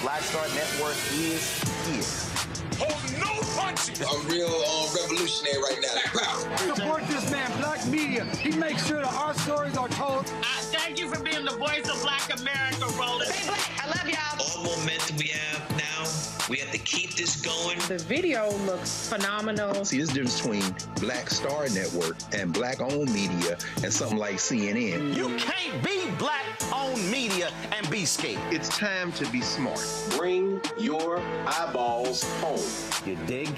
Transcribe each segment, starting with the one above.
Black Star Network is here. Hold no punches! I'm real revolutionary right now. Support this man, Black Media. He makes sure that our stories are told. Thank you for being the voice of Black America, Roland. Stay black. I love y'all. All momentum we have now, we have to keep this going. The video looks phenomenal. See, there's a difference between Black Star Network and Black-owned media and something like CNN. You can't be Black-owned media and be scared. It's time to be smart. Bring your eyeballs home. You dig?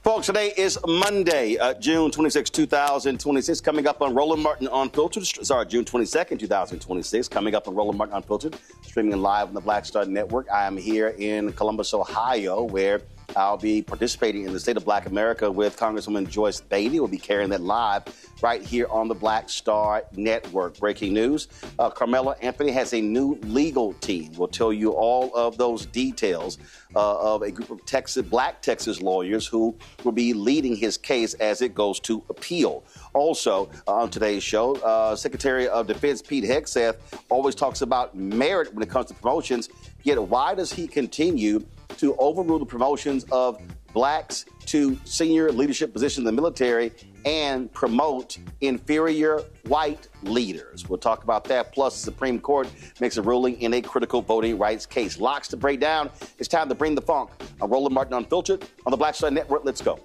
Folks, today is Monday, June 26, 2026. Coming up on Roland Martin Unfiltered. Sorry, June 22nd, 2026. Coming up on Roland Martin Unfiltered, streaming live on the Black Star Network. I am here in Columbus, Ohio, where I'll be participating in the State of Black America with Congresswoman Joyce Beatty. We'll be carrying that live right here on the Black Star Network. Breaking news, Carmelo Anthony has a new legal team. We'll tell you all of those details of a group of Black Texas lawyers who will be leading his case as it goes to appeal. Also, on today's show, Secretary of Defense Pete Hegseth always talks about merit when it comes to promotions, yet why does he continue to overrule the promotions of blacks to senior leadership positions in the military and promote inferior white leaders? We'll talk about that. Plus, the Supreme Court makes a ruling in a critical voting rights case. Lots to break down. It's time to bring the funk. I'm Roland Martin Unfiltered on the Black Star Network. Let's go.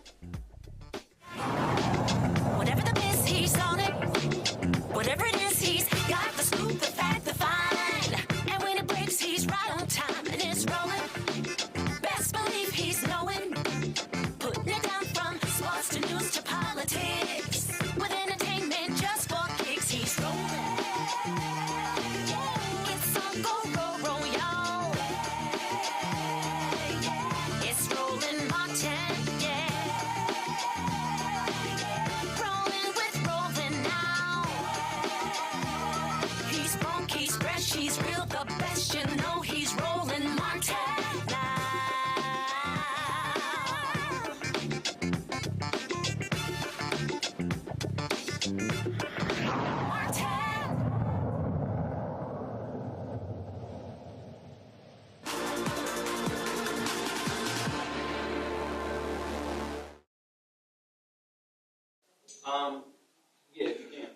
Whatever the miss, he's on it. Whatever it is, he's got the scoop, the fact, the find. And when it breaks, he's right on time and it's rolling. Best believe he's knowing. Putting it down from sports to news to politics. With entertainment just for kicks, he's rolling. It's on go, roll, y'all. It's Roland Martin, yeah. Rolling with Roland now. He's funk, he's fresh, he's real, the best, you know he's Roland Martin now.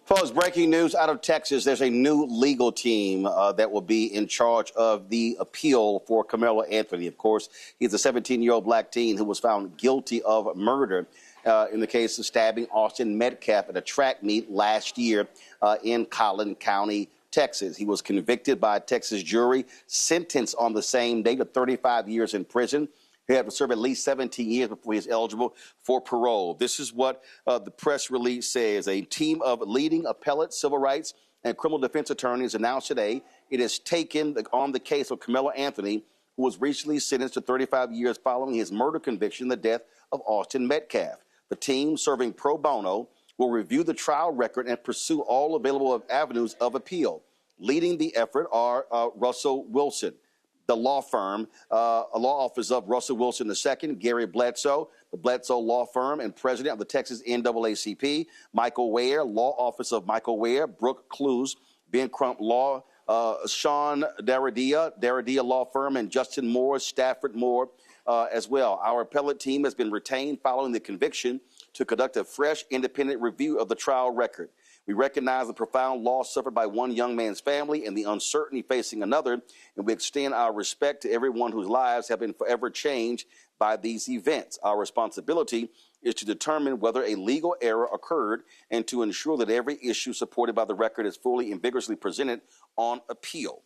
Folks, breaking news out of Texas. There's a new legal team that will be in charge of the appeal for Carmelo Anthony. Of course, he's a 17-year-old black teen who was found guilty of murder in the case of stabbing Austin Metcalf at a track meet last year in Collin County, Texas. He was convicted by a Texas jury, sentenced on the same day to 35 years in prison. He had to serve at least 17 years before he is eligible for parole. This is what the press release says. A team of leading appellate, civil rights, and criminal defense attorneys announced today it has taken on the case of Carmelo Anthony, who was recently sentenced to 35 years following his murder conviction, the death of Austin Metcalf. The team, serving pro bono, will review the trial record and pursue all available avenues of appeal. Leading the effort are Russell Wilson, the law firm, a law office of Russell Wilson II, Gary Bledsoe, the Bledsoe Law Firm, and president of the Texas NAACP, Michael Ware, law office of Michael Ware, Brooke Clues, Ben Crump Law, Sean Daradia Law Firm, and Justin Moore, Stafford Moore as well. Our appellate team has been retained following the conviction to conduct a fresh, independent review of the trial record. We recognize the profound loss suffered by one young man's family and the uncertainty facing another, and we extend our respect to everyone whose lives have been forever changed by these events. Our responsibility is to determine whether a legal error occurred and to ensure that every issue supported by the record is fully and vigorously presented on appeal.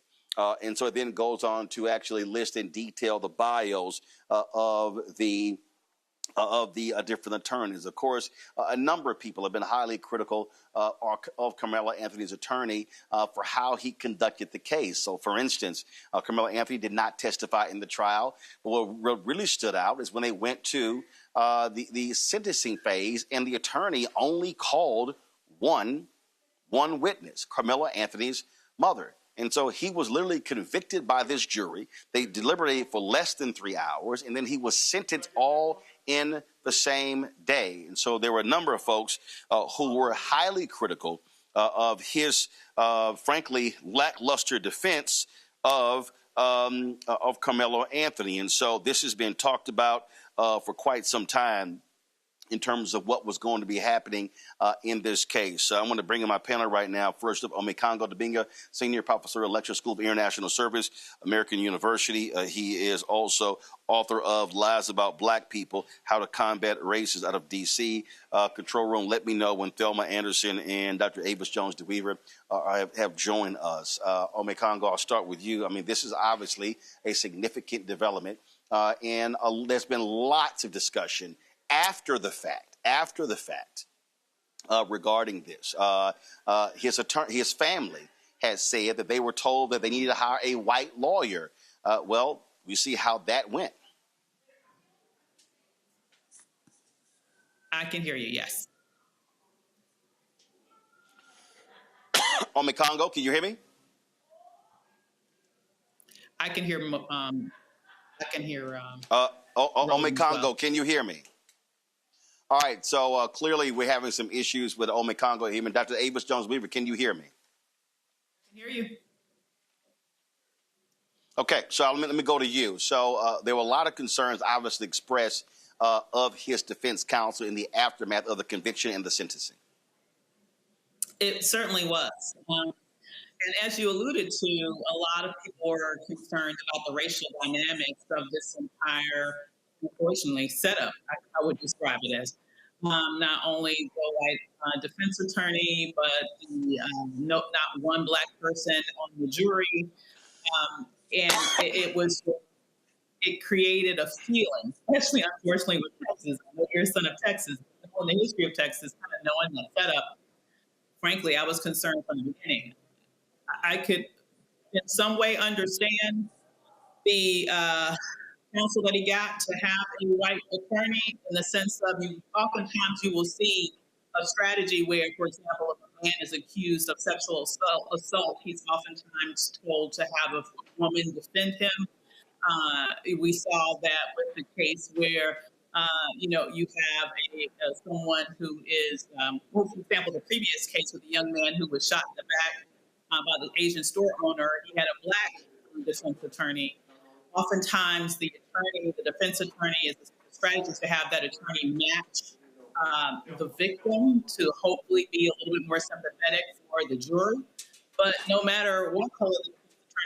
And so it then goes on to actually list in detail the bios of the of the different attorneys. Of course, a number of people have been highly critical of Carmelo Anthony's attorney for how he conducted the case. So, for instance, Carmelo Anthony did not testify in the trial. But what really stood out is when they went to the sentencing phase, and the attorney only called one witness, Carmelo Anthony's mother. And so he was literally convicted by this jury. They deliberated for less than 3 hours, and then he was sentenced all in the same day. And so there were a number of folks who were highly critical of his, frankly, lackluster defense of Carmelo Anthony. And so this has been talked about for quite some time in terms of what was going to be happening in this case. I want to bring in my panel right now. First up, Omekongo Dibinga, Senior Professor at Lecture School of International Service, American University. He is also author of Lies About Black People, How to Combat Racism out of D.C. Control Room, let me know when Thelma Anderson and Dr. Avis Jones-DeWeaver have joined us. Omekongo, I'll start with you. I mean, this is obviously a significant development, and there's been lots of discussion after the fact, regarding this. His family has said that they were told that they needed to hire a white lawyer. Well, we see how that went. I can hear you, yes. Omekongo, can you hear me? I can hear. Omekongo, well. Can you hear me? All right, so clearly we're having some issues with Omekongo. Even Dr. Avis Jones-Weaver, can you hear me? I can hear you. Okay, so let me go to you. So there were a lot of concerns obviously expressed of his defense counsel in the aftermath of the conviction and the sentencing. It certainly was. And as you alluded to, a lot of people were concerned about the racial dynamics of this entire, unfortunately, setup, I would describe it as. Not only the white defense attorney, but not one black person on the jury. And it created a feeling, especially, unfortunately, with Texas. I know you're a son of Texas. In the history of Texas, kind of knowing that setup, frankly, I was concerned from the beginning. I could, in some way, understand the counsel that he got to have a white attorney, in the sense of oftentimes you will see a strategy where, for example, if a man is accused of sexual assault, he's oftentimes told to have a woman defend him. We saw that with the case where you have someone who is, for example, the previous case with the young man who was shot in the back by the Asian store owner. He had a black defense attorney. Oftentimes, the defense attorney, is the strategy to have that attorney match the victim to hopefully be a little bit more sympathetic for the jury. But no matter what color the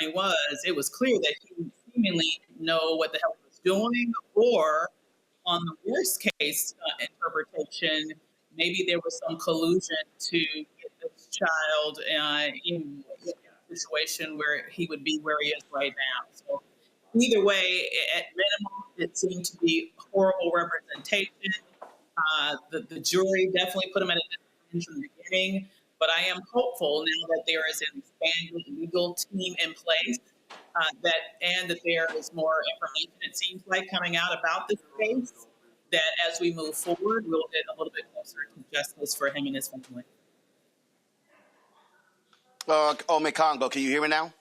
attorney was, it was clear that he would seemingly know what the hell he was doing, or on the worst case interpretation, maybe there was some collusion to get this child in a situation where he would be where he is right now. So either way, at minimum, it seemed to be horrible representation. The jury definitely put him at a disadvantage from the beginning, but I am hopeful now that there is an expanded legal team in place, that there is more information, it seems like, coming out about this case, that as we move forward, we'll get a little bit closer to justice for him and his family. Omekongo, can you hear me now?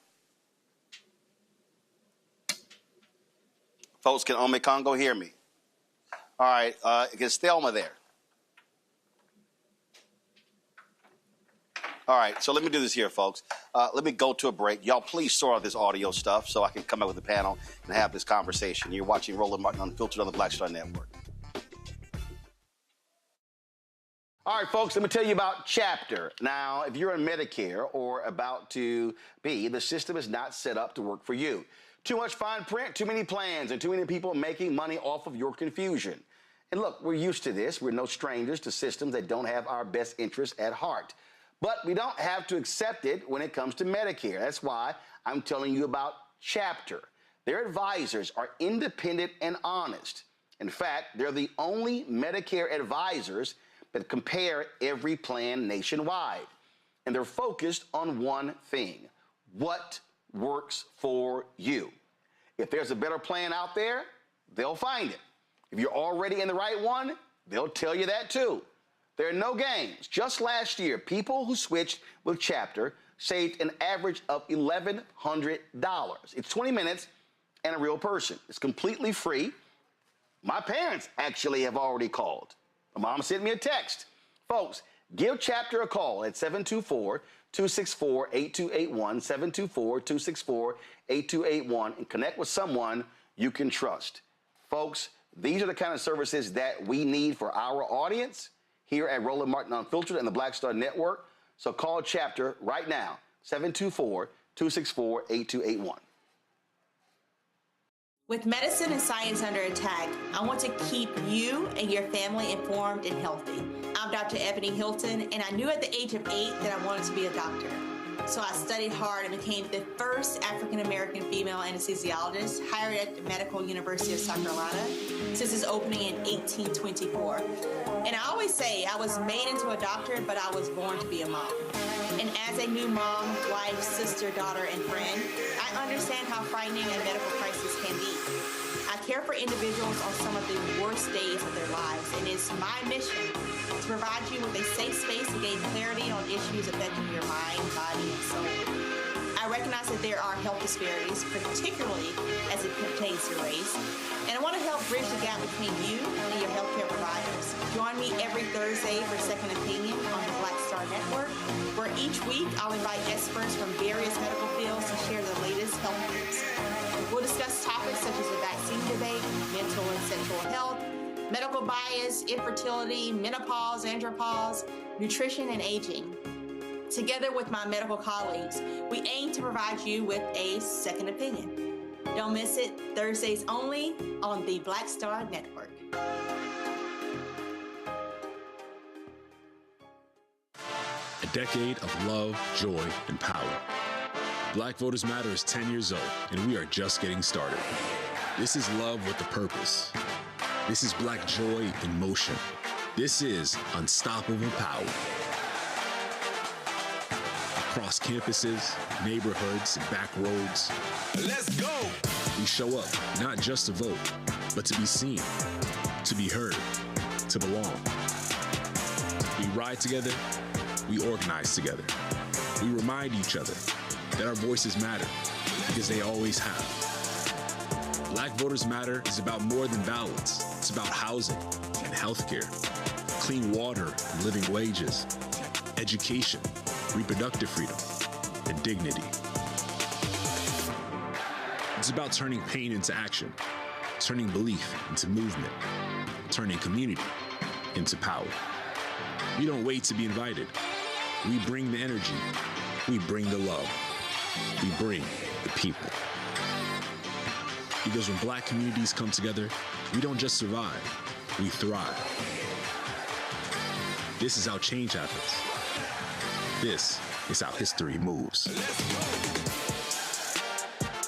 Folks, can Omekongo hear me? All right, is Thelma there? All right, so let me do this here, folks. Let me go to a break. Y'all, please sort out this audio stuff so I can come out with the panel and have this conversation. You're watching Roland Martin Unfiltered on the Black Star Network. All right, folks, let me tell you about Chapter. Now, if you're on Medicare or about to be, the system is not set up to work for you. Too much fine print, too many plans, and too many people making money off of your confusion. And look, we're used to this. We're no strangers to systems that don't have our best interests at heart. But we don't have to accept it when it comes to Medicare. That's why I'm telling you about Chapter. Their advisors are independent and honest. In fact, they're the only Medicare advisors that compare every plan nationwide. And they're focused on one thing: what works for you. If there's a better plan out there, they'll find it. If you're already in the right one, they'll tell you that too. There are no games. Just last year, people who switched with Chapter saved an average of $1,100. It's 20 minutes and a real person. It's completely free. My parents actually have already called. My mom sent me a text. Folks, give Chapter a call at 724-264-8281, 724-264-8281, and connect with someone you can trust. Folks, these are the kind of services that we need for our audience here at Roland Martin Unfiltered and the Black Star Network. So call Chapter right now, 724-264-8281. With medicine and science under attack, I want to keep you and your family informed and healthy. I'm Dr. Ebony Hilton, and I knew at the age of 8 that I wanted to be a doctor. So I studied hard and became the first African-American female anesthesiologist hired at the Medical University of South Carolina since its opening in 1824. And I always say I was made into a doctor, but I was born to be a mom. And as a new mom, wife, sister, daughter, and friend, I understand how frightening a medical crisis can be. I care for individuals on some of the worst days of their lives, and it's my mission to provide you with a safe space to gain clarity on issues affecting your mind, body, and soul. I recognize that there are health disparities, particularly as it pertains to race, and I want to help bridge the gap between you and your healthcare providers. Join me every Thursday for Second Opinion on the Black Star Network, where each week I'll invite experts from various medical fields to share the latest health news. We'll discuss topics such as the vaccine debate, mental and sexual health, medical bias, infertility, menopause, andropause, nutrition, and aging. Together with my medical colleagues, we aim to provide you with a second opinion. Don't miss it, Thursdays only on the Black Star Network. A decade of love, joy, and power. Black Voters Matter is 10 years old, and we are just getting started. This is love with a purpose. This is Black joy in motion. This is unstoppable power. Across campuses, neighborhoods, and back roads. Let's go! We show up not just to vote, but to be seen, to be heard, to belong. We ride together, we organize together. We remind each other that our voices matter, because they always have. Black Voters Matter is about more than ballots. It's about housing and healthcare, clean water and living wages, education, reproductive freedom, and dignity. It's about turning pain into action, turning belief into movement, turning community into power. We don't wait to be invited. We bring the energy. We bring the love. We bring the people. Because when Black communities come together, we don't just survive, we thrive. This is how change happens. This is how history moves.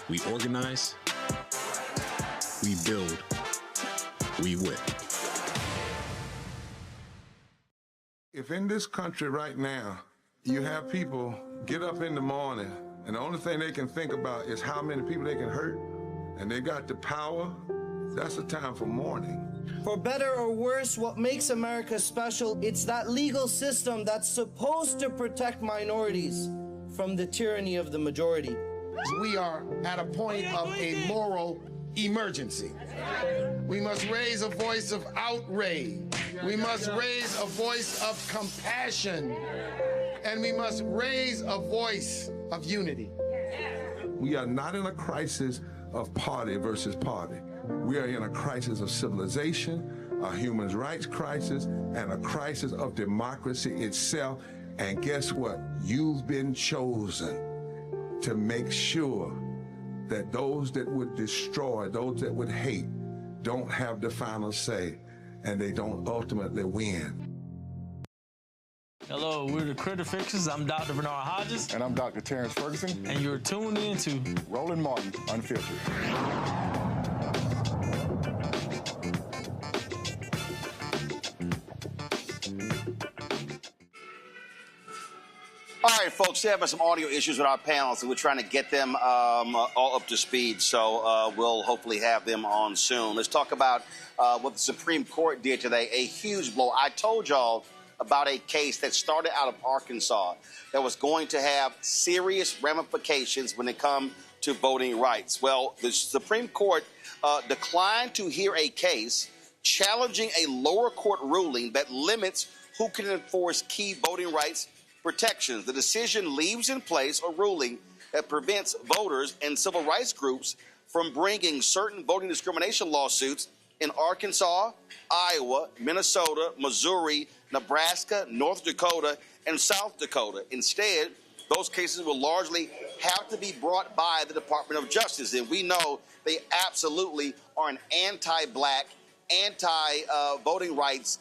We organize, we build, we win. If in this country right now, you have people get up in the morning and the only thing they can think about is how many people they can hurt, and they got the power, that's the time for mourning. For better or worse, what makes America special, it's that legal system that's supposed to protect minorities from the tyranny of the majority. We are at a point of a moral emergency. We must raise a voice of outrage. We must raise a voice of compassion. And we must raise a voice of unity. We are not in a crisis of party versus party. We are in a crisis of civilization, a human rights crisis, and a crisis of democracy itself. And guess what? You've been chosen to make sure that those that would destroy, those that would hate, don't have the final say, and they don't ultimately win. Hello, we're the Critter Fixers. I'm Dr. Bernard Hodges. And I'm Dr. Terrence Ferguson. And you're tuned in to Roland Martin Unfiltered. All right, folks, we have some audio issues with our panels, and we're trying to get them all up to speed. So we'll hopefully have them on soon. Let's talk about what the Supreme Court did today. A huge blow. I told y'all about a case that started out of Arkansas that was going to have serious ramifications when it comes to voting rights. Well, the Supreme Court declined to hear a case challenging a lower court ruling that limits who can enforce key voting rights protections. The decision leaves in place a ruling that prevents voters and civil rights groups from bringing certain voting discrimination lawsuits in Arkansas, Iowa, Minnesota, Missouri, Nebraska, North Dakota, and South Dakota. Instead, those cases will largely have to be brought by the Department of Justice. And we know they absolutely are an anti-black, anti-voting rights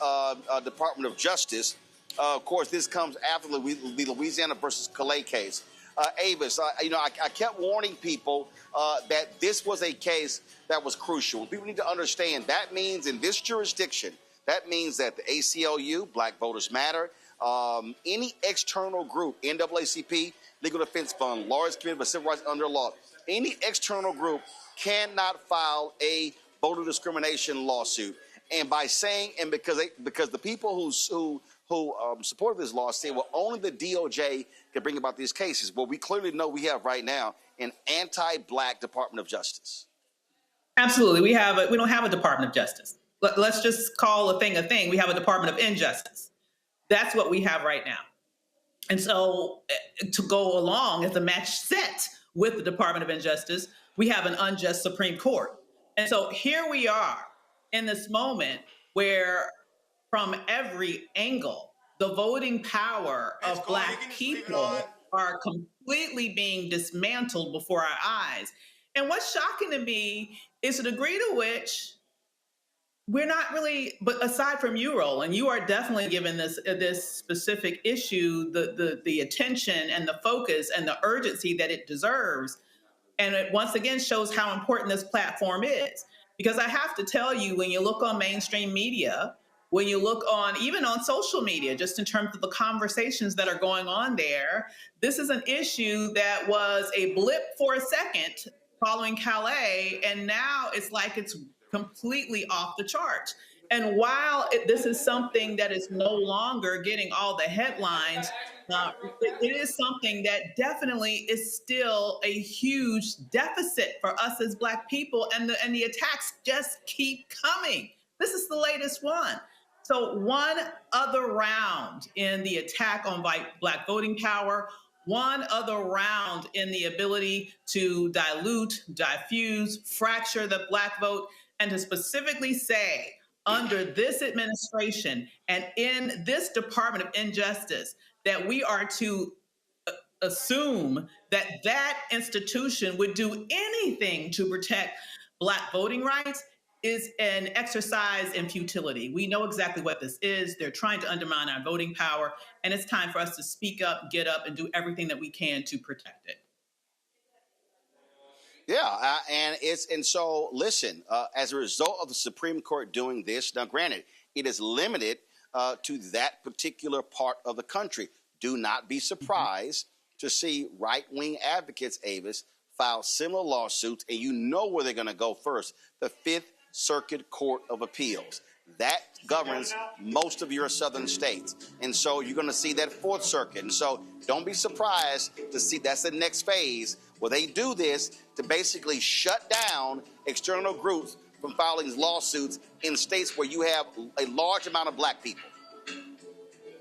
Department of Justice. Of course, this comes after the Louisiana versus Calais case. Avis, I kept warning people that this was a case that was crucial. People need to understand that means in this jurisdiction, that means that the ACLU, Black Voters Matter, any external group, NAACP, Legal Defense Fund, Lawyers Committee for Civil Rights Under Law, any external group cannot file a voter discrimination lawsuit. And by saying, and because the people who supported this law say, well, only the DOJ can bring about these cases. Well, we clearly know we have right now an anti-black Department of Justice. Absolutely. We don't have a Department of Justice. Let's just call a thing a thing. We have a Department of Injustice. That's what we have right now. And so to go along as a match set with the Department of Injustice, we have an unjust Supreme Court. And so here we are in this moment where from every angle, the voting power of Black people are completely being dismantled before our eyes. And what's shocking to me is the degree to which we're not really, but aside from you, Roland, you are definitely giving this specific issue the attention and the focus and the urgency that it deserves. And it once again shows how important this platform is. Because I have to tell you, when you look on mainstream media, when you look on, even on social media, just in terms of the conversations that are going on there, this is an issue that was a blip for a second following Calais, and now it's like it's completely off the charts. And while this is something that is no longer getting all the headlines, it is something that definitely is still a huge deficit for us as Black people, and the attacks just keep coming. This is the latest one. So one other round in the attack on Black voting power, one other round in the ability to dilute, diffuse, fracture the Black vote, and to specifically say, under this administration and in this Department of Injustice, that we are to assume that that institution would do anything to protect Black voting rights is an exercise in futility. We know exactly what this is. They're trying to undermine our voting power, and it's time for us to speak up, get up, and do everything that we can to protect it. Yeah, and so listen, as a result of the Supreme Court doing this, now granted, it is limited to that particular part of the country. Do not be surprised to see right-wing advocates, Avis, file similar lawsuits, and you know where they're going to go first, the Fifth Circuit Court of Appeals. That governs most of your southern states. And so you're going to see that Fourth Circuit. And so don't be surprised to see that's the next phase where they do this to basically shut down external groups from filing lawsuits in states where you have a large amount of Black people.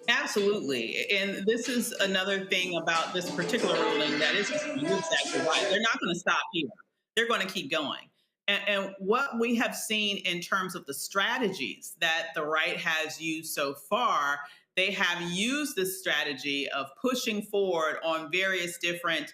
Absolutely. And this is another thing about this particular ruling that is exactly right. They're not going to stop here. They're going to keep going. And what we have seen in terms of the strategies that the right has used so far, they have used this strategy of pushing forward on various different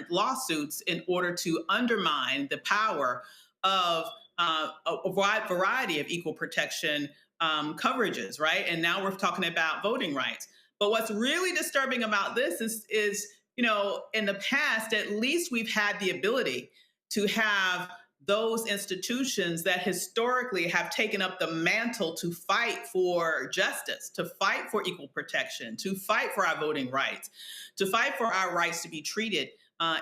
lawsuits in order to undermine the power of a wide variety of equal protection coverages, right? And now we're talking about voting rights. But what's really disturbing about this is, in the past, at least we've had the ability to have those institutions that historically have taken up the mantle to fight for justice, to fight for equal protection, to fight for our voting rights, to fight for our rights to be treated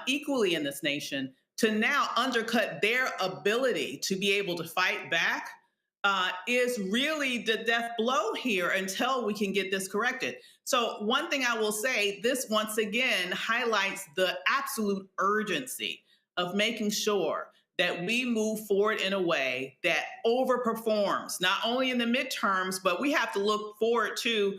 equally in this nation, to now undercut their ability to be able to fight back is really the death blow here until we can get this corrected. So one thing I will say, this once again highlights the absolute urgency of making sure that we move forward in a way that overperforms, not only in the midterms, but we have to look forward to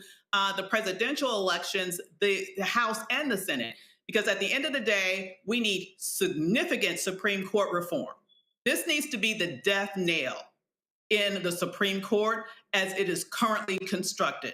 the presidential elections, the House and the Senate, because at the end of the day, we need significant Supreme Court reform. This needs to be the death nail in the Supreme Court as it is currently constructed.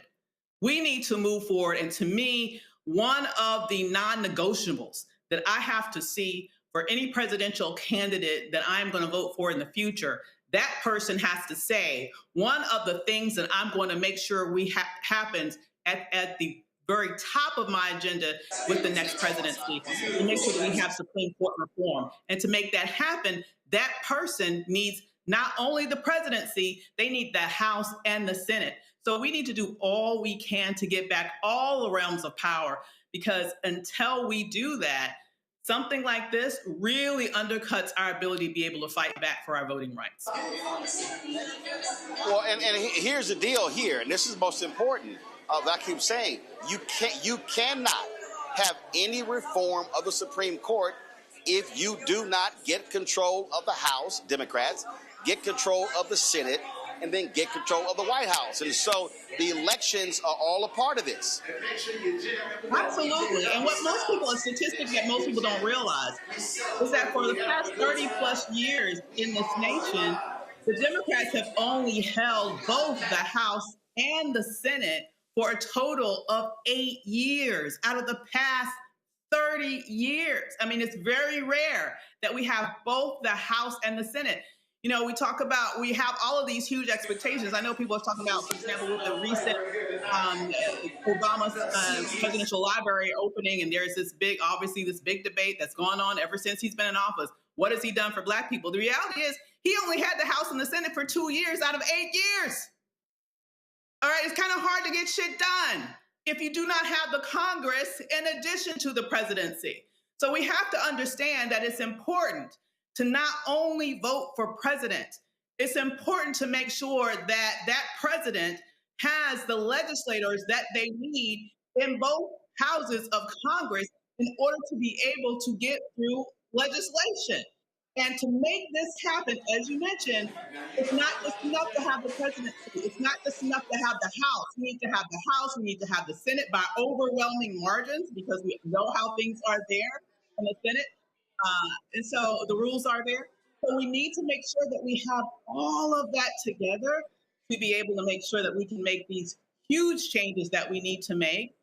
We need to move forward. And to me, one of the non-negotiables that I have to see for any presidential candidate that I'm going to vote for in the future, that person has to say, one of the things that I'm going to make sure happens at the very top of my agenda with the next presidency, to make sure that we have Supreme Court reform. And to make that happen, that person needs not only the presidency, they need the House and the Senate. So we need to do all we can to get back all the realms of power, because until we do that, something like this really undercuts our ability to be able to fight back for our voting rights. Well, and here's the deal here, and this is most important. I keep saying, you cannot have any reform of the Supreme Court if you do not get control of the House, Democrats, get control of the Senate, and then get control of the White House. And so the elections are all a part of this. Absolutely. And what most people, a statistic that most people don't realize, is that for the past 30 plus years in this nation, the Democrats have only held both the House and the Senate for a total of 8 years out of the past 30 years. I mean, it's very rare that we have both the House and the Senate. You know, we have all of these huge expectations. I know people are talking about, for example, with the recent Obama's presidential library opening, and there's this big debate that's gone on ever since he's been in office. What has he done for Black people? The reality is he only had the House and the Senate for 2 years out of 8 years. All right, it's kind of hard to get shit done if you do not have the Congress in addition to the presidency. So we have to understand that it's important to not only vote for president, it's important to make sure that that president has the legislators that they need in both houses of Congress in order to be able to get through legislation. And to make this happen, as you mentioned, it's not just enough to have the presidency. It's not just enough to have the House. We need to have the House. We need to have the Senate by overwhelming margins, because we know how things are there in the Senate. And so the rules are there. So we need to make sure that we have all of that together to be able to make sure that we can make these huge changes that we need to make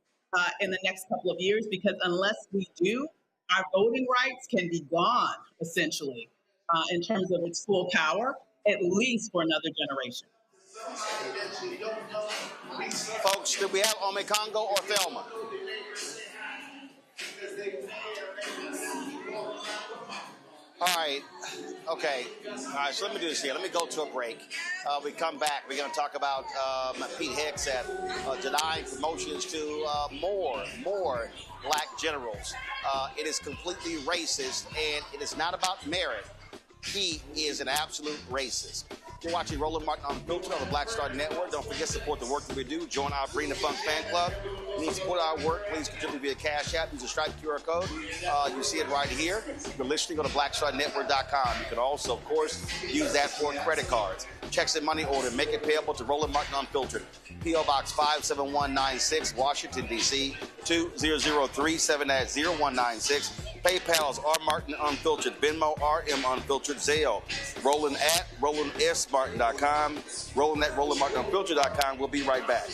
in the next couple of years, because unless we do, our voting rights can be gone, essentially, in terms of its full power, at least for another generation. Folks, do we have Omekongo or Thelma? All right. Okay. All right. So let me do this here. Let me go to a break. We come back. We're going to talk about Pete Hegseth denying promotions to more Black generals. It is completely racist, and it is not about merit. He is an absolute racist. You're watching Roland Martin Unfiltered on the Black Star Network. Don't forget to support the work that we do. Join our Bring the Funk fan club. You need to support our work. Please contribute via Cash App. Use the Stripe QR code. You see it right here. If you're listening, go to blackstarnetwork.com. You can also, of course, use that for credit cards. Checks and money order. Make it payable to Roland Martin Unfiltered. P.O. Box 57196, Washington, D.C. 20037 at 0196. PayPal's R. Martin Unfiltered, Venmo RM Unfiltered, Zelle, Roland at RolandSMartin.com, Roland at RolandMartinUnfiltered.com. We'll be right back.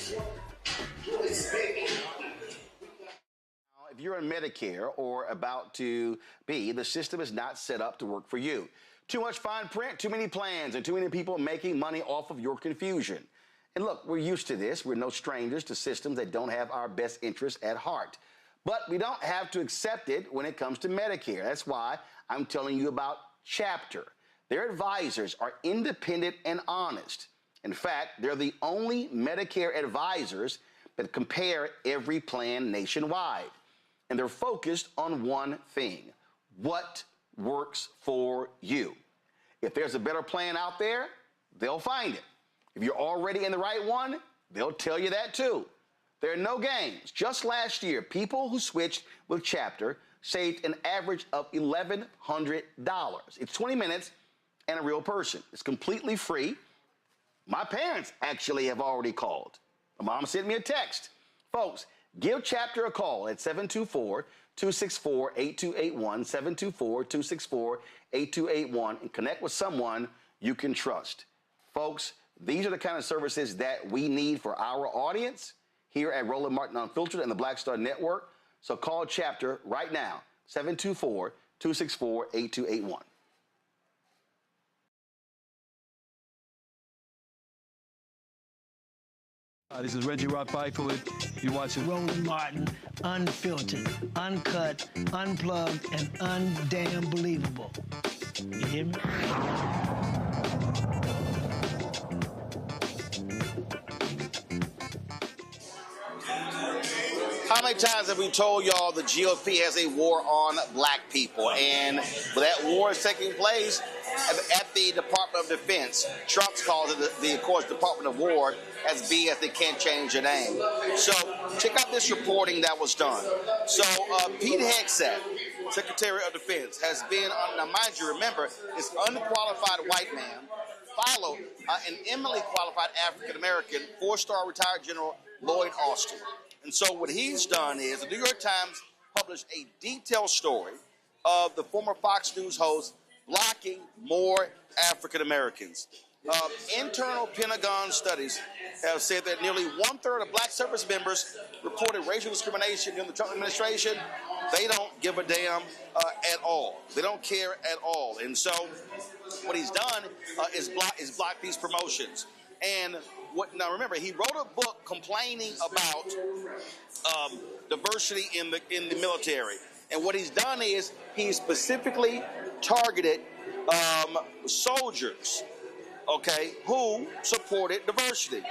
If you're on Medicare or about to be, the system is not set up to work for you. Too much fine print, too many plans, and too many people making money off of your confusion. And look, we're used to this. We're no strangers to systems that don't have our best interests at heart. But we don't have to accept it when it comes to Medicare. That's why I'm telling you about Chapter. Their advisors are independent and honest. In fact, they're the only Medicare advisors that compare every plan nationwide. And they're focused on one thing: what works for you. If there's a better plan out there, they'll find it. If you're already in the right one, they'll tell you that too. There are no games. Just last year, people who switched with Chapter saved an average of $1,100. It's 20 minutes and a real person. It's completely free. My parents actually have already called. My mom sent me a text. Folks, give Chapter a call at 724-264-8281, 724-264-8281, and connect with someone you can trust. Folks, these are the kind of services that we need for our audience here at Roland Martin Unfiltered and the Black Star Network. So call Chapter right now, 724-264-8281. This is Reggie Rock Byford. You're watching Roland Martin, unfiltered, uncut, unplugged, and undamn believable. You hear me? How many times have we told y'all the GOP has a war on black people? And that war is taking place at the Department of Defense. Trump calls it, of course, Department of War, as BS. They can't change their name. So check out this reporting that was done. So Pete Hegseth, Secretary of Defense, has been, now mind you, remember, this unqualified white man followed an eminently qualified African-American, 4-star retired General Lloyd Austin. And so what he's done is the New York Times published a detailed story of the former Fox News host blocking more African Americans. Internal Pentagon studies have said that nearly 1/3 of black service members reported racial discrimination in the Trump administration. They don't give a damn at all. They don't care at all. And so what he's done is block these promotions. And now remember, he wrote a book complaining about diversity in the military. And what he's done is he specifically targeted soldiers, okay, who supported diversity.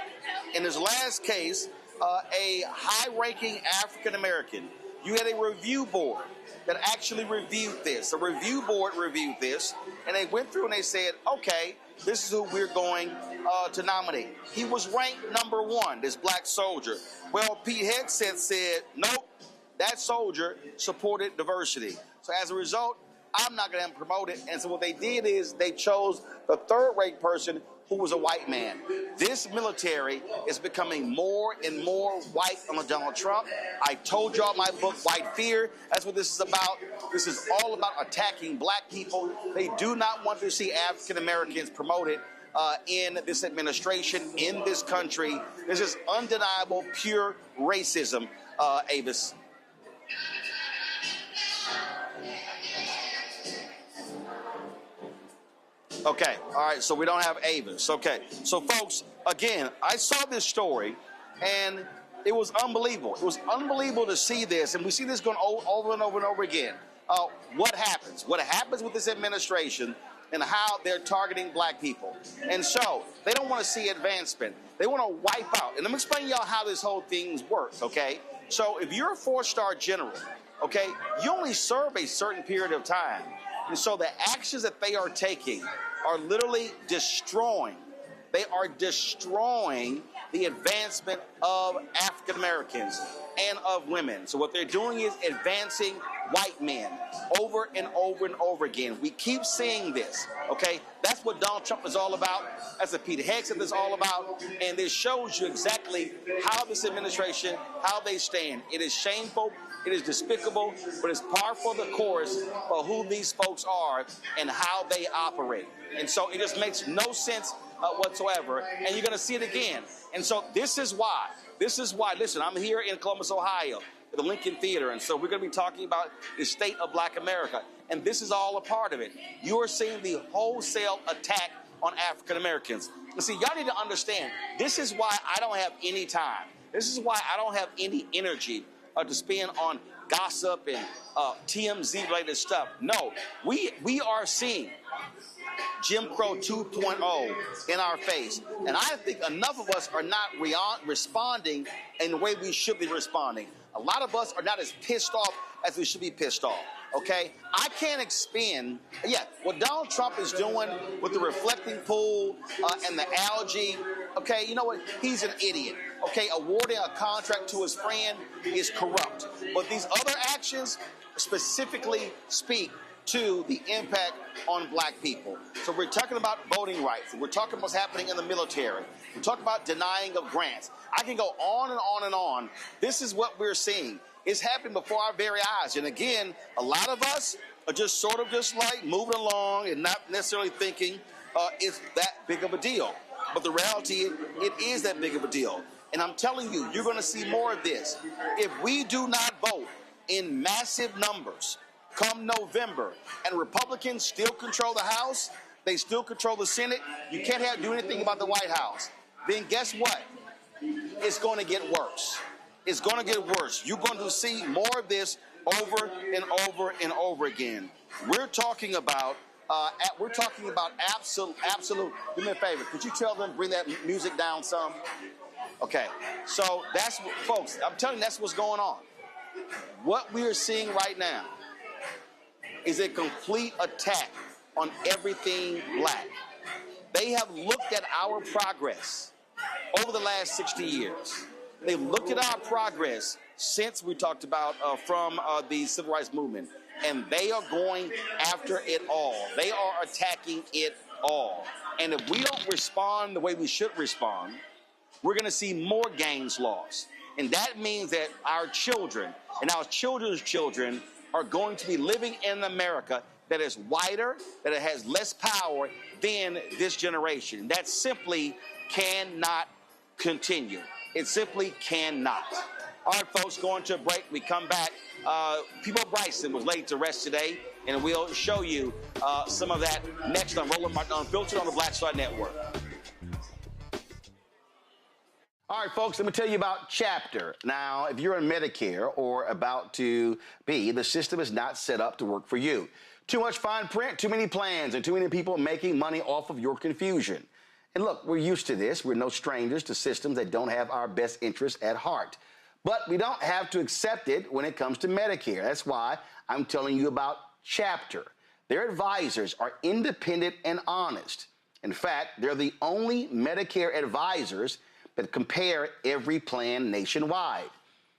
In his last case, a high-ranking African-American, you had a review board that actually reviewed this. The review board reviewed this, and they went through and they said, okay, this is who we're going to nominate. He was ranked number 1, this black soldier. Well, Pete Hegseth said, nope, that soldier supported diversity. So as a result, I'm not going to promote it. And so what they did is they chose the third-rate person who was a white man. This military is becoming more and more white under Donald Trump. I told y'all my book, White Fear. That's what this is about. This is all about attacking black people. They do not want to see African Americans promoted in this administration, in this country. This is undeniable, pure racism, Avis. Okay, all right, so we don't have Avis. Okay, so folks, again, I saw this story, and it was unbelievable. It was unbelievable to see this, and we see this going over and over and over again. What happens? What happens with this administration and how they're targeting black people? And so they don't want to see advancement. They want to wipe out. And let me explain y'all how this whole thing works, okay? So if you're a 4-star general, okay, you only serve a certain period of time. And so the actions that they are taking are literally destroying. They are destroying the advancement of African Americans and of women. So what they're doing is advancing white men over and over and over again. We keep seeing this, okay? That's what Donald Trump is all about. That's what Pete Hegseth is all about. And this shows you exactly how this administration, how they stand. It is shameful. It is despicable, but it's par for the course for who these folks are and how they operate. And so it just makes no sense whatsoever, and you're going to see it again. And so this is why. Listen, I'm here in Columbus, Ohio, at the Lincoln Theater, and so we're going to be talking about the state of black America, and this is all a part of it. You are seeing the wholesale attack on African Americans. And see, y'all need to understand, this is why I don't have any time. This is why I don't have any energy to spend on gossip and TMZ-related stuff. No, we are seeing Jim Crow 2.0 in our face. And I think enough of us are not responding in the way we should be responding. A lot of us are not as pissed off as we should be pissed off, okay? I can't expend, what Donald Trump is doing with the reflecting pool and the algae, okay, you know what? He's an idiot, okay? Awarding a contract to his friend is corrupt. But these other actions specifically speak to the impact on black people. So we're talking about voting rights. We're talking about what's happening in the military. We're talking about denying of grants. I can go on and on and on. This is what we're seeing. It's happening before our very eyes. And again, a lot of us are just sort of just like moving along and not necessarily thinking it's that big of a deal. But the reality, it is that big of a deal. And I'm telling you, you're going to see more of this. If we do not vote in massive numbers come November, and Republicans still control the House, they still control the Senate, you can't do anything about the White House. Then guess what? It's going to get worse. It's going to get worse. You're going to see more of this over and over and over again. We're talking about absolute. Do me a favor. Could you tell them bring that music down some? Okay. So that's what, folks. I'm telling you, that's what's going on. What we are seeing right now is a complete attack on everything black. They have looked at our progress over the last 60 years. They've looked at our progress since we talked about from the civil rights movement, and they are going after it all. They are attacking it all. And if we don't respond the way we should respond, we're going to see more gains lost. And that means that our children and our children's children are going to be living in America that is whiter, that it has less power than this generation. That simply cannot continue. It simply cannot. All right, folks, going to a break. We come back. People Bryson was laid to rest today, and we'll show you some of that next on Roland Martin Unfiltered on the Black Star Network. All right, folks, let me tell you about Chapter. Now, if you're on Medicare or about to be, the system is not set up to work for you. Too much fine print, too many plans, and too many people making money off of your confusion. And look, we're used to this. We're no strangers to systems that don't have our best interests at heart. But we don't have to accept it when it comes to Medicare. That's why I'm telling you about Chapter. Their advisors are independent and honest. In fact, they're the only Medicare advisors that compare every plan nationwide.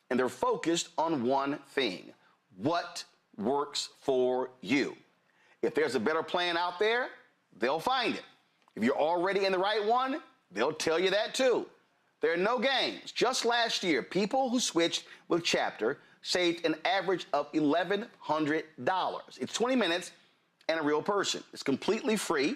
And they're focused on one thing: what works for you. If there's a better plan out there, they'll find it. If you're already in the right one, they'll tell you that too. There are no games. Just last year, people who switched with Chapter saved an average of $1,100. It's 20 minutes and a real person. It's completely free.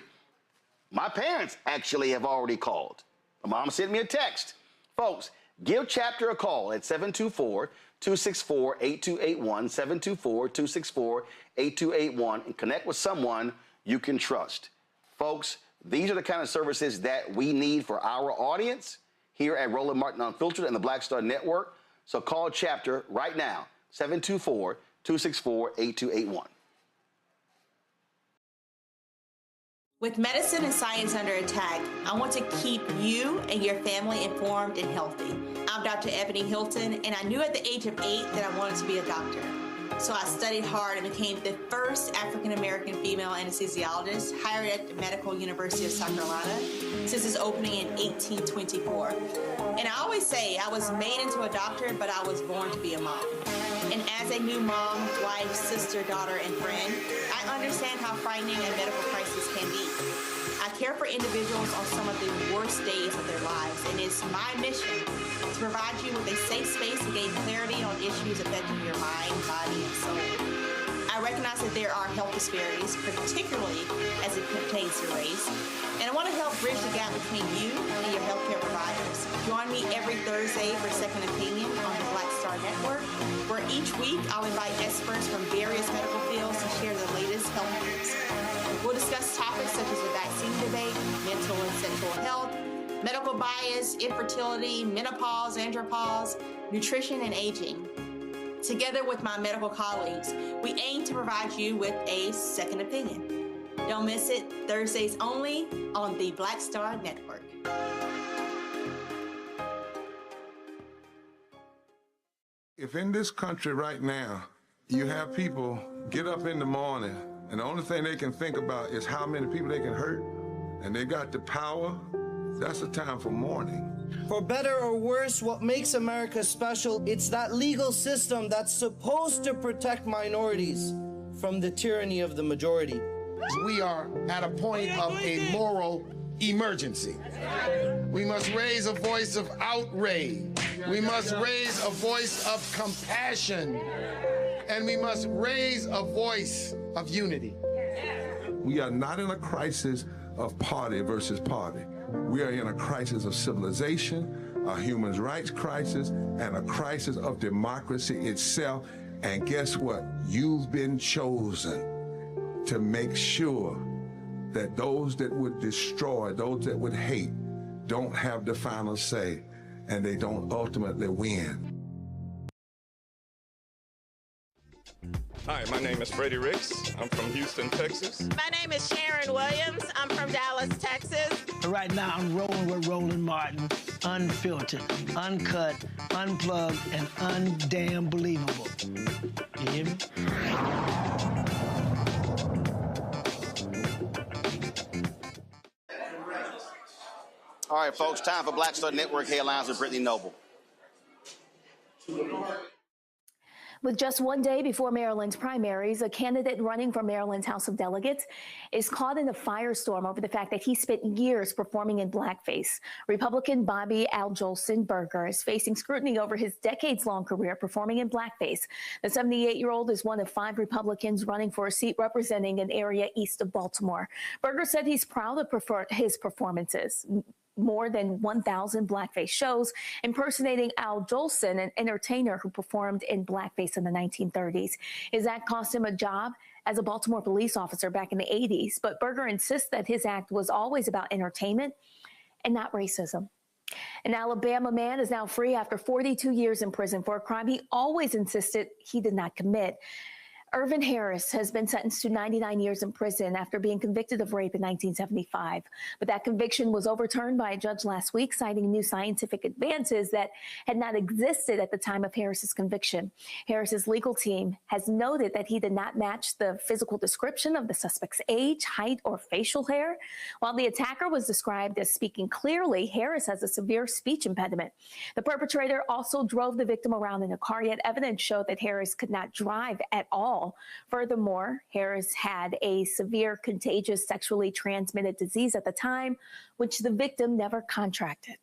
My parents actually have already called. My mom sent me a text. Folks, give Chapter a call at 724-264-8281, 724-264-8281, and connect with someone you can trust. Folks, these are the kind of services that we need for our audience here at Roland Martin Unfiltered and the Black Star Network. So call Chapter right now, 724-264-8281. With medicine and science under attack, I want to keep you and your family informed and healthy. I'm Dr. Ebony Hilton, and I knew at the age of 8 that I wanted to be a doctor. So I studied hard and became the first African-American female anesthesiologist hired at the Medical University of South Carolina since its opening in 1824. And I always say I was made into a doctor, but I was born to be a mom. And as a new mom, wife, sister, daughter, and friend, I understand how frightening a medical crisis can be. I care for individuals on some of the worst days of their lives, and it's my mission to provide you with a safe space to gain clarity on issues affecting your mind, body, and soul. I recognize that there are health disparities, particularly as it pertains to race, and I want to help bridge the gap between you and your healthcare providers. Join me every Thursday for Second Opinion on the Black Star Network, where each week I'll invite experts from various medical fields to share the latest health news. We'll discuss topics such as the vaccine debate, mental and sexual health, medical bias, infertility, menopause, andropause, nutrition, and aging. Together with my medical colleagues, we aim to provide you with a second opinion. Don't miss it, Thursdays only on the Black Star Network. If in this country right now, you have people get up in the morning and the only thing they can think about is how many people they can hurt, and they got the power, that's the time for mourning. For better or worse, what makes America special, it's that legal system that's supposed to protect minorities from the tyranny of the majority. We are at a point of a moral emergency. We must raise a voice of outrage. We must raise a voice of compassion. And we must raise a voice of unity. We are not in a crisis of party versus party. We are in a crisis of civilization, a human rights crisis, and a crisis of democracy itself. And guess what? You've been chosen to make sure that those that would destroy, those that would hate, don't have the final say, and they don't ultimately win. Hi, my name is Freddie Ricks. I'm from Houston, Texas. My name is Sharon Williams. I'm from Dallas, Texas. Right now, I'm rolling with Roland Martin, unfiltered, uncut, unplugged, and undamn believable. You hear me? All right, folks, time for Black Star Network headlines with Brittany Noble. With just one day before Maryland's primaries, a candidate running for Maryland's House of Delegates is caught in a firestorm over the fact that he spent years performing in blackface. Republican Bobby Al Jolson Berger is facing scrutiny over his decades-long career performing in blackface. The 78-year-old is one of 5 Republicans running for a seat representing an area east of Baltimore. Berger said he's proud of his performances. More than 1,000 blackface shows impersonating Al Jolson, an entertainer who performed in blackface in the 1930s. His act cost him a job as a Baltimore police officer back in the 80s, but Berger insists that his act was always about entertainment and not racism. An Alabama man is now free after 42 years in prison for a crime he always insisted he did not commit. Irvin Harris has been sentenced to 99 years in prison after being convicted of rape in 1975. But that conviction was overturned by a judge last week, citing new scientific advances that had not existed at the time of Harris's conviction. Harris's legal team has noted that he did not match the physical description of the suspect's age, height, or facial hair. While the attacker was described as speaking clearly, Harris has a severe speech impediment. The perpetrator also drove the victim around in a car, yet evidence showed that Harris could not drive at all. Furthermore, Harris had a severe contagious sexually transmitted disease at the time, which the victim never contracted.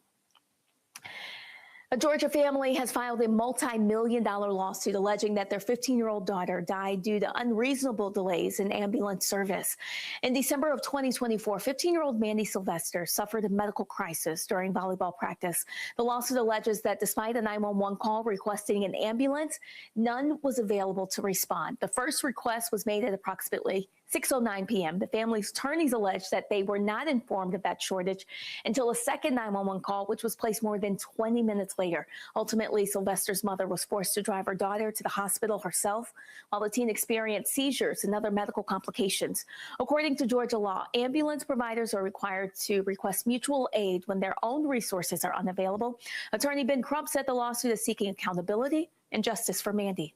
A Georgia family has filed a multi-million-dollar lawsuit alleging that their 15-year-old daughter died due to unreasonable delays in ambulance service. In December of 2024, 15-year-old Mandy Sylvester suffered a medical crisis during volleyball practice. The lawsuit alleges that despite a 911 call requesting an ambulance, none was available to respond. The first request was made at approximately 6:09 p.m. The family's attorneys alleged that they were not informed of that shortage until a second 911 call, which was placed more than 20 minutes later. Ultimately, Sylvester's mother was forced to drive her daughter to the hospital herself, while the teen experienced seizures and other medical complications. According to Georgia law, ambulance providers are required to request mutual aid when their own resources are unavailable. Attorney Ben Crump said the lawsuit is seeking accountability and justice for Mandy.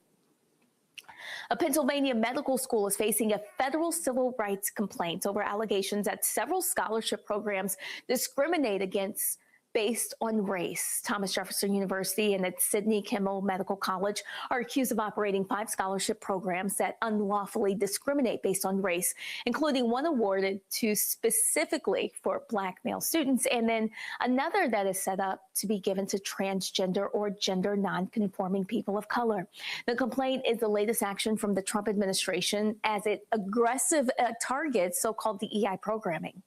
A Pennsylvania medical school is facing a federal civil rights complaint over allegations that several scholarship programs discriminate against based on race. Thomas Jefferson University and its Sidney Kimmel Medical College are accused of operating 5 scholarship programs that unlawfully discriminate based on race, including one awarded to specifically for Black male students, and then another that is set up to be given to transgender or gender nonconforming people of color. The complaint is the latest action from the Trump administration as it aggressive targets so-called DEI programming.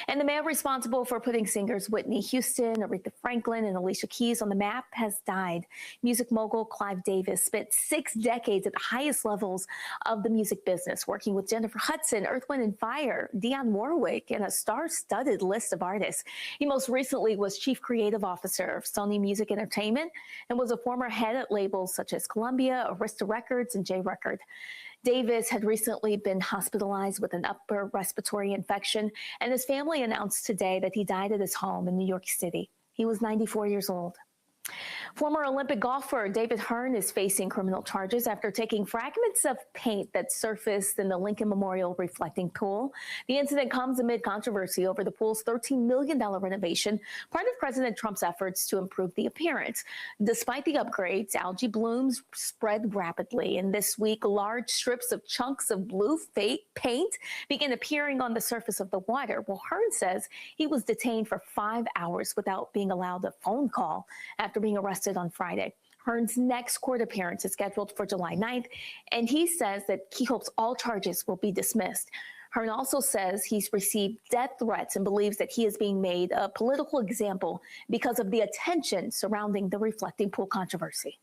And the man responsible for putting singers Whitney Houston, Aretha Franklin, and Alicia Keys on the map has died. Music mogul Clive Davis spent 6 decades at the highest levels of the music business, working with Jennifer Hudson, Earth, Wind & Fire, Dionne Warwick, and a star-studded list of artists. He most recently was Chief Creative Officer of Sony Music Entertainment and was a former head at labels such as Columbia, Arista Records, and J Record. Davis had recently been hospitalized with an upper respiratory infection, and his family announced today that he died at his home in New York City. He was 94 years old. Former Olympic golfer David Hearn is facing criminal charges after taking fragments of paint that surfaced in the Lincoln Memorial reflecting pool. The incident comes amid controversy over the pool's $13 million renovation, part of President Trump's efforts to improve the appearance. Despite the upgrades, algae blooms spread rapidly, and this week, large strips of chunks of blue paint began appearing on the surface of the water. Well, Hearn says he was detained for 5 hours without being allowed a phone call after being arrested on Friday. Hearn's next court appearance is scheduled for July 9th, and he says that he hopes all charges will be dismissed. Hearn also says he's received death threats and believes that he is being made a political example because of the attention surrounding the reflecting pool controversy.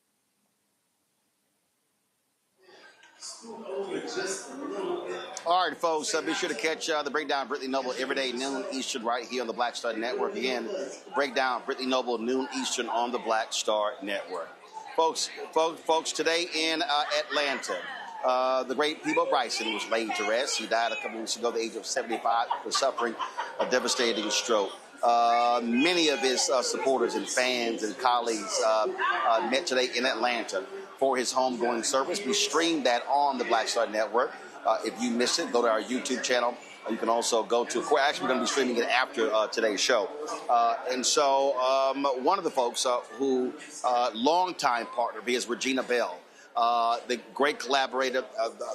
All right, folks, be sure to catch the Breakdown of Brittany Noble every day, noon Eastern, right here on the Black Star Network. Again, Breakdown Brittany Noble, noon Eastern on the Black Star Network. Folks, today in Atlanta, the great Peabo Bryson was laid to rest. He died a couple weeks ago at the age of 75 after suffering a devastating stroke. Many of his supporters and fans and colleagues met today in Atlanta for his homegoing service. We streamed that on the Black Star Network. If you missed it, go to our YouTube channel. You can also go to, actually, we're going to be streaming it after today's show. And so one of the folks who, longtime partner, is Regina Bell, the great collaborator.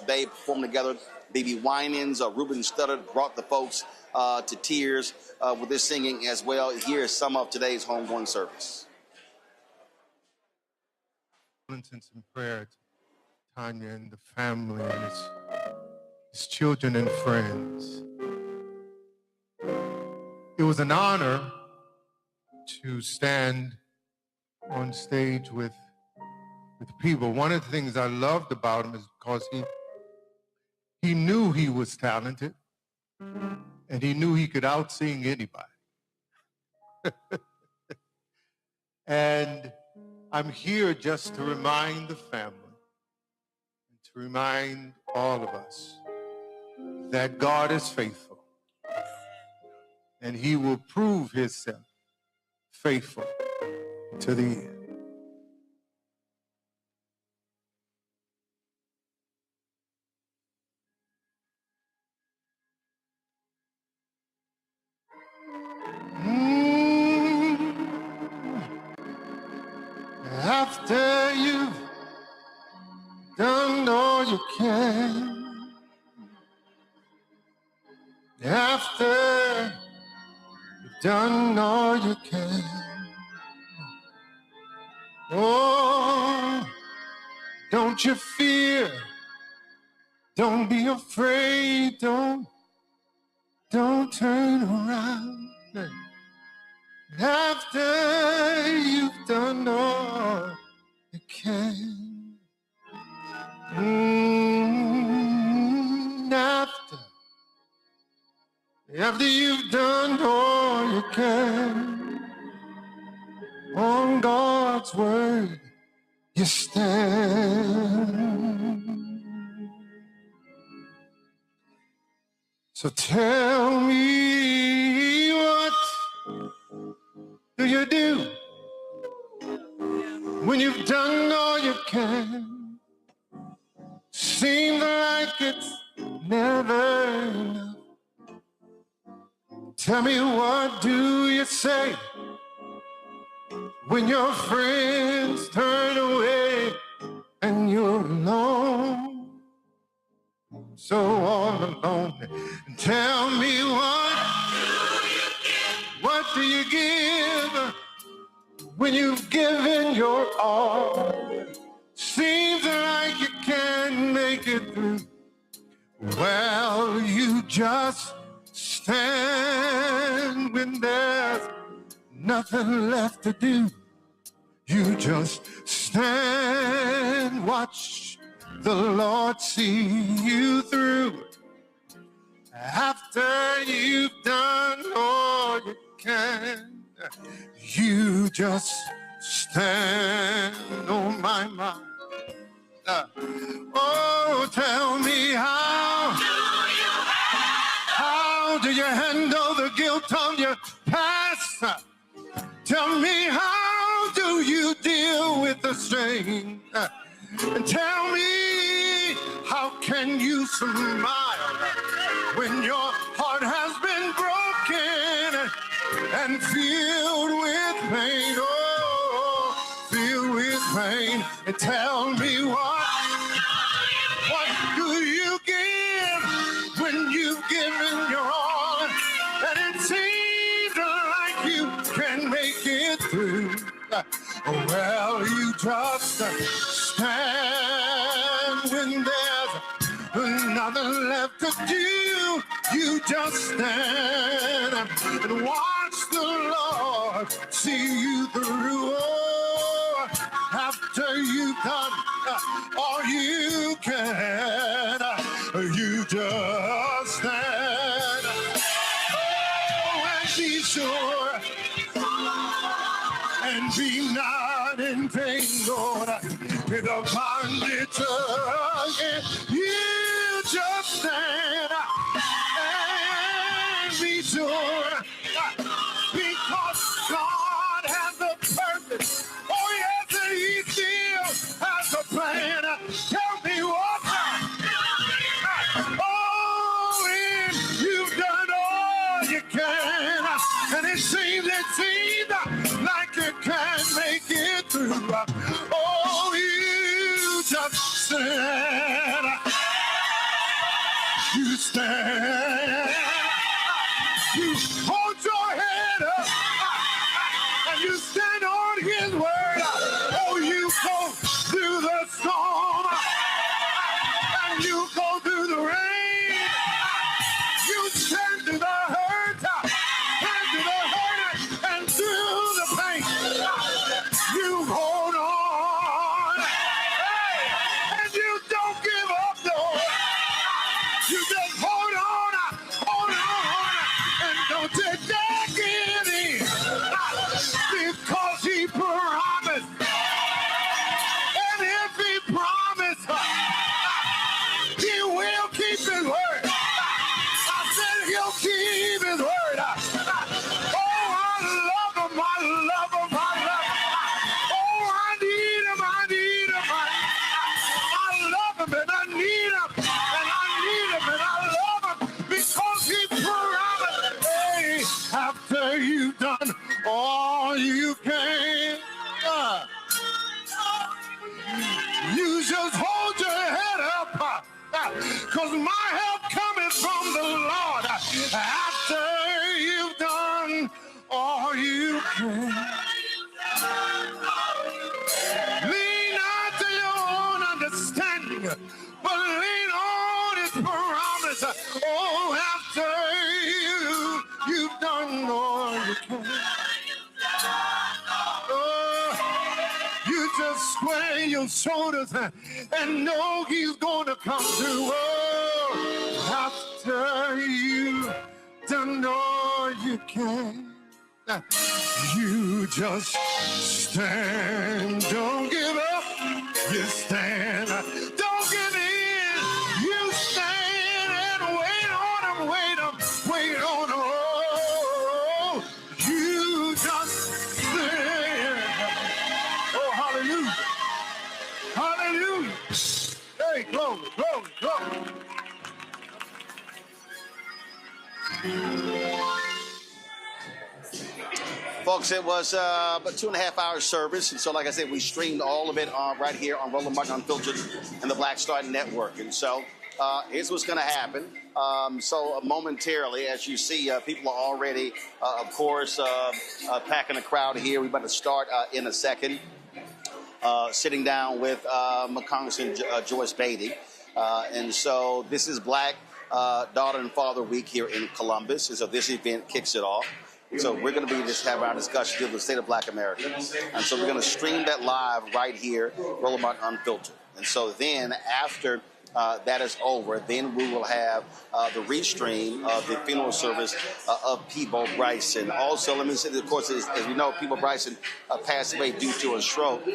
They performed together. Baby Winans, Ruben Studdard brought the folks to tears with their singing as well. Here's some of today's homegoing service. And some prayer to Tanya and the family and his children and friends. It was an honor to stand on stage with people. One of the things I loved about him is because he knew he was talented and he knew he could out-sing anybody. And I'm here just to remind the family, to remind all of us that God is faithful and he will prove himself faithful to the end. After you've done all you can, after you've done all you can, oh, don't you fear, don't be afraid, don't turn around. After you've done all you can, after you've done all you can, on God's word you stand. So tell me, what do you do when you've done all you can? Seems like it's never enough. Tell me, what do you say when your friends turn away and you're alone, so all alone? And tell me, what do you give when you've given your all? Seems like you can't make it through. Well, you just stand stand when there's nothing left to do. You just stand, watch the Lord see you through. After you've done all you can, you just stand. Oh, my. Oh, tell me how do you handle the guilt of your past? Tell me, how do you deal with the strain? And tell me, how can you smile when your heart has been broken and filled with pain? Oh, filled with pain. And tell me, what do you give when you've given your all and it seems like you can make it through? Well, you just stand when there's nothing left to do. You just stand and watch the Lord see you through. Oh, after you've done all you can, you just stand. Oh, and be sure and be not in vain, Lord, in the bondage again. You just stand and be sure, because God has a purpose. Oh, yes, and He still has a plan. Tell me what. Oh, and you've done all you can, and it seems like you can't make it through. Oh, you just stand. You stand. You hold your head up and you stand on His word. Oh, you go through the storm and you go through the rain. You stand through the hurt and through the pain. You hold on and you don't give up, no. You just hold on and don't you dare give in, because He promised. And if He promised, He will keep His word. I said He'll keep His word. Oh, I love Him, I love Him, I love Him. Oh, I need Him, I need Him. I love Him and I need Him, and I need Him and I love Him, because He promised. Hey, after you've done all you can, you just hold your head up, because my help coming from the Lord. After you've done all you can, lean not to your own understanding, but lean on His promise. Oh, after you've done all you can, you just square your shoulders and know He's gonna come through. Oh, after you've done all you can, you just stand. Don't give up. You stand. Don't give in. You stand and wait on Him, wait on Him. Oh, you just stand. Oh, hallelujah. Hallelujah. Hey, glory, glory, glory. Folks, it was about 2.5 hour service, and so like I said, we streamed all of it right here on Roland Martin Unfiltered and the Black Star Network. And so here's what's going to happen. So momentarily, as you see, people are already, of course, packing a crowd here. We're about to start in a second, sitting down with Congressman Joyce Beatty. And so this is Black Daughter and Father Week here in Columbus. And so this event kicks it off. So we're going to be just having our discussion through the state of Black America. And so we're going to stream that live right here, Roland Martin Unfiltered. And so then after that is over, then we will have the restream of the funeral service of Peebo Bryson. Also, let me say, of course, as we know, Peebo Bryson passed away due to a stroke.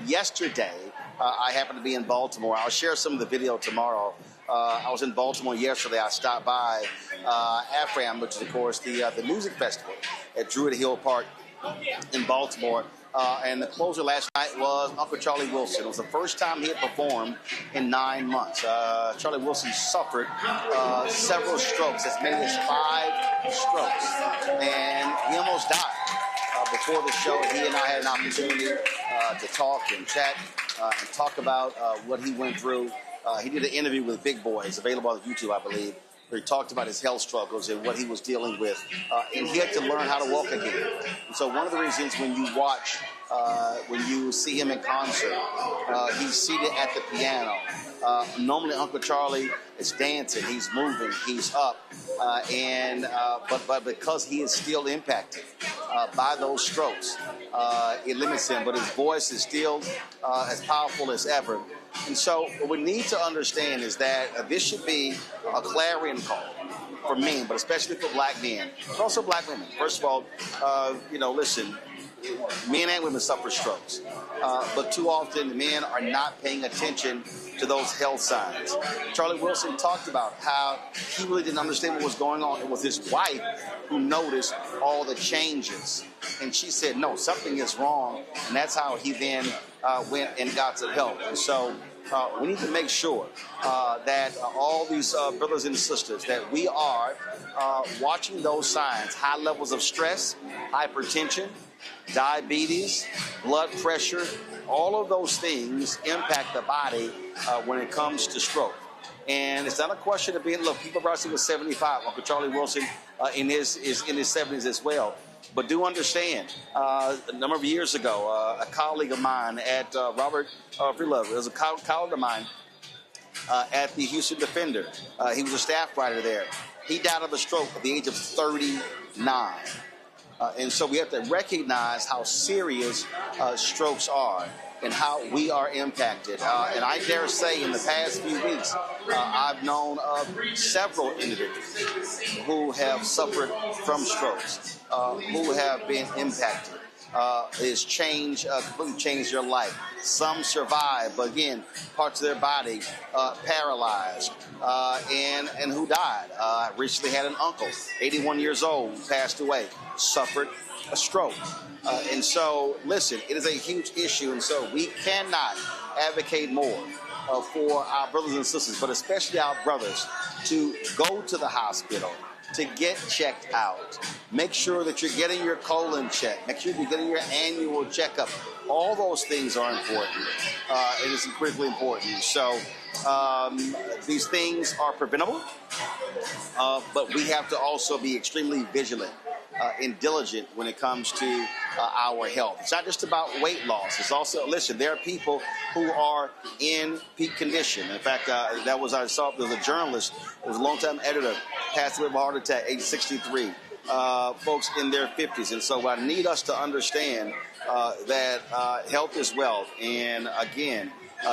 Yesterday, I happened to be in Baltimore. I'll share some of the video tomorrow. I was in Baltimore yesterday. I stopped by AFRAM, which is, of course, the music festival at Druid Hill Park in Baltimore. And the closer last night was Uncle Charlie Wilson. It was the first time he had performed in 9 months. Charlie Wilson suffered several strokes, as many as 5 strokes. And he almost died. Before the show, he and I had an opportunity to talk and chat and talk about what he went through. He did an interview with Big Boy. It's available on YouTube, I believe, where he talked about his health struggles and what he was dealing with. And he had to learn how to walk again. And so one of the reasons when you watch, when you see him in concert, he's seated at the piano. Normally Uncle Charlie is dancing, he's moving, he's up. But because he is still impacted by those strokes, it limits him. But his voice is still as powerful as ever. And so what we need to understand is that this should be a clarion call for men, but especially for Black men, but also Black women. First of all, listen, men and women suffer strokes, but too often men are not paying attention to those health signs. Charlie Wilson talked about how he really didn't understand what was going on. It was his wife who noticed all the changes. And she said, no, something is wrong. And that's how he then went and got some help. And so we need to make sure that all these brothers and sisters, that we are watching those signs, high levels of stress, hypertension, diabetes, blood pressure. All of those things impact the body when it comes to stroke. And it's not a question of being, look, Peebo Bryson was 75. Uncle Charlie Wilson is in his 70s as well. But do understand, a number of years ago, a colleague of mine at Robert Freelove, there was a colleague of mine at the Houston Defender. He was a staff writer there. He died of a stroke at the age of 39. And so we have to recognize how serious strokes are and how we are impacted. And I dare say in the past few weeks, I've known of several individuals who have suffered from strokes, who have been impacted. It's completely changed their life. Some survived, but again, parts of their body paralyzed, and who died. I recently had an uncle, 81 years old, passed away, suffered a stroke. And so, listen, it is a huge issue, and so we cannot advocate more for our brothers and sisters, but especially our brothers, to go to the hospital, to get checked out. Make sure that you're getting your colon checked. Make sure you're getting your annual checkup. All those things are important. It is critically important. So these things are preventable, but we have to also be extremely vigilant and diligent when it comes to our health. It's not just about weight loss. It's also, listen, there are people who are in peak condition. In fact, there was a journalist, it was a longtime editor, passed away of a heart attack, age 63. Folks in their 50s. And so I need us to understand that health is wealth. And again,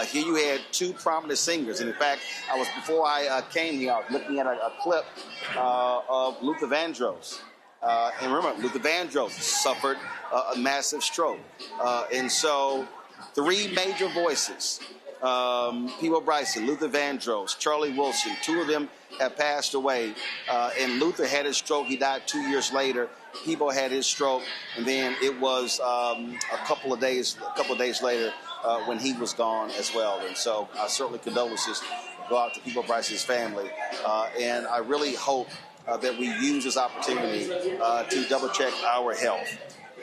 here you had 2 prominent singers. And in fact, before I came here, I was looking at a clip of Luther Vandross. And remember, Luther Vandross suffered a massive stroke. And so 3 major voices, Peebo Bryson, Luther Vandross, Charlie Wilson, 2 of them have passed away. And Luther had his stroke. He died 2 years later. Peebo had his stroke. And then it was a couple of days later when he was gone as well. And so certainly condolences go out to Peebo Bryson's family. And I really hope that we use this opportunity to double-check our health.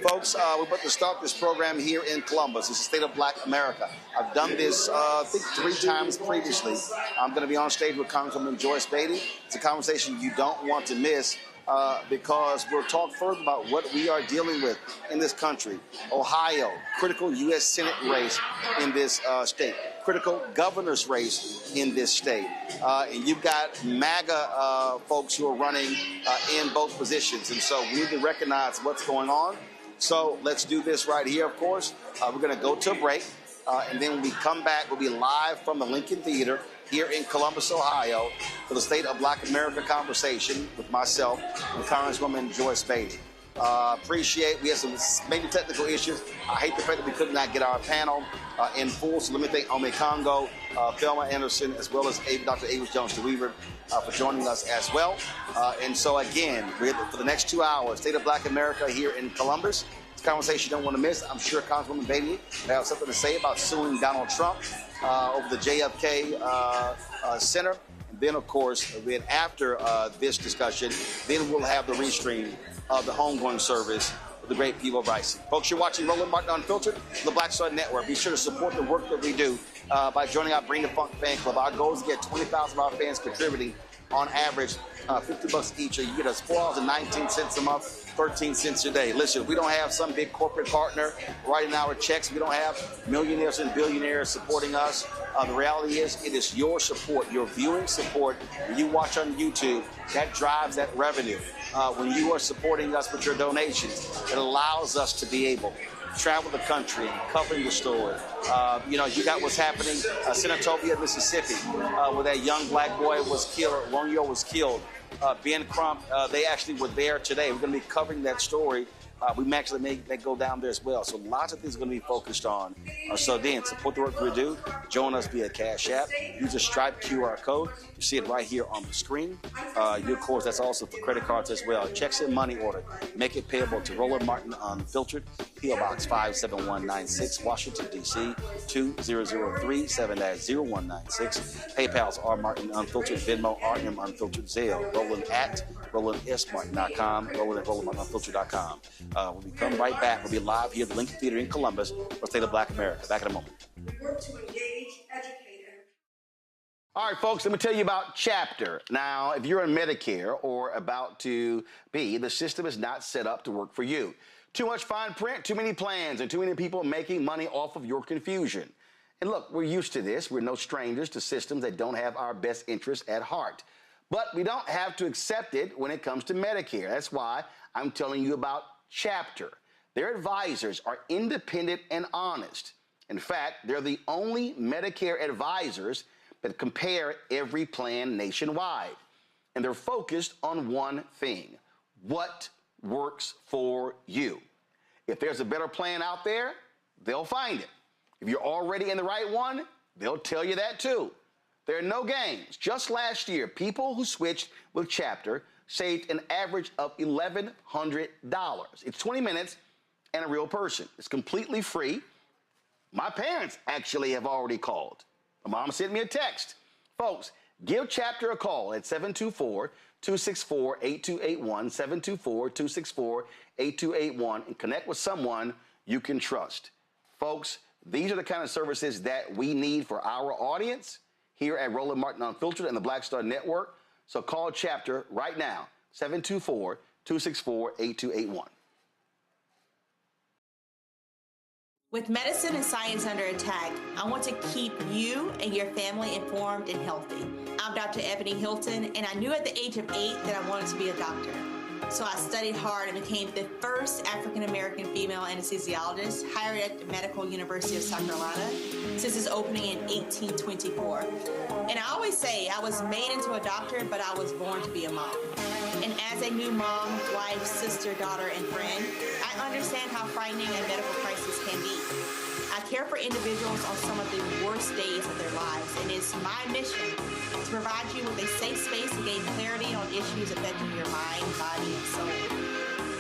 Folks, we're about to start this program here in Columbus. It's the state of Black America. I've done this, I think, 3 times previously. I'm going to be on stage with Congresswoman Joyce Beatty. It's a conversation you don't want to miss. because we'll talk further about what we are dealing with in this country. Ohio, critical U.S. Senate race in this state, critical governor's race in this state. And you've got MAGA folks who are running in both positions. And so we need to recognize what's going on. So let's do this right here, of course. We're going to go to a break. And then when we come back, we'll be live from the Lincoln Theater here in Columbus, Ohio, for the State of Black America conversation with myself and Congresswoman Joyce Beatty. Appreciate, we had some maybe technical issues. I hate the fact that we could not get our panel in full, so let me thank Ome Congo, Thelma Anderson, as well as Dr. Avis Jones-DeWeaver for joining us as well. And so again, for the next 2 hours, State of Black America here in Columbus. It's a conversation you don't want to miss. I'm sure Congresswoman Beatty may have something to say about suing Donald Trump over the JFK Center. And then, of course, then after this discussion, then we'll have the restream of the homegoing service of the great people of Rice. Folks, you're watching Roland Martin Unfiltered, the Black Star Network. Be sure to support the work that we do by joining our Bring the Funk fan club. Our goal is to get 20,000 of our fans contributing on average $50 each. You get us $4.19 a month, 13 cents a day. Listen, we don't have some big corporate partner writing our checks. We don't have millionaires and billionaires supporting us. The reality is it is your support, your viewing support. When you watch on YouTube, that drives that revenue. When you are supporting us with your donations, it allows us to be able to travel the country and covering the story. You got what's happening in Senatobia, Mississippi, where that young black boy was killed, Romeo was killed. Ben Crump, they actually were there today. We're going to be covering that story. We may actually make go down there as well. So lots of things are going to be focused on. So then, support the work we do. Join us via Cash App. Use a Stripe QR code. You see it right here on the screen. Of course, that's also for credit cards as well. Checks in money order. Make it payable to Roland Martin Unfiltered, P.O. Box 57196, Washington, D.C. 20037-0196. PayPal's R Martin Unfiltered, Venmo RM Unfiltered, Zelle, Roland at RolandSMartin.com, Roland at RolandMartinUnfiltered.com. When we come right back, we'll be live here at the Lincoln Theater in Columbus for State of Black America. Back in a moment. We work to engage, educate, and... All right, folks, let me tell you about Chapter. Now, if you're on Medicare or about to be, the system is not set up to work for you. Too much fine print, too many plans, and too many people making money off of your confusion. And look, we're used to this. We're no strangers to systems that don't have our best interests at heart. But we don't have to accept it when it comes to Medicare. That's why I'm telling you about Chapter. Their advisors are independent and honest. In fact, they're the only Medicare advisors that compare every plan nationwide. And they're focused on one thing: what works for you. If there's a better plan out there, they'll find it. If you're already in the right one, they'll tell you that too. There are no games. Just last year, people who switched with Chapter saved an average of $1,100. It's 20 minutes and a real person. It's completely free. My parents actually have already called. My mom sent me a text. Folks, give Chapter a call at 724-264-8281, 724-264-8281, and connect with someone you can trust. Folks, these are the kind of services that we need for our audience here at Roland Martin Unfiltered and the Black Star Network. So call Chapter right now, 724-264-8281. With medicine and science under attack, I want to keep you and your family informed and healthy. I'm Dr. Ebony Hilton, and I knew at the age of 8 that I wanted to be a doctor. So I studied hard and became the first African-American female anesthesiologist hired at the Medical University of South Carolina since its opening in 1824. And I always say I was made into a doctor, but I was born to be a mom. And as a new mom, wife, sister, daughter, and friend, I understand how frightening a medical crisis can be. I care for individuals on some of the worst days of their lives, and it's my mission to provide you with a safe space to gain clarity on issues affecting your mind, body, and soul.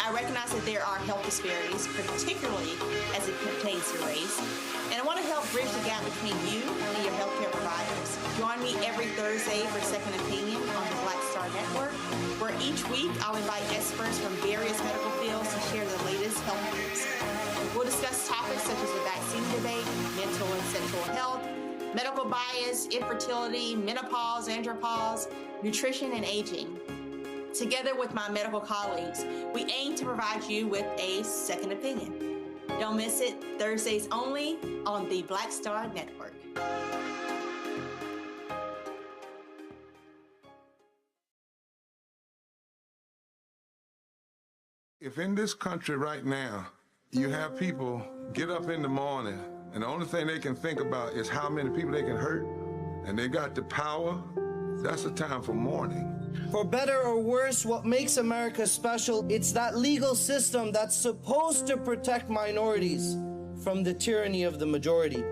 I recognize that there are health disparities, particularly as it pertains to race, and I want to help bridge the gap between you and your healthcare providers. Join me every Thursday for Second Opinion on the Black Star Network, where each week I'll invite experts from various medical fields to share the latest health news. We'll discuss topics such as the vaccine debate, mental and sexual health, medical bias, infertility, menopause, andropause, nutrition, and aging. Together with my medical colleagues, we aim to provide you with a second opinion. Don't miss it, Thursdays only on the Black Star Network. If in this country right now, you have people get up in the morning and the only thing they can think about is how many people they can hurt, and they got the power, that's a time for mourning. For better or worse, what makes America special, it's that legal system that's supposed to protect minorities from the tyranny of the majority.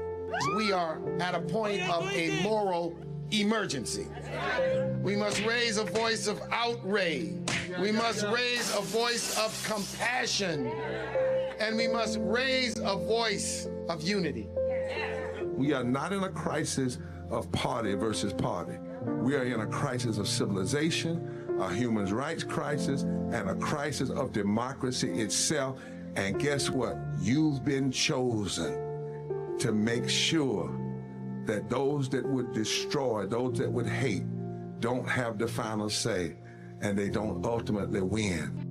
We are at a point of a moral emergency. We must raise a voice of outrage. We must raise a voice of compassion. And we must raise a voice of unity. We are not in a crisis of party versus party. We are in a crisis of civilization, a human rights crisis, and a crisis of democracy itself. And guess what? You've been chosen to make sure that those that would destroy, those that would hate, don't have the final say, and they don't ultimately win.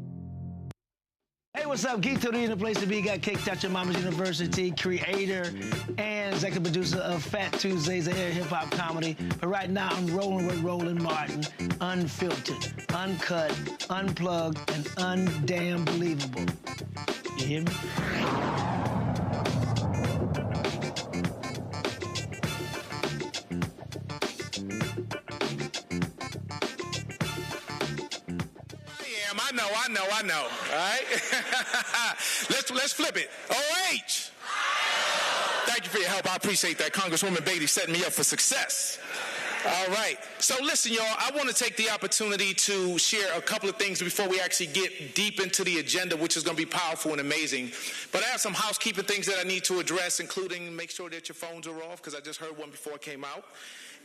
Hey, what's up? Geek Tony in the place to be. Got Kicked Out Your Mama's University, creator and executive producer of Fat Tuesdays, a hip-hop comedy. But right now, I'm rolling with Roland Martin, unfiltered, uncut, unplugged, and undamn believable. You hear me? I know, all right? Let's flip it. OH! Thank you for your help. I appreciate that. Congresswoman Beatty setting me up for success. All right. So listen, y'all, I want to take the opportunity to share a couple of things before we actually get deep into the agenda, which is going to be powerful and amazing. But I have some housekeeping things that I need to address, including make sure that your phones are off, because I just heard one before it came out.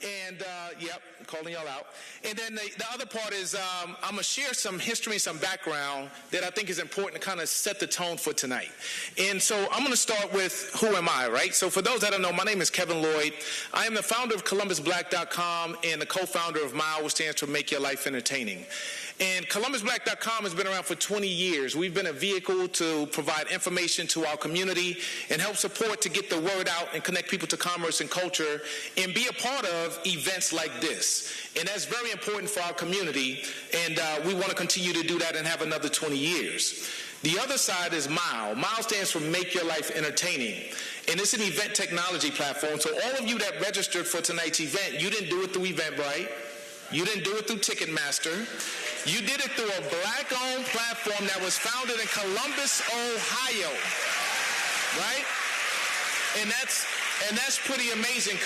And, yep, I'm calling y'all out. And then the other part is I'm going to share some history and some background that I think is important to kind of set the tone for tonight. And so I'm going to start with who am I, right? So for those that don't know, my name is Kevin Lloyd. I am the founder of ColumbusBlack.com and the co-founder of MILE, which stands for Make Your Life Entertaining. And ColumbusBlack.com has been around for 20 years. We've been a vehicle to provide information to our community and help support to get the word out and connect people to commerce and culture and be a part of events like this. And that's very important for our community, and we want to continue to do that and have another 20 years. The other side is MILE. MILE stands for Make Your Life Entertaining. And it's an event technology platform. So all of you that registered for tonight's event, you didn't do it through Eventbrite. You didn't do it through Ticketmaster. You did it through a black-owned platform that was founded in Columbus, Ohio, right? And that's pretty amazing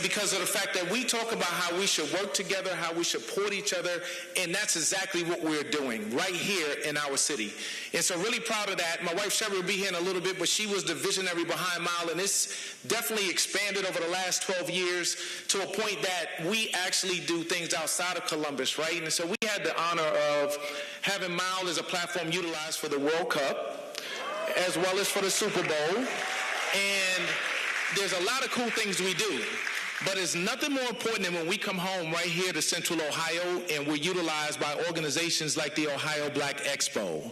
because of the fact that we talk about how we should work together, how we support each other, and that's exactly what we're doing right here in our city. And so really proud of that. My wife Sherry will be here in a little bit, but she was the visionary behind MILE, and it's definitely expanded over the last 12 years to a point that we actually do things outside of Columbus, right? And so we had the honor of having MILE as a platform utilized for the World Cup, as well as for the Super Bowl. And there's a lot of cool things we do, but it's nothing more important than when we come home right here to Central Ohio and we're utilized by organizations like the Ohio Black Expo.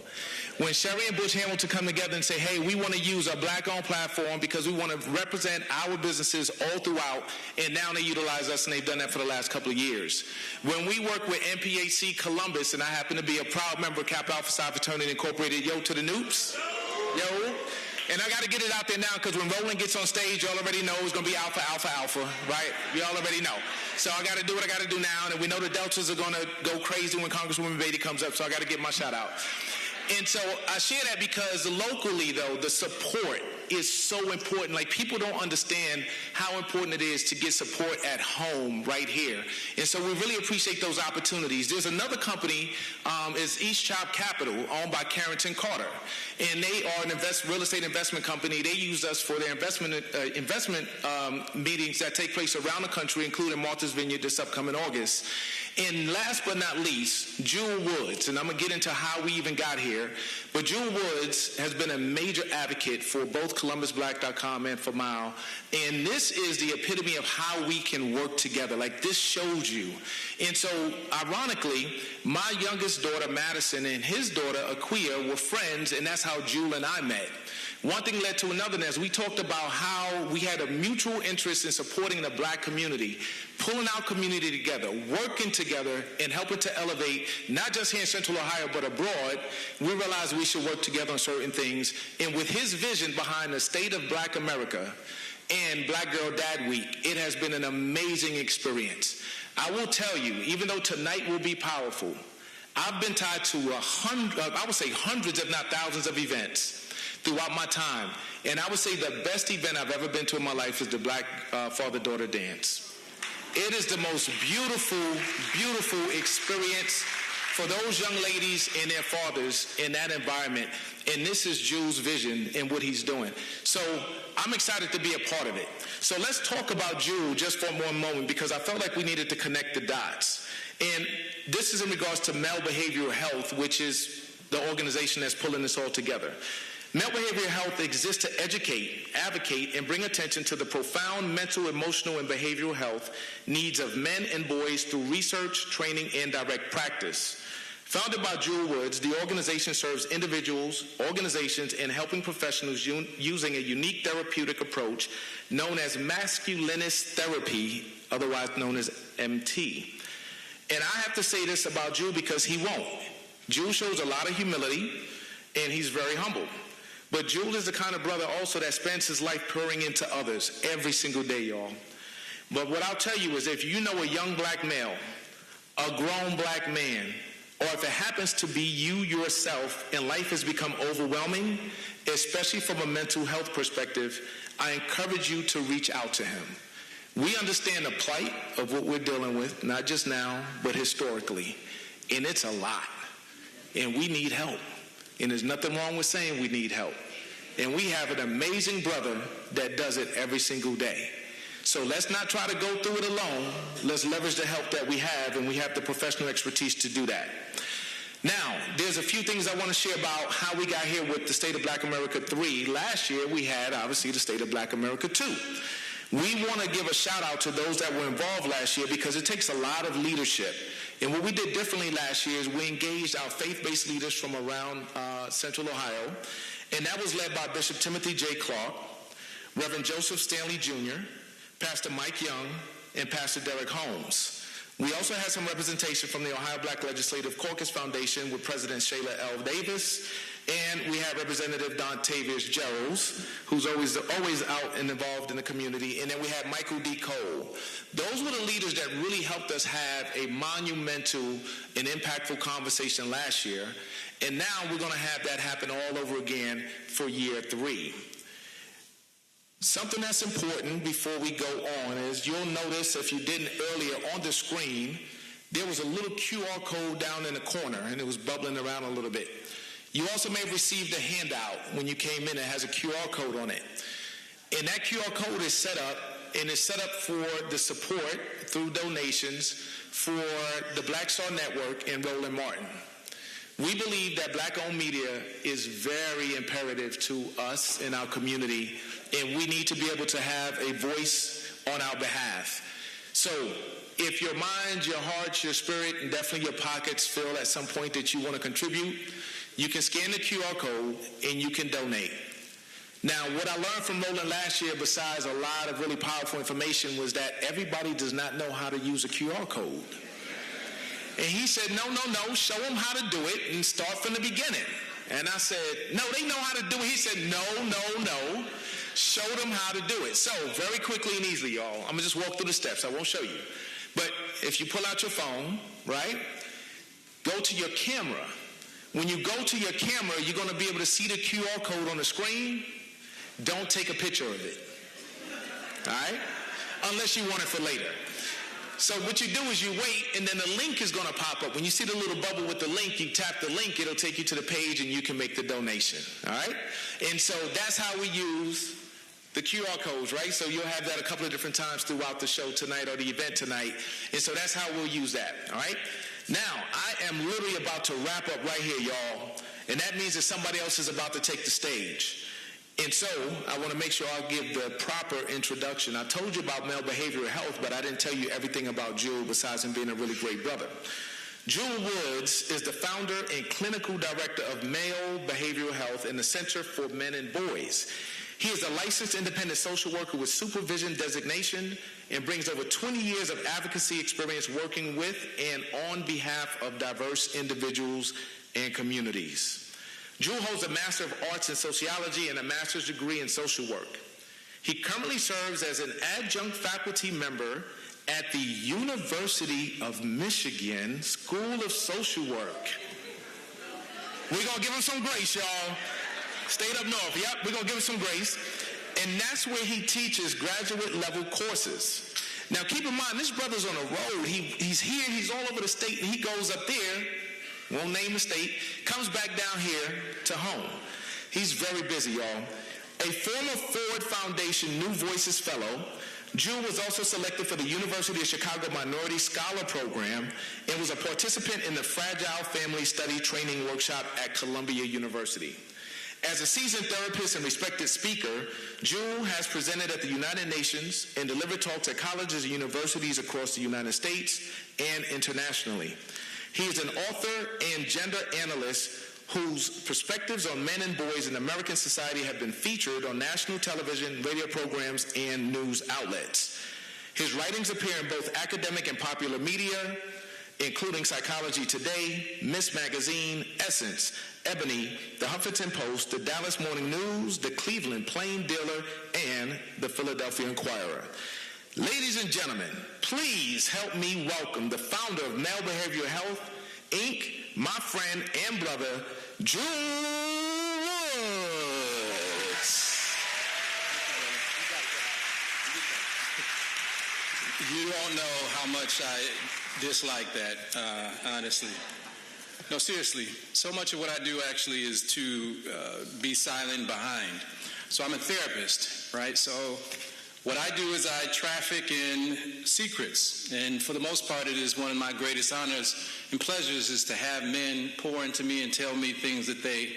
When Sherry and Bush Hamilton come together and say, hey, we want to use a black-owned platform because we want to represent our businesses all throughout, and now they utilize us, and they've done that for the last couple of years. When we work with NPHC Columbus, and I happen to be a proud member of Kappa Alpha Psi Fraternity Incorporated, yo to the Noops, yo. And I got to get it out there now because when Roland gets on stage, y'all already know it's going to be alpha, alpha, alpha, right? Y'all already know. So I got to do what I got to do now, and we know the Deltas are going to go crazy when Congresswoman Beatty comes up, so I got to get my shout out. And so I share that because locally, though, the support is so important. Like, people don't understand how important it is to get support at home right here. And so we really appreciate those opportunities. There's another company, is East Chop Capital, owned by Carrington Carter. And they are an real estate investment company. They use us for their investment meetings that take place around the country, including Martha's Vineyard this upcoming August. And last but not least, Jewel Woods, and I'm going to get into how we even got here, but Jewel Woods has been a major advocate for both ColumbusBlack.com and for Mile, and this is the epitome of how we can work together. Like, this shows you. And so, ironically, my youngest daughter, Madison, and his daughter, Aquia, were friends, and that's how Jewel and I met. One thing led to another, and as we talked about how we had a mutual interest in supporting the black community, pulling our community together, working together, and helping to elevate, not just here in Central Ohio, but abroad, we realized we should work together on certain things. And with his vision behind the State of Black America and Black Girl Dad Week, it has been an amazing experience. I will tell you, even though tonight will be powerful, I've been tied to hundreds, if not thousands of events throughout my time. And I would say the best event I've ever been to in my life is the Black Father-Daughter Dance. It is the most beautiful, beautiful experience for those young ladies and their fathers in that environment. And this is Jewel's vision and what he's doing. So I'm excited to be a part of it. So let's talk about Jewel just for one moment, because I felt like we needed to connect the dots. And this is in regards to Male Behavioral Health, which is the organization that's pulling this all together. Male behavioral health exists to educate, advocate, and bring attention to the profound mental, emotional, and behavioral health needs of men and boys through research, training, and direct practice. Founded by Jewel Woods, the organization serves individuals, organizations, and helping professionals using a unique therapeutic approach known as masculinist therapy, otherwise known as MT. And I have to say this about Jewel because he won't. Jewel shows a lot of humility, and he's very humble. But Jewel is the kind of brother also that spends his life pouring into others every single day, y'all. But what I'll tell you is, if you know a young black male, a grown black man, or if it happens to be you yourself and life has become overwhelming, especially from a mental health perspective, I encourage you to reach out to him. We understand the plight of what we're dealing with, not just now, but historically. And it's a lot. And we need help. And there's nothing wrong with saying we need help. And we have an amazing brother that does it every single day. So let's not try to go through it alone. Let's leverage the help that we have, and we have the professional expertise to do that. Now, there's a few things I want to share about how we got here with the State of Black America 3. Last year, we had, obviously, the State of Black America 2. We want to give a shout out to those that were involved last year because it takes a lot of leadership. And what we did differently last year is we engaged our faith-based leaders from around Central Ohio, and that was led by Bishop Timothy J. Clark, Reverend Joseph Stanley Jr., Pastor Mike Young, and Pastor Derek Holmes. We also had some representation from the Ohio Black Legislative Caucus Foundation with President Shayla L. Davis, and we had Representative Dontavius Geralds, who's always out and involved in the community. And then we had Michael D. Cole. Those were the leaders that really helped us have a monumental and impactful conversation last year. And now we're going to have that happen all over again for year 3. Something that's important before we go on is you'll notice, if you didn't earlier on the screen, there was a little QR code down in the corner, and it was bubbling around a little bit. You also may have received a handout when you came in that has a QR code on it. And that QR code is set up, and it's set up for the support through donations for the Black Star Network and Roland Martin. We believe that black-owned media is very imperative to us in our community, and we need to be able to have a voice on our behalf. So if your mind, your heart, your spirit, and definitely your pockets feel at some point that you want to contribute, you can scan the QR code and you can donate. Now, what I learned from Roland last year, besides a lot of really powerful information, was that everybody does not know how to use a QR code. And he said, no, show them how to do it and start from the beginning. And I said, no, they know how to do it. He said, no, show them how to do it. So very quickly and easily, y'all, I'm going to just walk through the steps. I won't show you. But if you pull out your phone, right, go to your camera. When you go to your camera, you're going to be able to see the QR code on the screen. Don't take a picture of it, all right, unless you want it for later. So what you do is you wait, and then the link is going to pop up. When you see the little bubble with the link, you tap the link, it'll take you to the page, and you can make the donation, all right? And so that's how we use the QR codes, right? So you'll have that a couple of different times throughout the show tonight or the event tonight. And so that's how we'll use that, all right? Now, I am literally about to wrap up right here, y'all. And that means that somebody else is about to take the stage. And so I want to make sure I give the proper introduction. I told you about male behavioral health, but I didn't tell you everything about Jewel besides him being a really great brother. Jewel Woods is the founder and clinical director of Male Behavioral Health in the Center for Men and Boys. He is a licensed independent social worker with supervision designation and brings over 20 years of advocacy experience working with and on behalf of diverse individuals and communities. Jewel holds a Master of Arts in Sociology and a master's degree in social work. He currently serves as an adjunct faculty member at the University of Michigan School of Social Work. We're going to give him some grace, y'all. State up north. Yep, we're going to give him some grace. And that's where he teaches graduate level courses. Now, keep in mind, this brother's on the road. He's here. He's all over the state. And he goes up there, won't name the state, comes back down here to home. He's very busy, y'all. A former Ford Foundation New Voices Fellow, Jewel was also selected for the University of Chicago Minority Scholar Program and was a participant in the Fragile Family Study Training Workshop at Columbia University. As a seasoned therapist and respected speaker, Jewel has presented at the United Nations and delivered talks at colleges and universities across the United States and internationally. He is an author and gender analyst whose perspectives on men and boys in American society have been featured on national television, radio programs, and news outlets. His writings appear in both academic and popular media, including Psychology Today, Miss Magazine, Essence, Ebony, The Huffington Post, The Dallas Morning News, The Cleveland Plain Dealer, and The Philadelphia Inquirer. Ladies and gentlemen, please help me welcome the founder of Male Behavioral Health, Inc., my friend and brother, Jewel Woods. You don't know how much I dislike that, honestly. No, seriously. So much of what I do actually is to be silent behind. So I'm a therapist, right? So what I do is I traffic in secrets. And for the most part, it is one of my greatest honors and pleasures is to have men pour into me and tell me things that they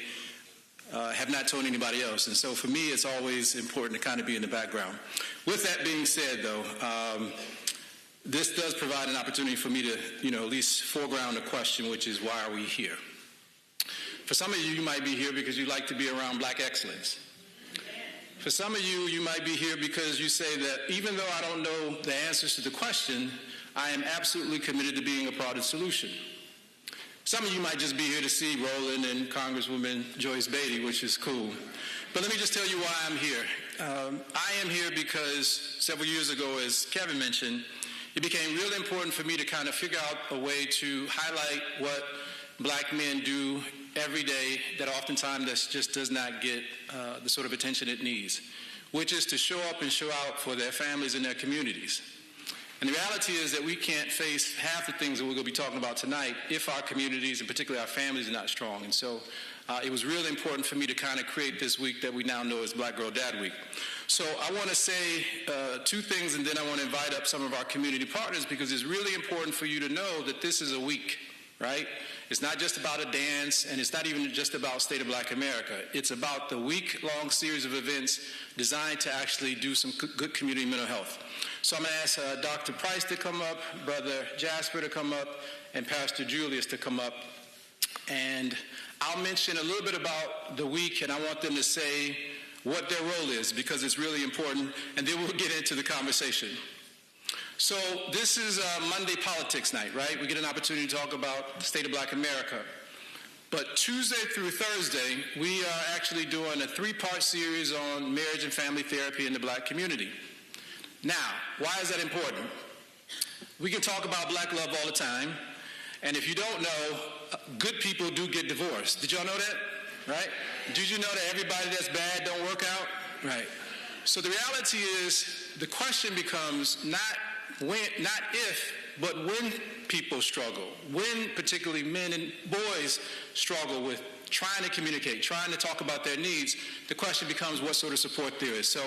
have not told anybody else. And so for me, it's always important to kind of be in the background. With that being said, though, this does provide an opportunity for me to, at least foreground a question, which is, why are we here? For some of you, you might be here because you like to be around black excellence. For some of you, you might be here because you say that even though I don't know the answers to the question, I am absolutely committed to being a part of the solution. Some of you might just be here to see Roland and Congresswoman Joyce Beatty, which is cool. But let me just tell you why I'm here. I am here because several years ago, as Kevin mentioned, it became really important for me to kind of figure out a way to highlight what black men do every day that oftentimes that just does not get the sort of attention it needs, which is to show up and show out for their families and their communities. And the reality is that we can't face half the things that we're going to be talking about tonight if our communities, and particularly our families, are not strong. And so it was really important for me to kind of create this week that we now know as Black Girl Dad Week. So I want to say two things, and then I want to invite up some of our community partners, because it's really important for you to know that this is a week, right? It's not just about a dance, and it's not even just about State of Black America. It's about the week-long series of events designed to actually do some good community mental health. So I'm going to ask Dr. Price to come up, Brother Jasper to come up, and Pastor Julius to come up. And I'll mention a little bit about the week, and I want them to say what their role is, because it's really important, and then we'll get into the conversation. So this is Monday Politics Night, right? We get an opportunity to talk about the State of Black America. But Tuesday through Thursday, we are actually doing a 3-part series on marriage and family therapy in the black community. Now, why is that important? We can talk about black love all the time, and if you don't know, good people do get divorced. Did y'all know that? Right? Did you know that everybody that's bad don't work out? Right. So the reality is, the question becomes not if, but when people struggle, when particularly men and boys struggle with trying to communicate, trying to talk about their needs, the question becomes what sort of support there is. So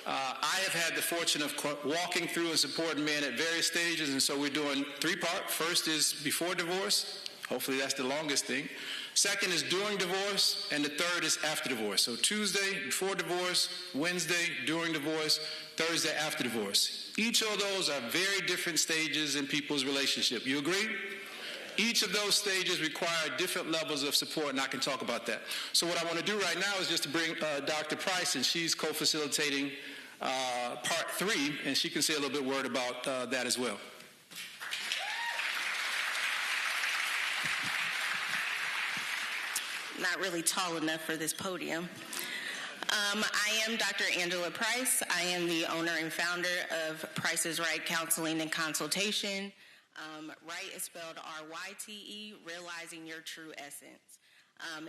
I have had the fortune of walking through and supporting men at various stages, and so we're doing three-part. First is before divorce. Hopefully that's the longest thing. Second is during divorce, and the third is after divorce. So Tuesday, before divorce, Wednesday, during divorce, Thursday, after divorce. Each of those are very different stages in people's relationship. You agree? Each of those stages require different levels of support, and I can talk about that. So what I want to do right now is just to bring Dr. Price, and she's co-facilitating part 3, and she can say a little bit word about that as well. Not really tall enough for this podium. I am Dr. Angela Price. I am the owner and founder of Price is Right Counseling and Consultation. Right is spelled R-Y-T-E, realizing your true essence.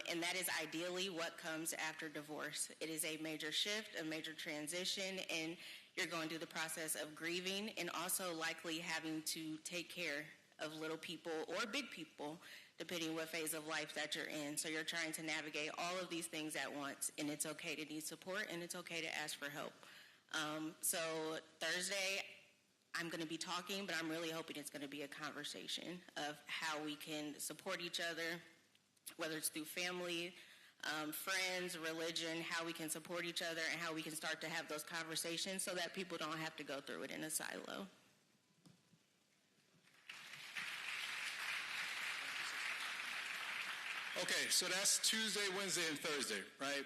And that is ideally what comes after divorce. It is a major shift, a major transition, and you're going through the process of grieving and also likely having to take care of little people or big people, depending what phase of life that you're in. So you're trying to navigate all of these things at once, and it's okay to need support, and it's okay to ask for help. So Thursday, I'm going to be talking, but I'm really hoping it's going to be a conversation of how we can support each other, whether it's through family, friends, religion, how we can support each other, and how we can start to have those conversations so that people don't have to go through it in a silo. Okay, so that's Tuesday, Wednesday, and Thursday, right?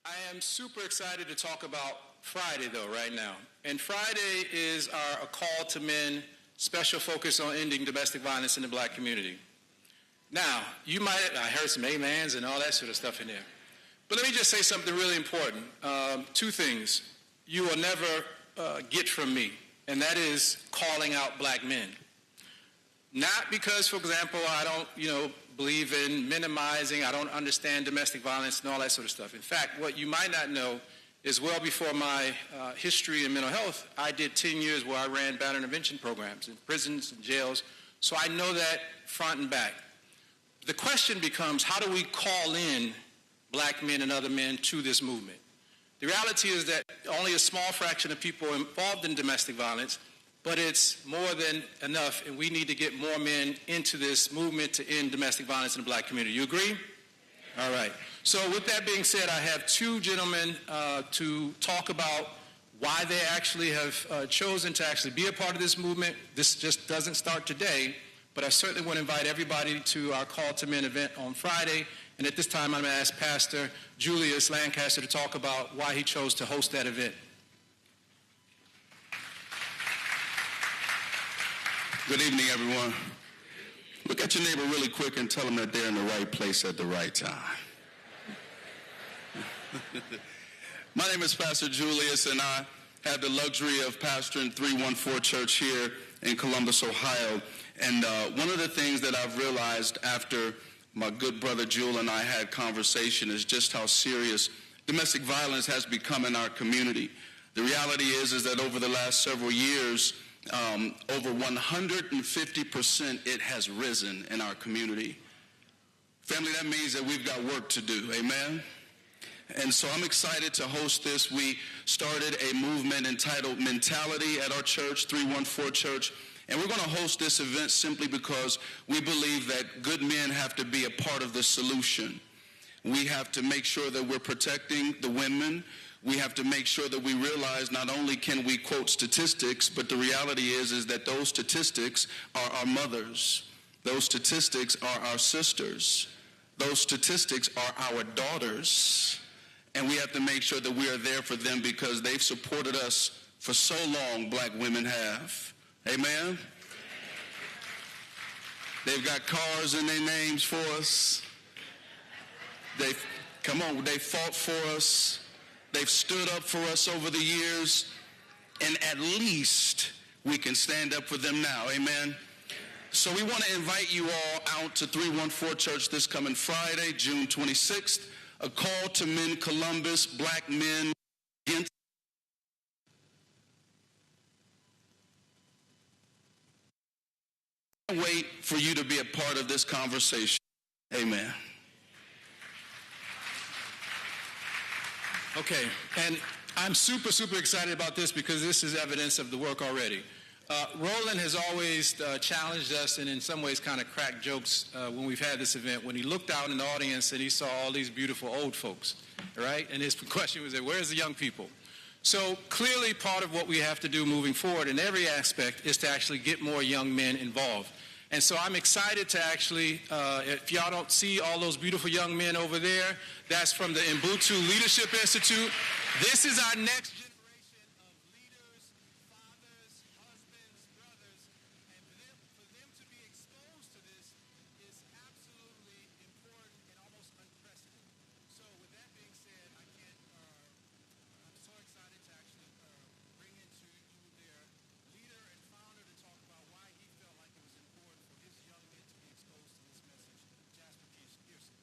I am super excited to talk about Friday, though, right now. And Friday is a call to men, special focus on ending domestic violence in the black community. Now, I heard some amens and all that sort of stuff in there. But let me just say something really important. 2 things you will never get from me, and that is calling out black men. Not because, for example, I don't, believe in minimizing, I don't understand domestic violence and all that sort of stuff. In fact, what you might not know is well before my history in mental health, I did 10 years where I ran batterer intervention programs in prisons and jails, so I know that front and back. The question becomes, how do we call in black men and other men to this movement? The reality is that only a small fraction of people are involved in domestic violence, but it's more than enough, and we need to get more men into this movement to end domestic violence in the black community. You agree? All right. So with that being said, I have 2 gentlemen to talk about why they actually have chosen to actually be a part of this movement. This just doesn't start today, but I certainly want to invite everybody to our Call to Men event on Friday. And at this time, I'm going to ask Pastor Julius Lancaster to talk about why he chose to host that event. Good evening, everyone. Look at your neighbor really quick and tell them that they're in the right place at the right time. My name is Pastor Julius, and I have the luxury of pastoring 314 Church here in Columbus, Ohio. And one of the things that I've realized after my good brother Jewel and I had conversation is just how serious domestic violence has become in our community. The reality is that over the last several years, over 150% it has risen in our community. Family, that means that we've got work to do, amen? And so I'm excited to host this. We started a movement entitled Mentality at our church, 314 Church, and we're going to host this event simply because we believe that good men have to be a part of the solution. We have to make sure that we're protecting the women. We have to make sure that we realize not only can we quote statistics, but the reality is that those statistics are our mothers. Those statistics are our sisters. Those statistics are our daughters. And we have to make sure that we are there for them because they've supported us for so long, black women have. Amen? They've got cars in their names for us. They fought for us. They've stood up for us over the years, and at least we can stand up for them now, amen? So we want to invite you all out to 314 Church this coming Friday, June 26th, a call to men Columbus, black men against. I can't wait for you to be a part of this conversation, amen. Okay, and I'm super, super excited about this because this is evidence of the work already. Roland has always challenged us and in some ways kind of cracked jokes when we've had this event, when he looked out in the audience and he saw all these beautiful old folks, right? And his question was, where's the young people? So clearly part of what we have to do moving forward in every aspect is to actually get more young men involved. And so I'm excited to actually, if y'all don't see all those beautiful young men over there, that's from the Ubuntu Leadership Institute. This is our next generation of leaders, fathers, husbands, brothers, and for them to be exposed to this is absolutely important and almost unprecedented. So with that being said, I'm so excited to actually bring into you their leader and founder to talk about why he felt like it was important for his young men to be exposed to this message, Jasper Pearson.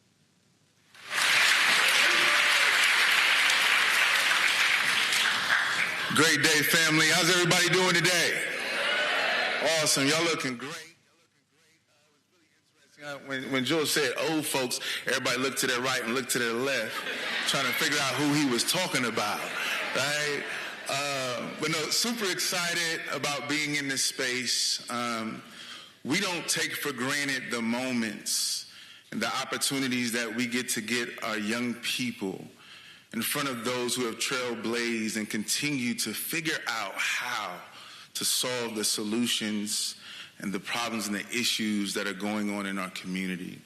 Great day, family. How's everybody doing today? Awesome. Y'all looking great. When George said old folks, everybody looked to their right and looked to their left, trying to figure out who he was talking about, right? But no, super excited about being in this space. We don't take for granted the moments and the opportunities that we get to get our young people in front of those who have trailblazed and continue to figure out how to solve the solutions and the problems and the issues that are going on in our community.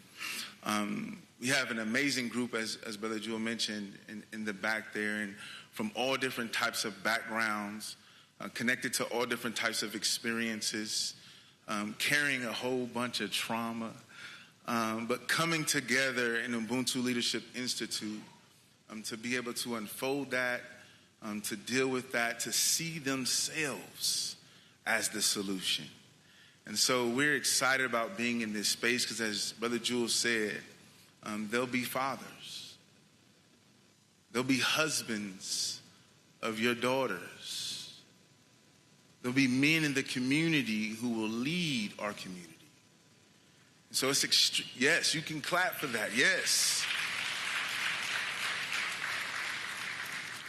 We have an amazing group, as Brother Jewel mentioned, in the back there, and from all different types of backgrounds, connected to all different types of experiences, carrying a whole bunch of trauma, but coming together in Ubuntu Leadership Institute to be able to unfold that, to deal with that, to see themselves as the solution. And so we're excited about being in this space because, as Brother Jewel said, they'll be fathers. They'll be husbands of your daughters. There'll be men in the community who will lead our community. So it's yes, you can clap for that, yes.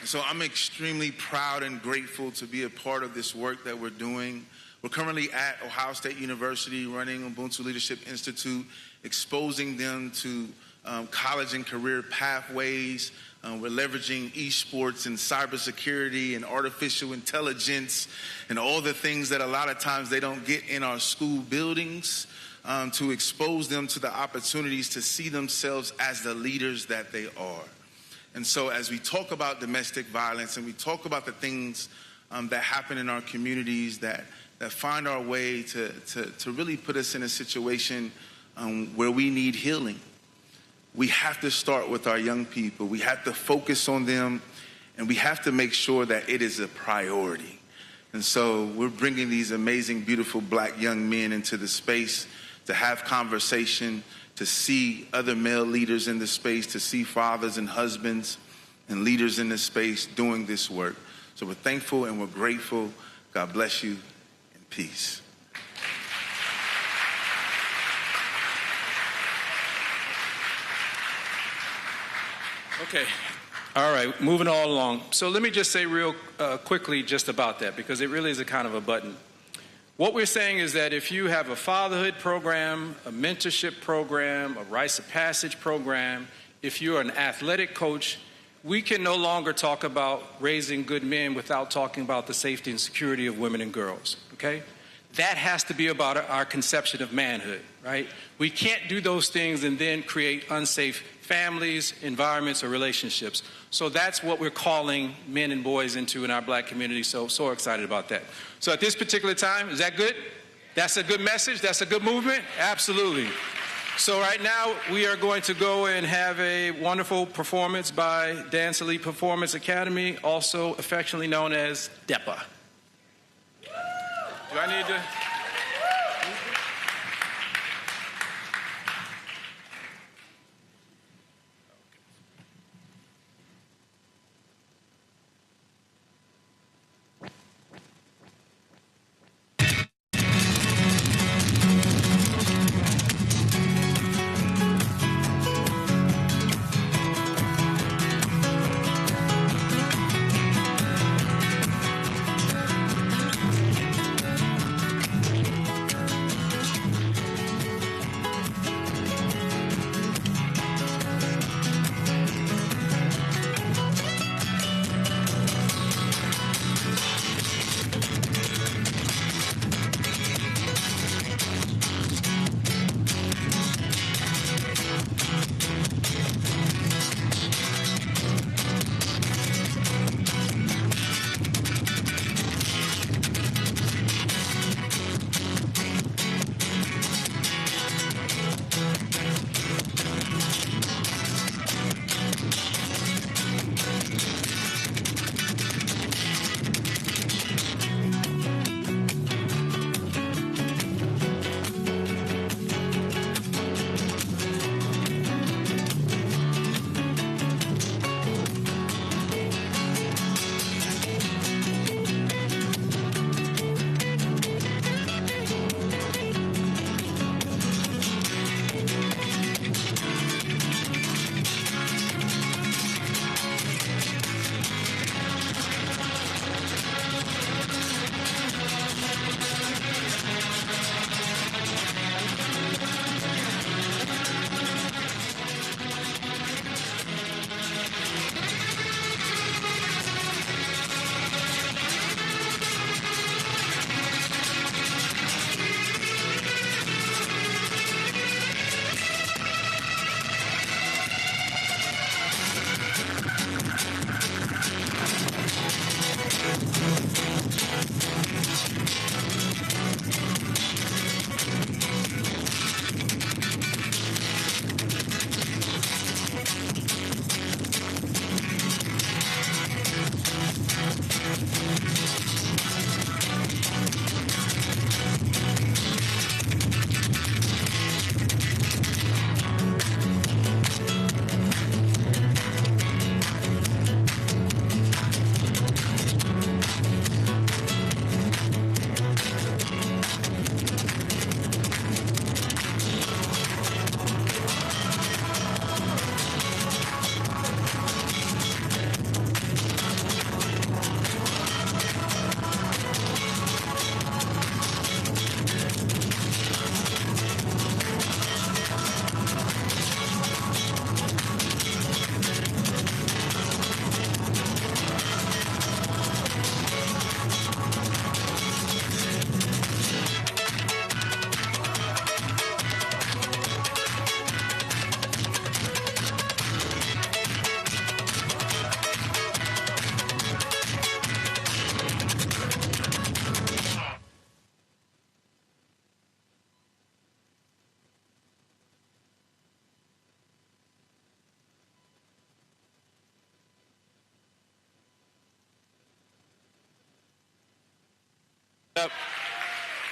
So I'm extremely proud and grateful to be a part of this work that we're doing. We're currently at Ohio State University running Ubuntu Leadership Institute, exposing them to college and career pathways. We're leveraging esports and cybersecurity and artificial intelligence and all the things that a lot of times they don't get in our school buildings, to expose them to the opportunities to see themselves as the leaders that they are. And so as we talk about domestic violence and we talk about the things that happen in our communities that find our way to really put us in a situation where we need healing, we have to start with our young people. We have to focus on them, and we have to make sure that it is a priority. And so we're bringing these amazing, beautiful black young men into the space to have conversation, to see other male leaders in the space, to see fathers and husbands and leaders in the space doing this work. So we're thankful and we're grateful. God bless you, and peace. Okay. All right, moving all along. So let me just say real quickly just about that, because it really is a kind of a button. What we're saying is that if you have a fatherhood program, a mentorship program, a rites of passage program, if you're an athletic coach, we can no longer talk about raising good men without talking about the safety and security of women and girls, okay? That has to be about our conception of manhood, right? We can't do those things and then create unsafe families, environments, or relationships. So that's what we're calling men and boys into in our black community, so excited about that. So at this particular time, is that good? That's a good message? That's a good movement? Absolutely. So right now, we are going to go and have a wonderful performance by Dance Elite Performance Academy, also affectionately known as DEPA. Do I need to?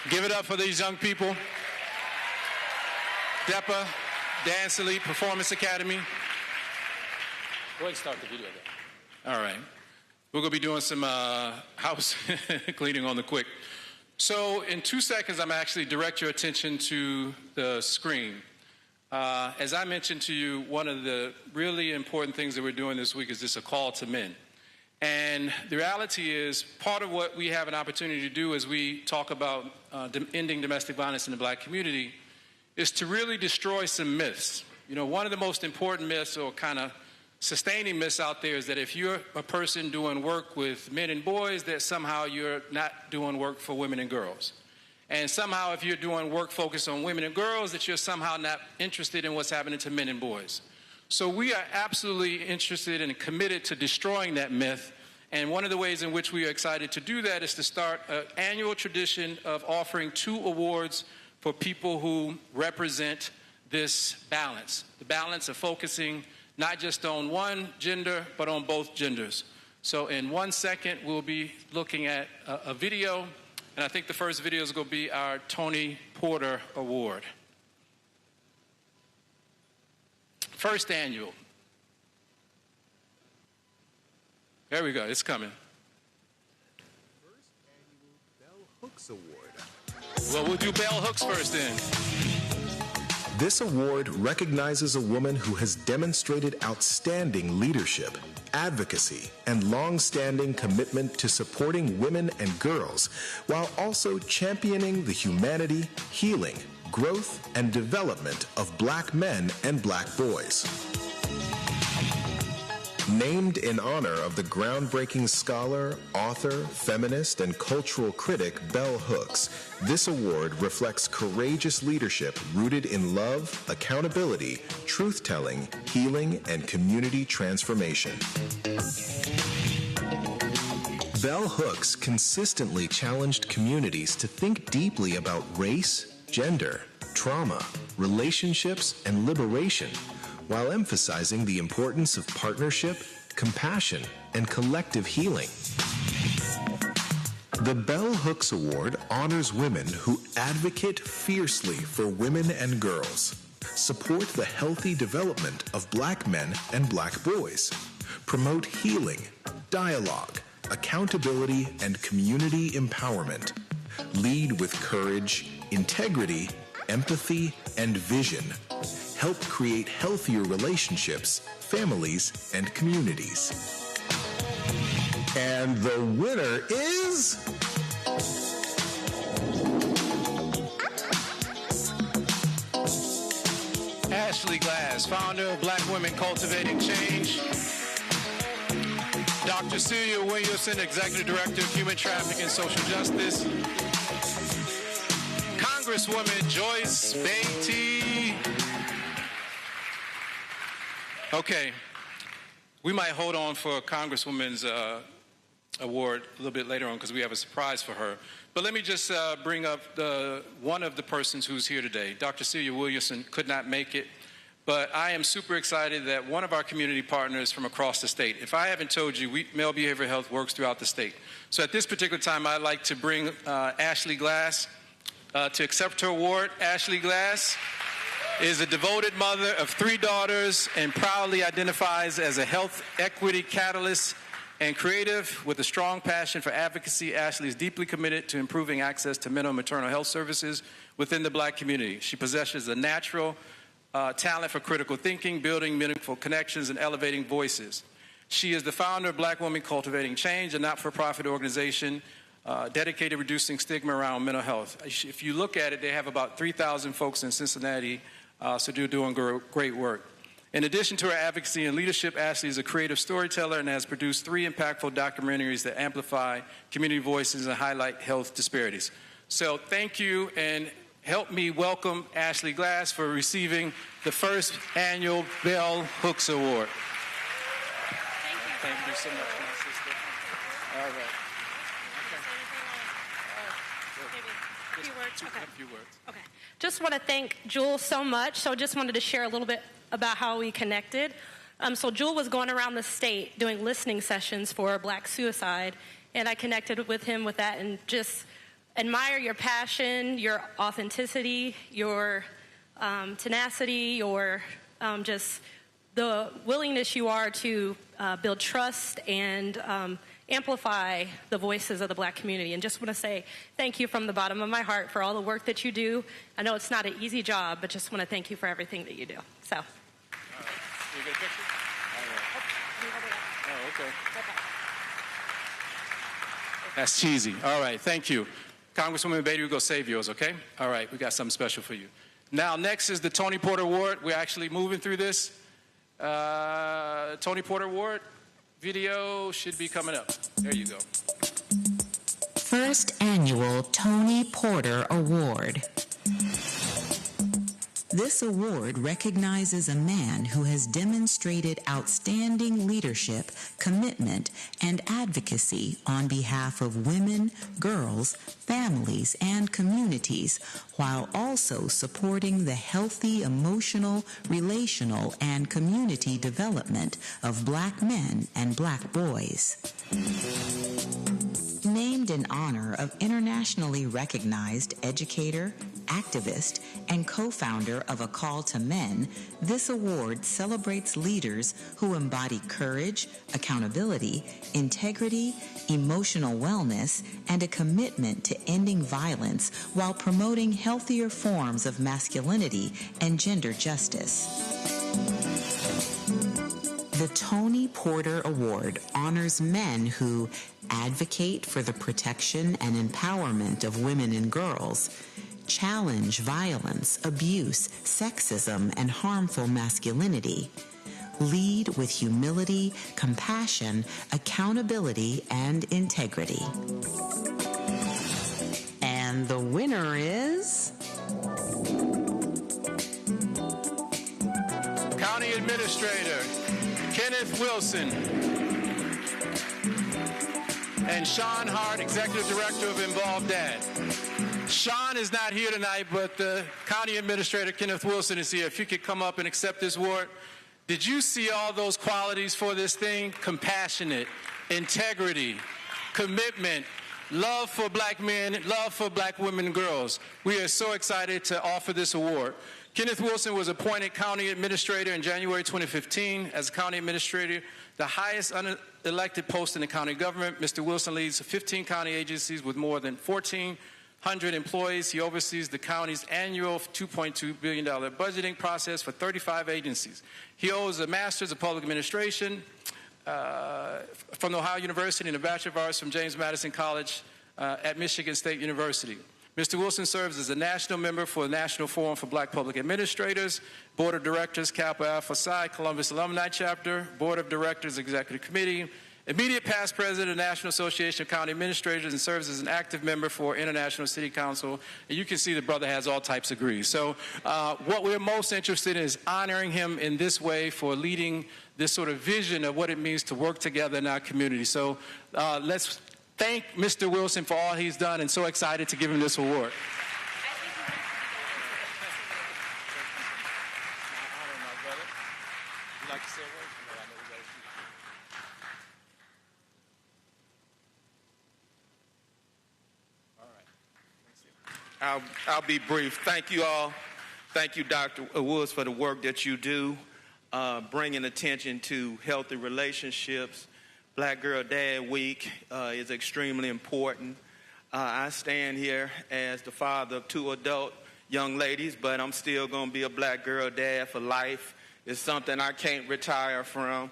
Give it up for these young people. DEPA, Dance Elite Performance Academy. Go ahead and start the video there. All right. We're going to be doing some house cleaning on the quick. So in 2 seconds, I'm actually direct your attention to the screen. As I mentioned to you, one of the really important things that we're doing this week is just a call to men. And the reality is, part of what we have an opportunity to do as we talk about ending domestic violence in the black community is to really destroy some myths. You know, one of the most important myths, or kind of sustaining myths out there, is that if you're a person doing work with men and boys, that somehow you're not doing work for women and girls. And somehow if you're doing work focused on women and girls, that you're somehow not interested in what's happening to men and boys. So we are absolutely interested and committed to destroying that myth. And one of the ways in which we are excited to do that is to start an annual tradition of offering 2 awards for people who represent this balance, the balance of focusing not just on one gender, but on both genders. So in 1 second, we'll be looking at a video, and I think the first video is going to be our Tony Porter Award. First annual. There we go, it's coming. First annual Bell Hooks Award. Well, we'll do Bell Hooks first then. This award recognizes a woman who has demonstrated outstanding leadership, advocacy, and long-standing commitment to supporting women and girls, while also championing the humanity, healing, growth, and development of black men and black boys. Named in honor of the groundbreaking scholar, author, feminist, and cultural critic Bell Hooks, this award reflects courageous leadership rooted in love, accountability, truth-telling, healing, and community transformation. Bell Hooks consistently challenged communities to think deeply about race, gender, trauma, relationships, and liberation, while emphasizing the importance of partnership, compassion, and collective healing. The Bell Hooks Award honors women who advocate fiercely for women and girls, support the healthy development of black men and black boys, promote healing, dialogue, accountability, and community empowerment, lead with courage, integrity, empathy, and vision, help create healthier relationships, families, and communities. And the winner is... Ashley Glass, founder of Black Women Cultivating Change. Dr. Celia Williamson, Executive Director of Human Trafficking and Social Justice. Congresswoman Joyce Beatty. Okay, we might hold on for Congresswoman's award a little bit later on because we have a surprise for her. But let me just bring up one of the persons who's here today. Dr. Celia Williamson could not make it, but I am super excited that one of our community partners from across the state, if I haven't told you, male behavioral health works throughout the state. So at this particular time, I'd like to bring Ashley Glass to accept her award. Ashley Glass is a devoted mother of 3 daughters and proudly identifies as a health equity catalyst and creative with a strong passion for advocacy. Ashley is deeply committed to improving access to mental and maternal health services within the black community. She possesses a natural talent for critical thinking, building meaningful connections, and elevating voices. She is the founder of Black Women Cultivating Change, a not-for-profit organization dedicated to reducing stigma around mental health. If you look at it, they have about 3,000 folks in Cincinnati, so they're doing great work. In addition to her advocacy and leadership, Ashley is a creative storyteller and has produced 3 impactful documentaries that amplify community voices and highlight health disparities. So thank you, and help me welcome Ashley Glass for receiving the first annual Bell Hooks Award. Thank you so much, my sister. All right. A few words. Okay. Just want to thank Jewel so much. So just wanted to share a little bit about how we connected. So Jewel was going around the state doing listening sessions for Black suicide, and I connected with him with that and just admire your passion, your authenticity, your tenacity, your just the willingness you are to build trust and amplify the voices of the Black community. And just want to say thank you from the bottom of my heart for all the work that you do. I know it's not an easy job, but just want to thank you for everything that you do. So. All right. Can you get a picture? All right. Oh, okay. That's cheesy. All right, thank you. Congresswoman Beatty, we'll go save yours, okay? All right, we got something special for you. Now, next is the Tony Porter Award. We're actually moving through this. Tony Porter Award video should be coming up. There you go. First Annual Tony Porter Award. This award recognizes a man who has demonstrated outstanding leadership, commitment, and advocacy on behalf of women, girls, families, and communities, while also supporting the healthy emotional, relational, and community development of Black men and Black boys. Named in honor of internationally recognized educator, activist, and co-founder of A Call to Men, this award celebrates leaders who embody courage, accountability, integrity, emotional wellness, and a commitment to ending violence while promoting healthier forms of masculinity and gender justice. The Tony Porter Award honors men who advocate for the protection and empowerment of women and girls, challenge violence, abuse, sexism, and harmful masculinity, lead with humility, compassion, accountability, and integrity. And the winner is... County Administrator Kenneth Wilson and Sean Hart, Executive Director of Involved Dad. Sean is not here tonight, but the County Administrator Kenneth Wilson is here. If you could come up and accept this award. Did you see all those qualities for this thing? Compassionate, integrity, commitment, love for Black men, love for Black women and girls. We are so excited to offer this award. Kenneth Wilson was appointed County Administrator in January 2015. As County Administrator, the highest unelected post in the county government, Mr. Wilson leads 15 county agencies with more than 1,400 employees. He oversees the county's annual $2.2 billion budgeting process for 35 agencies. He holds a Master's of Public Administration from Ohio University and a Bachelor of Arts from James Madison College at Michigan State University. Mr. Wilson serves as a national member for the National Forum for Black Public Administrators, Board of Directors, Kappa Alpha Psi, Columbus Alumni Chapter, Board of Directors, Executive Committee, immediate past president of the National Association of County Administrators, and serves as an active member for International City Council. And you can see the brother has all types of degrees. So what we're most interested in is honoring him in this way for leading this sort of vision of what it means to work together in our community. So let's thank Mr. Wilson for all he's done, and so excited to give him this award. I'll be brief. Thank you all. Thank you, Dr. Woods, for the work that you do, bringing attention to healthy relationships. Black Girl Dad Week is extremely important. I stand here as the father of 2 adult young ladies, but I'm still going to be a Black Girl Dad for life. It's something I can't retire from.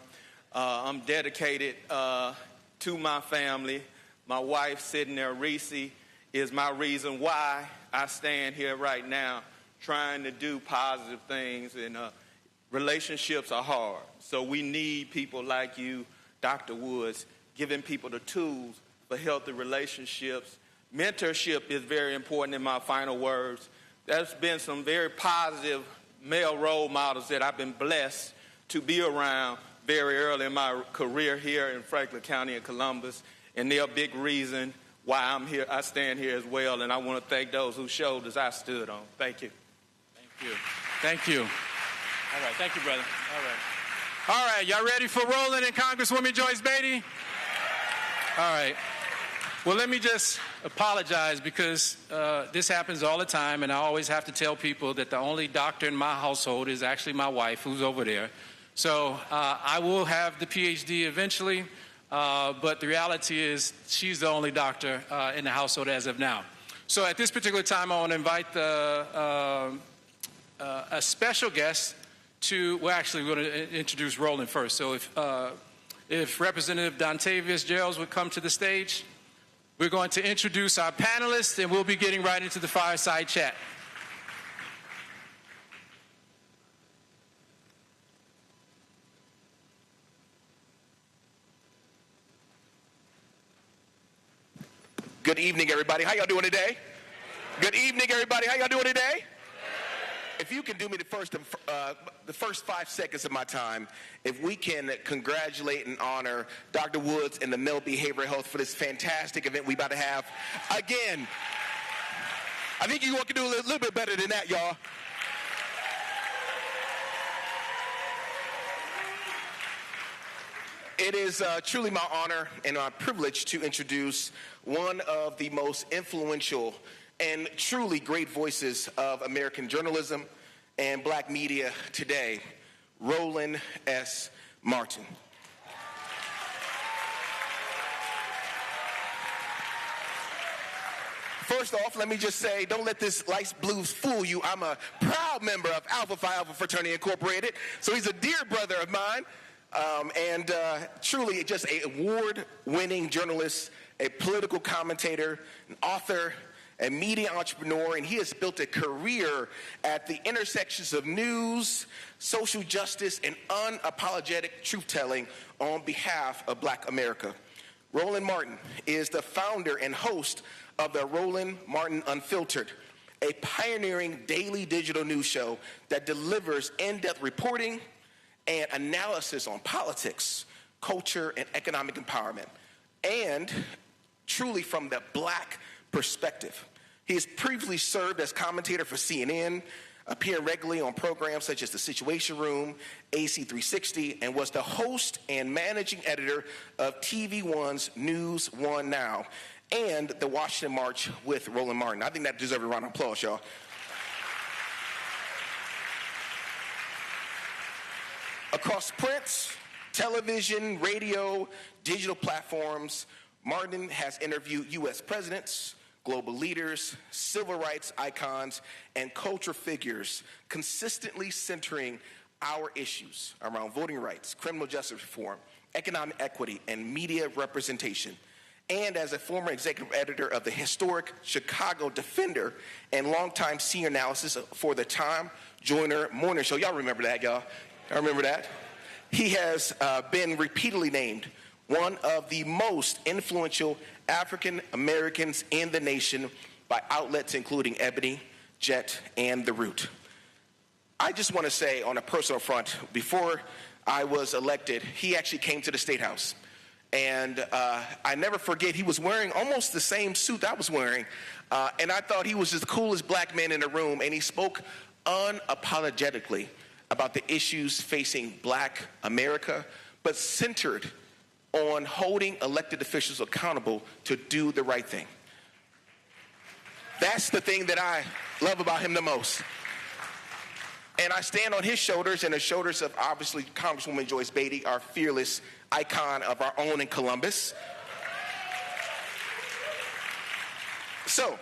I'm dedicated to my family. My wife, sitting there, Reese, is my reason why I stand here right now trying to do positive things, and relationships are hard. So we need people like you, Dr. Woods, giving people the tools for healthy relationships. Mentorship is very important in my final words. There's been some very positive male role models that I've been blessed to be around very early in my career here in Franklin County and Columbus, and they're a big reason why I'm here. I stand here as well, and I want to thank those whose shoulders I stood on. Thank you. Thank you. Thank you. All right. Thank you, brother. All right. All right, y'all ready for Roland and Congresswoman Joyce Beatty? All right. Well, let me just apologize because this happens all the time, and I always have to tell people that the only doctor in my household is actually my wife, who's over there. So I will have the PhD eventually, but the reality is she's the only doctor in the household as of now. So at this particular time, I want to invite a special guest to, well, actually, we're going to introduce Roland first. So if Representative Dontavius Geralds would come to the stage, we're going to introduce our panelists, and we'll be getting right into the fireside chat. Good evening, everybody. How y'all doing today? Good evening, everybody. How y'all doing today? If you can do me the first 5 seconds of my time, if we can congratulate and honor Dr. Woods and the male behavioral health for this fantastic event we about to have. Again, I think you all can do a little bit better than that, y'all. It is truly my honor and my privilege to introduce one of the most influential and truly great voices of American journalism and black media today, Roland S. Martin. First off, let me just say, don't let this light blue fool you. I'm a proud member of Alpha Phi Alpha Fraternity Incorporated, so he's a dear brother of mine, and truly just an award-winning journalist, a political commentator, an author, a media entrepreneur, and he has built a career at the intersections of news, social justice, and unapologetic truth-telling on behalf of Black America. Roland Martin is the founder and host of the Roland Martin Unfiltered, a pioneering daily digital news show that delivers in-depth reporting and analysis on politics, culture, and economic empowerment, and truly from the Black perspective. He has previously served as commentator for CNN, appearing regularly on programs such as The Situation Room, AC 360, and was the host and managing editor of TV One's News One Now and the Washington March with Roland Martin. I think that deserves a round of applause, y'all. Across print, television, radio, digital platforms, Martin has interviewed U.S. presidents, global leaders, civil rights icons, and culture figures, consistently centering our issues around voting rights, criminal justice reform, economic equity, and media representation. And as a former executive editor of the historic Chicago Defender and longtime senior analysis for the Time Joyner Morning Show. Y'all remember that, y'all? I remember that. He has been repeatedly named one of the most influential African Americans in the nation by outlets including Ebony, Jet, and The Root. I just want to say on a personal front, before I was elected, he actually came to the State House. And I never forget, he was wearing almost the same suit I was wearing. And I thought he was just the coolest black man in the room. And he spoke unapologetically about the issues facing Black America, but centered on holding elected officials accountable to do the right thing. That's the thing that I love about him the most. And I stand on his shoulders and the shoulders of, obviously, Congresswoman Joyce Beatty, our fearless icon of our own in Columbus. So,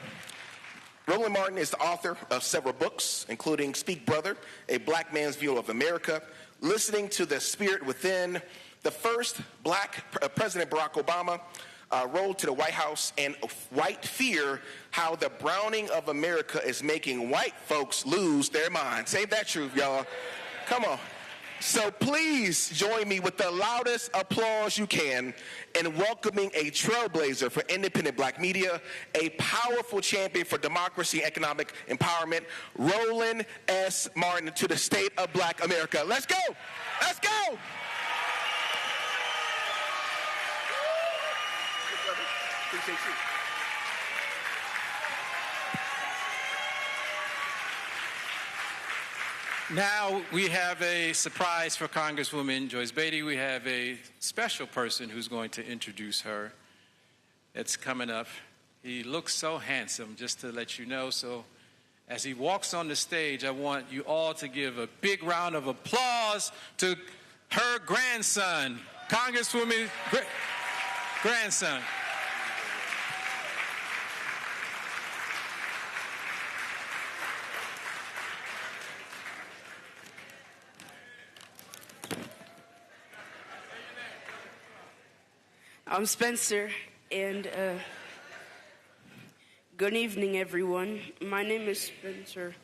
Roland Martin is the author of several books, including Speak Brother, A Black Man's View of America, Listening to the Spirit Within, the first Black President Barack Obama, Road to the White House, and White Fear, How the Browning of America is Making White Folks Lose Their Minds. Ain't that true, y'all? Come on. So please join me with the loudest applause you can in welcoming a trailblazer for independent black media, a powerful champion for democracy and economic empowerment, Roland S. Martin, to the state of Black America. Let's go! Let's go! Appreciate you. Now we have a surprise for Congresswoman Joyce Beatty. We have a special person who's going to introduce her. that's coming up. He looks so handsome, just to let you know. So as he walks on the stage, I want you all to give a big round of applause to her grandson, Congresswoman grandson. I'm Spencer, and good evening, everyone. My name is Spencer,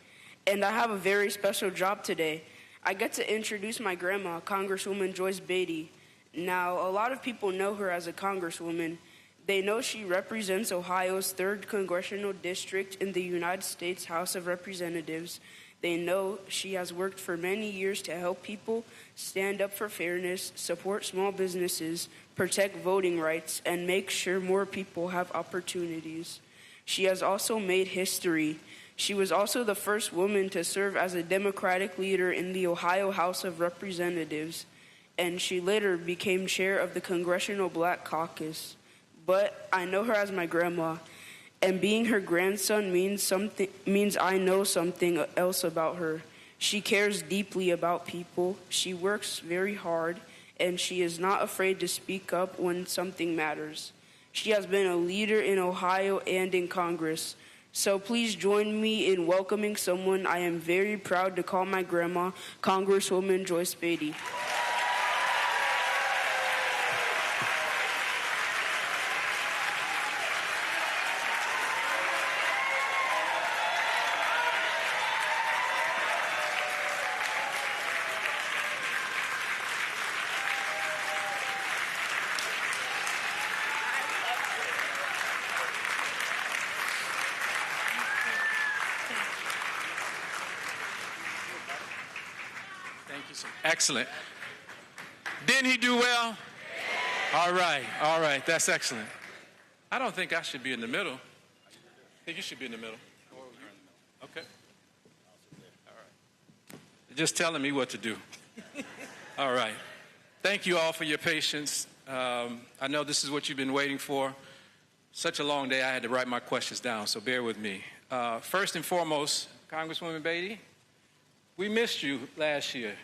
and I have a very special job today. I get to introduce my grandma, Congresswoman Joyce Beatty. Now, a lot of people know her as a congresswoman. They know she represents Ohio's 3rd Congressional District in the United States House of Representatives. They know she has worked for many years to help people stand up for fairness, support small businesses, protect voting rights, and make sure more people have opportunities. She has also made history. She was also the first woman to serve as a Democratic leader in the Ohio House of Representatives, and she later became chair of the Congressional Black Caucus. But I know her as my grandma, and being her grandson means I know something else about her. She cares deeply about people. She works very hard, and she is not afraid to speak up when something matters. She has been a leader in Ohio and in Congress. So please join me in welcoming someone I am very proud to call my grandma, Congresswoman Joyce Beatty. Excellent. Didn't he do well? All right, that's excellent. I don't think I should be in the middle. I think you should be in the middle. Okay. All right. You're just telling me what to do. All right. Thank you all for your patience. I know this is what you've been waiting for. Such a long day, I had to write my questions down, so bear with me. First and foremost, Congresswoman Beatty, we missed you last year.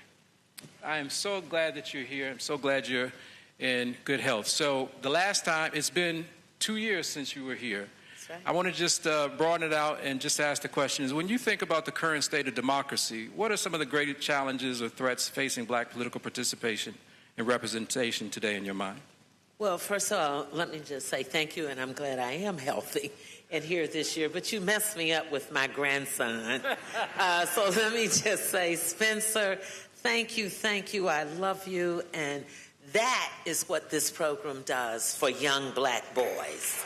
I am so glad that you're here. I'm so glad you're in good health. So the last time, it's been 2 years since you were here. That's right. I want to just broaden it out and just ask the question is, when you think about the current state of democracy, what are some of the great challenges or threats facing black political participation and representation today in your mind? Well, first of all, let me just say thank you, and I'm glad I am healthy and here this year. But you messed me up with my grandson. So let me just say, Spencer, thank you. I love you. And that is what this program does for young black boys.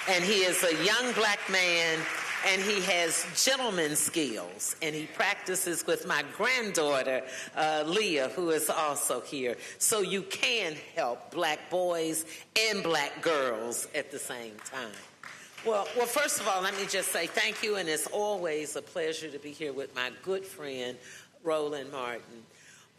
And he is a young black man, and he has gentleman skills. And he practices with my granddaughter, Leah, who is also here. So you can help black boys and black girls at the same time. Well, first of all, let me just say thank you. And it's always a pleasure to be here with my good friend, Roland Martin.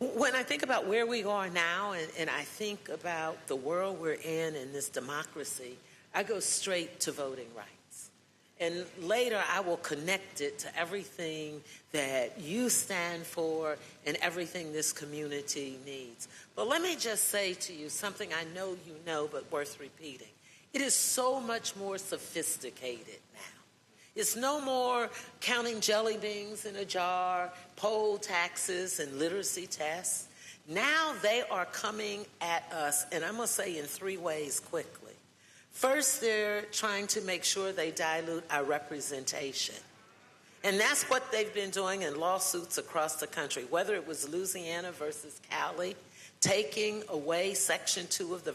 When I think about where we are now and I think about the world we're in this democracy, I go straight to voting rights. And later I will connect it to everything that you stand for and everything this community needs. But let me just say to you something I know you know but worth repeating. It is so much more sophisticated now. It's no more counting jelly beans in a jar, poll taxes, and literacy tests. Now they are coming at us, and I'm going to say in 3 ways quickly. First, they're trying to make sure they dilute our representation. And that's what they've been doing in lawsuits across the country, whether it was Louisiana versus Cali, taking away Section 2 of the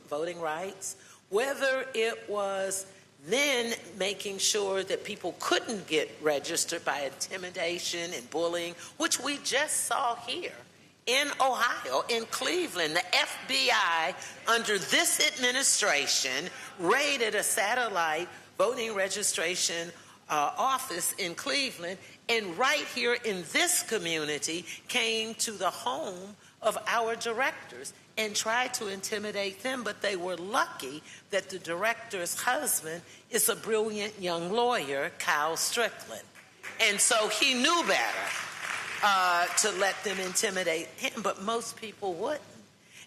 voting rights, whether it was then making sure that people couldn't get registered by intimidation and bullying, which we just saw here in Ohio, in Cleveland. The FBI, under this administration, raided a satellite voting registration office in Cleveland, and right here in this community came to the home of our directors and tried to intimidate them, but they were lucky that the director's husband is a brilliant young lawyer, Kyle Strickland. And so he knew better to let them intimidate him, but most people wouldn't.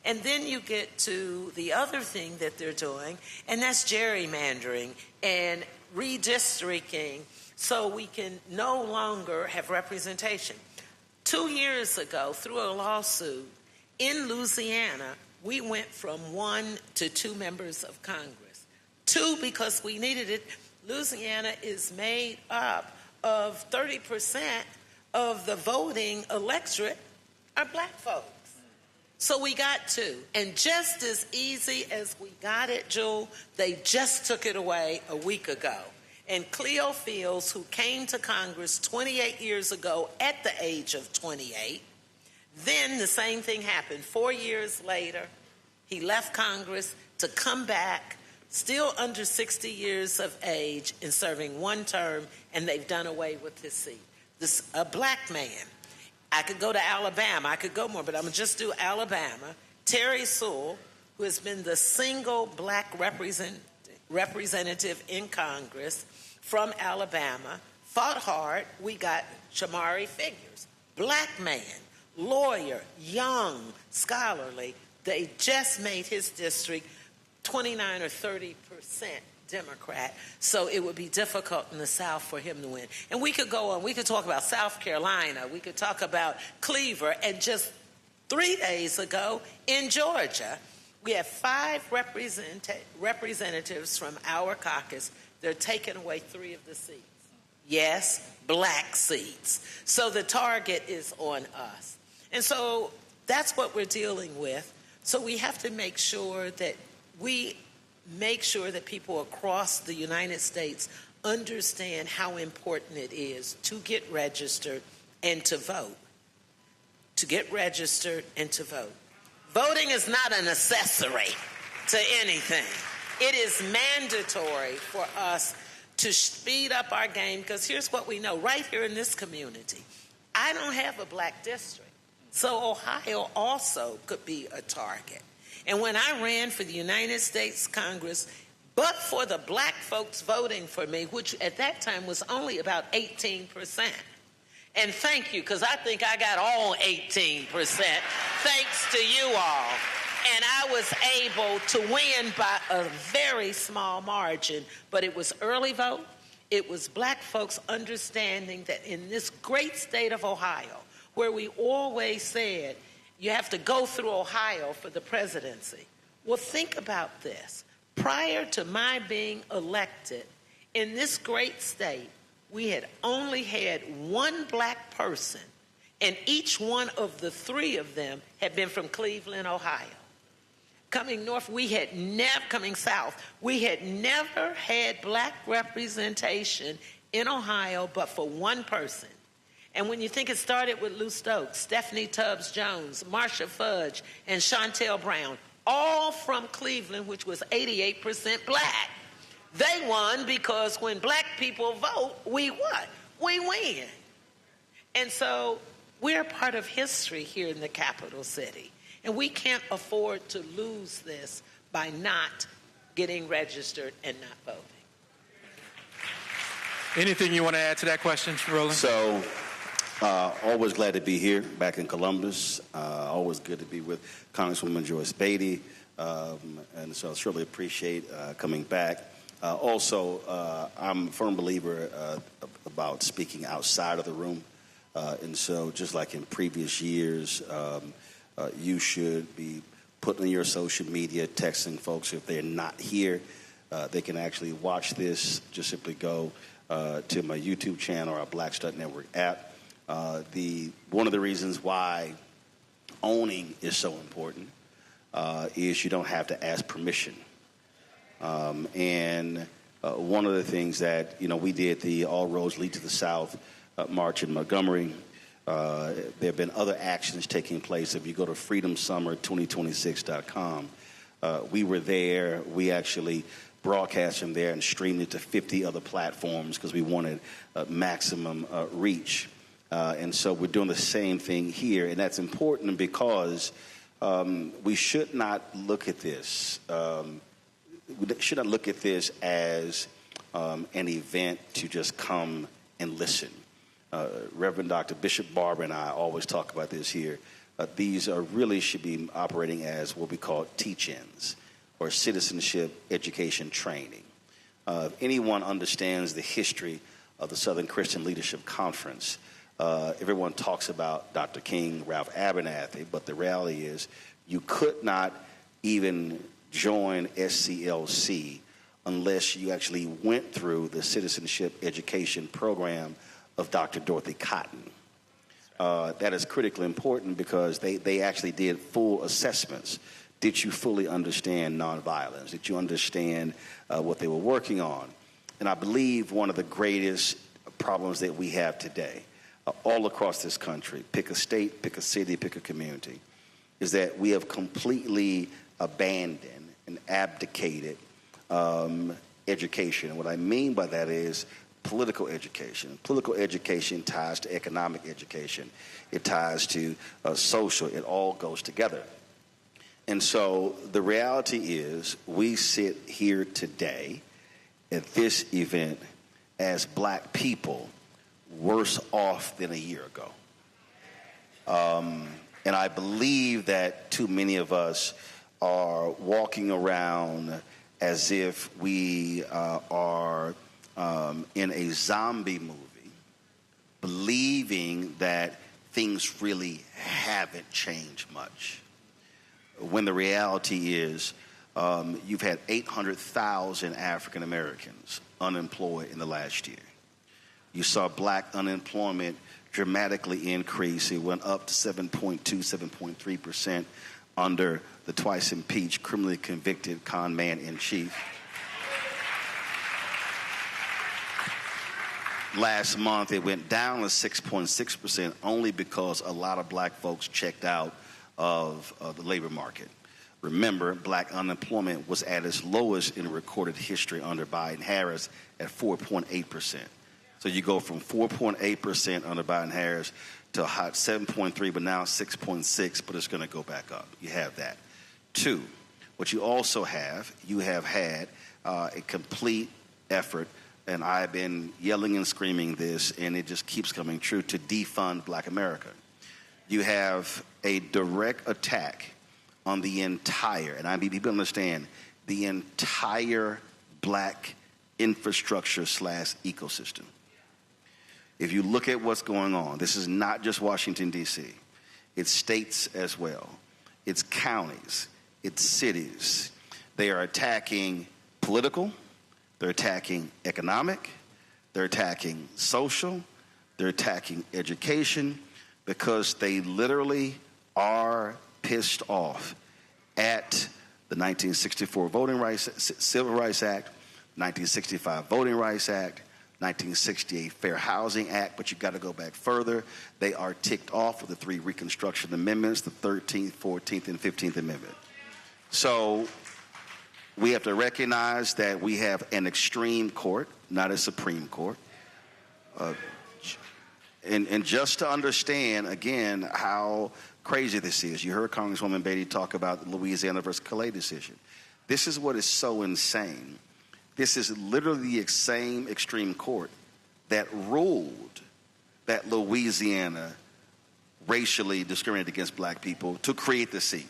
And then you get to the other thing that they're doing, and that's gerrymandering and redistricting, so we can no longer have representation. 2 years ago, through a lawsuit in Louisiana, we went from 1 to 2 members of Congress. 2 because we needed it. Louisiana is made up of 30% of the voting electorate are black folks. So we got 2. And just as easy as we got it, Jewel, they just took it away a week ago. And Cleo Fields, who came to Congress 28 years ago at the age of 28, then the same thing happened. 4 years later, he left Congress to come back, still under 60 years of age and serving 1 term, and they've done away with his seat. A black man. I could go to Alabama. I could go more, but I'm going to just do Alabama. Terry Sewell, who has been the single black representative in Congress from Alabama, fought hard. We got Shamari Figures, black man, lawyer, young, scholarly. They just made his district 29 or 30% Democrat, so it would be difficult in the South for him to win. And we could go on. We could talk about South Carolina. We could talk about Cleaver. And just 3 days ago in Georgia, we have 5 representatives from our caucus. They're taking away 3 of the seats. Yes, black seats. So the target is on us. And so that's what we're dealing with. So we have to make sure that people across the United States understand how important it is to get registered and to vote. To get registered and to vote. Voting is not an accessory to anything. It is mandatory for us to speed up our game, because here's what we know. Right here in this community, I don't have a black district. So Ohio also could be a target. And when I ran for the United States Congress, but for the black folks voting for me, which at that time was only about 18%. And thank you, because I think I got all 18%, thanks to you all. And I was able to win by a very small margin, but it was early vote. It was black folks understanding that in this great state of Ohio, where we always said you have to go through Ohio for the presidency. Well, think about this. Prior to my being elected, in this great state, we had only had 1 black person, and each one of the 3 of them had been from Cleveland, Ohio. Coming north, coming south, we had never had black representation in Ohio but for 1 person. And when you think it started with Lou Stokes, Stephanie Tubbs Jones, Marsha Fudge, and Chantel Brown, all from Cleveland, which was 88% black. They won because when black people vote, we what? We win. And so we're part of history here in the capital city. And we can't afford to lose this by not getting registered and not voting. Anything you want to add to that question, Roland? So, always glad to be here, back in Columbus. Always good to be with Congresswoman Joyce Beatty. And so I surely appreciate coming back. Also, I'm a firm believer about speaking outside of the room. And so just like in previous years, you should be putting in your social media, texting folks if they're not here. They can actually watch this. Just simply go to my YouTube channel or our Black Stud Network app. One of the reasons why owning is so important is you don't have to ask permission. And one of the things that, we did the All Roads Lead to the South march in Montgomery. There have been other actions taking place. If you go to freedomsummer2026.com, we were there. We actually broadcast from there and streamed it to 50 other platforms because we wanted maximum reach. And so we're doing the same thing here. And that's important because we should not look at this. We should not look at this as an event to just come and listen. Reverend Dr. Bishop Barber and I always talk about this here. These really should be operating as what we call teach-ins, or citizenship education training. If anyone understands the history of the Southern Christian Leadership Conference, everyone talks about Dr. King, Ralph Abernathy, but the reality is you could not even join SCLC unless you actually went through the citizenship education program of Dr. Dorothy Cotton. That is critically important because they actually did full assessments. Did you fully understand nonviolence? Did you understand what they were working on? And I believe one of the greatest problems that we have today, all across this country, pick a state, pick a city, pick a community, is that we have completely abandoned and abdicated education. And what I mean by that is political education. Political education ties to economic education. It ties to social. It all goes together. And so the reality is we sit here today at this event as black people worse off than a year ago. And I believe that too many of us are walking around as if we are in a zombie movie, believing that things really haven't changed much. When the reality is you've had 800,000 African Americans unemployed in the last year. You saw black unemployment dramatically increase. It went up to 7.2, 7.3% under the twice impeached, criminally convicted con man in chief. Last month, it went down to 6.6% only because a lot of black folks checked out of the labor market. Remember, black unemployment was at its lowest in recorded history under Biden-Harris at 4.8%. So you go from 4.8% under Biden-Harris to a hot 7.3, but now 6.6, but it's going to go back up. You have that. Two, what you also have, you have had a complete effort, and I've been yelling and screaming this, and it just keeps coming true, to defund black America. You have a direct attack on the entire, and I mean, people understand, the entire black infrastructure / ecosystem. If you look at what's going on, this is not just Washington, D.C. It's states as well. It's counties. It's cities. They are attacking political. They're attacking economic. They're attacking social. They're attacking education because they literally are pissed off at the 1964 Civil Rights Act, 1965 Voting Rights Act, 1968 Fair Housing Act, but you got to go back further. They are ticked off with the 3 Reconstruction Amendments, the 13th, 14th, and 15th Amendment. So we have to recognize that we have an extreme court, not a Supreme Court. And just to understand, again, how crazy this is, you heard Congresswoman Beatty talk about the Louisiana versus Calais decision. This is what is so insane. This is literally the same extreme court that ruled that Louisiana racially discriminated against black people to create the seat.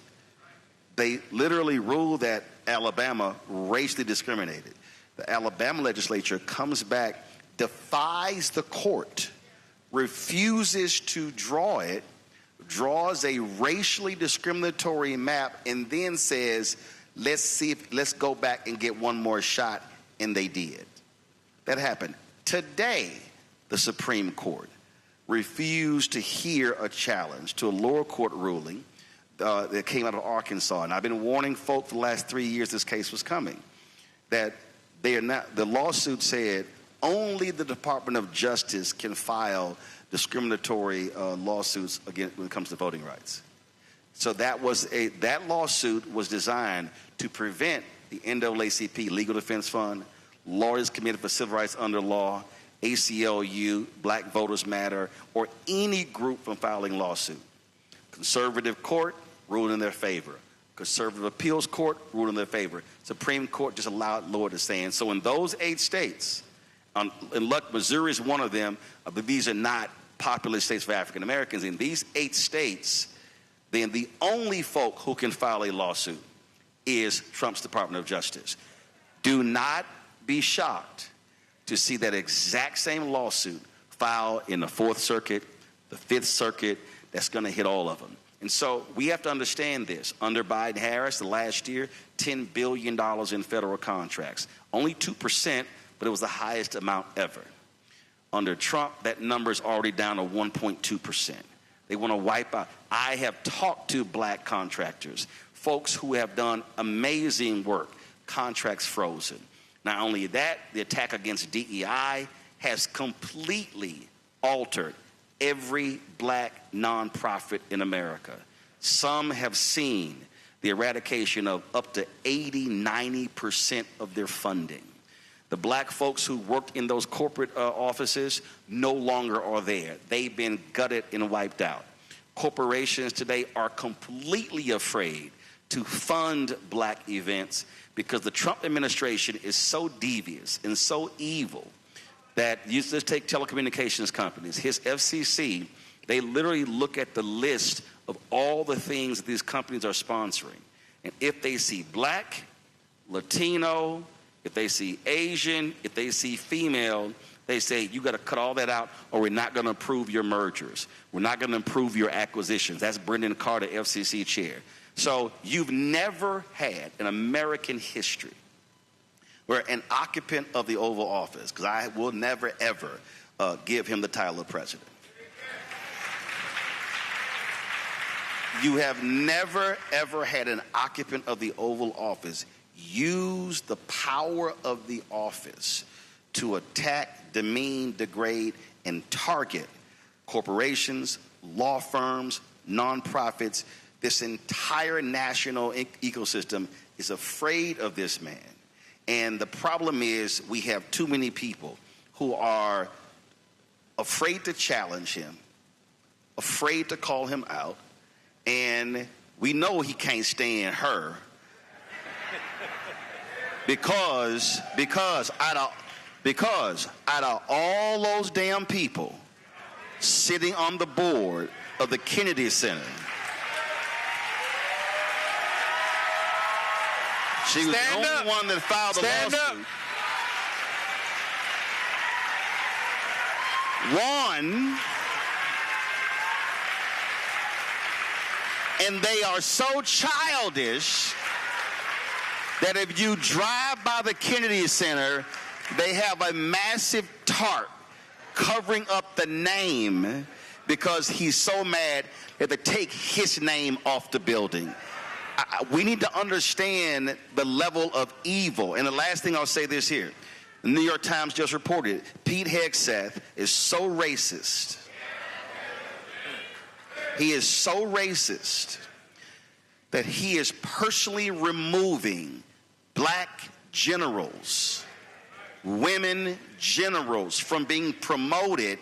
They literally ruled that Alabama racially discriminated. The Alabama legislature comes back, defies the court, refuses to draw it, draws a racially discriminatory map, and then says, let's go back and get one more shot. And they did. That happened. Today, the Supreme Court refused to hear a challenge to a lower court ruling that came out of Arkansas. And I've been warning folk for the last 3 years this case was coming, that they are not, the lawsuit said only the Department of Justice can file discriminatory lawsuits again when it comes to voting rights. So that lawsuit was designed to prevent the NAACP Legal Defense Fund, Lawyers Committed for Civil Rights Under Law, ACLU, Black Voters Matter, or any group from filing lawsuit. Conservative court ruled in their favor. Conservative Appeals Court ruled in their favor. Supreme Court just allowed lower the stand. So in those 8 states, and look, Missouri is one of them, but these are not populous states for African Americans. In these 8 states, then the only folk who can file a lawsuit is Trump's Department of Justice. Do not be shocked to see that exact same lawsuit filed in the 4th Circuit, the 5th Circuit. That's going to hit all of them. And so we have to understand this. Under Biden-Harris, the last year, $10 billion in federal contracts. Only 2%, but it was the highest amount ever. Under Trump, that number is already down to 1.2%. They want to wipe out. I have talked to black contractors, folks who have done amazing work, contracts frozen. Not only that, the attack against DEI has completely altered every black nonprofit in America. Some have seen the eradication of up to 80-90% of their funding. The black folks who worked in those corporate offices no longer are there. They've been gutted and wiped out. Corporations today are completely afraid to fund black events because the Trump administration is so devious and so evil that let's take telecommunications companies. His FCC, they literally look at the list of all the things that these companies are sponsoring. And if they see black, Latino, if they see Asian, if they see female, they say, you got to cut all that out or we're not going to approve your mergers. We're not going to approve your acquisitions. That's Brendan Carter, FCC chair. So you've never had in American history where an occupant of the Oval Office, because I will never, ever give him the title of president. You have never, ever had an occupant of the Oval Office use the power of the office to attack, demean, degrade, and target corporations, law firms, nonprofits. This entire national ecosystem is afraid of this man. And the problem is we have too many people who are afraid to challenge him, afraid to call him out, and we know he can't stand her because out of all those damn people sitting on the board of the Kennedy Center, she was the only one that filed the lawsuit. One, and they are so childish that if you drive by the Kennedy Center, they have a massive tarp covering up the name because he's so mad that they take his name off the building. We need to understand the level of evil. And the last thing I'll say this here. The New York Times just reported Pete Hegseth is so racist. He is so racist that he is personally removing black generals, women generals from being promoted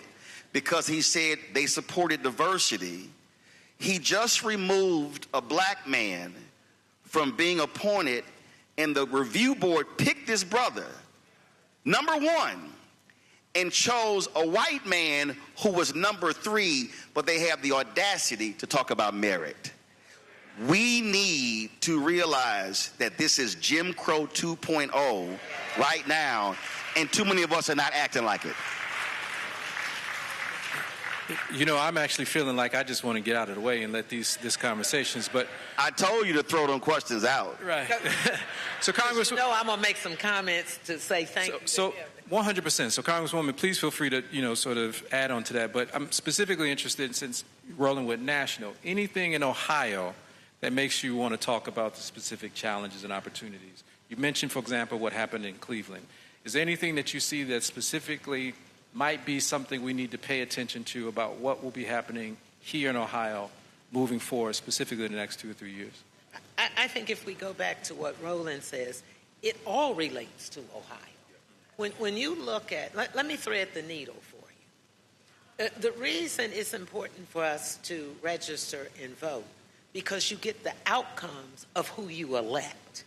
because he said they supported diversity. He just removed a black man from being appointed, and the review board picked his brother, number 1, and chose a white man who was number 3, but they have the audacity to talk about merit. We need to realize that this is Jim Crow 2.0 right now, and too many of us are not acting like it. You know, I'm actually feeling like I just want to get out of the way and let these conversations, but... I told you to throw them questions out. Right. So, Congresswoman... You know, I'm going to make some comments to say thank you. So 100%. So, Congresswoman, please feel free to, sort of add on to that. But I'm specifically interested, since rolling with national, anything in Ohio that makes you want to talk about the specific challenges and opportunities. You mentioned, for example, what happened in Cleveland. Is there anything that you see that specifically might be something we need to pay attention to about what will be happening here in Ohio moving forward, specifically in the next 2 or 3 years? I think if we go back to what Roland says, it all relates to Ohio. When you look at, let me thread the needle for you. The reason it's important for us to register and vote, because you get the outcomes of who you elect.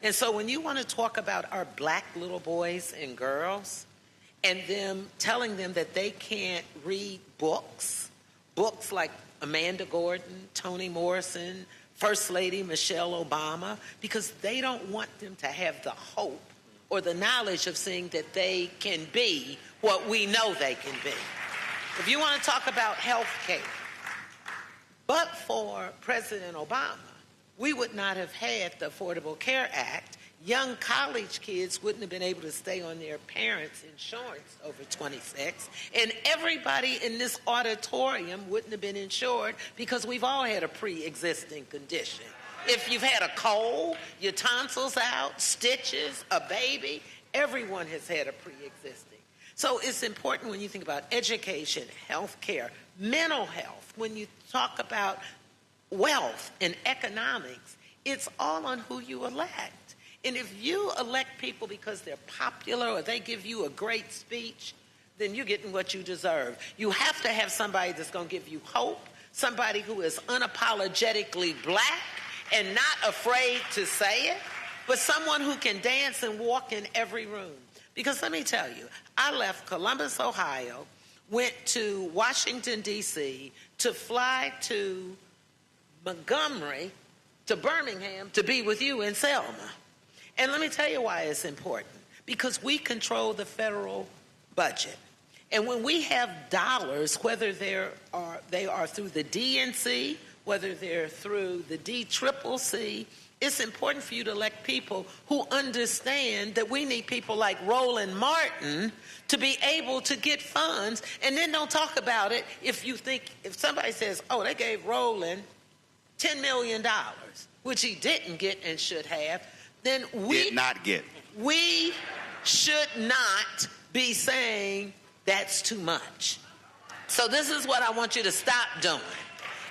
And so when you want to talk about our black little boys and girls and them telling them that they can't read books like Amanda Gordon, Toni Morrison, First Lady Michelle Obama, because they don't want them to have the hope or the knowledge of seeing that they can be what we know they can be. If you want to talk about health care, but for President Obama, we would not have had the Affordable Care Act. Young college kids wouldn't have been able to stay on their parents' insurance over 26. And everybody in this auditorium wouldn't have been insured because we've all had a pre-existing condition. If you've had a cold, your tonsils out, stitches, a baby, everyone has had a pre-existing. So it's important when you think about education, health care, mental health, when you talk about wealth and economics, it's all on who you elect. And if you elect people because they're popular or they give you a great speech, then you're getting what you deserve. You have to have somebody that's going to give you hope, somebody who is unapologetically black and not afraid to say it, but someone who can dance and walk in every room. Because let me tell you, I left Columbus, Ohio, went to Washington, D.C., to fly to Montgomery, to Birmingham, to be with you in Selma. And let me tell you why it's important. Because we control the federal budget. And when we have dollars, whether they are through the DNC, whether they're through the DCCC, it's important for you to elect people who understand that we need people like Roland Martin to be able to get funds. And then don't talk about it if somebody says, oh, they gave Roland $10 million, which he didn't get and should have, then we should not be saying that's too much. So this is what I want you to stop doing.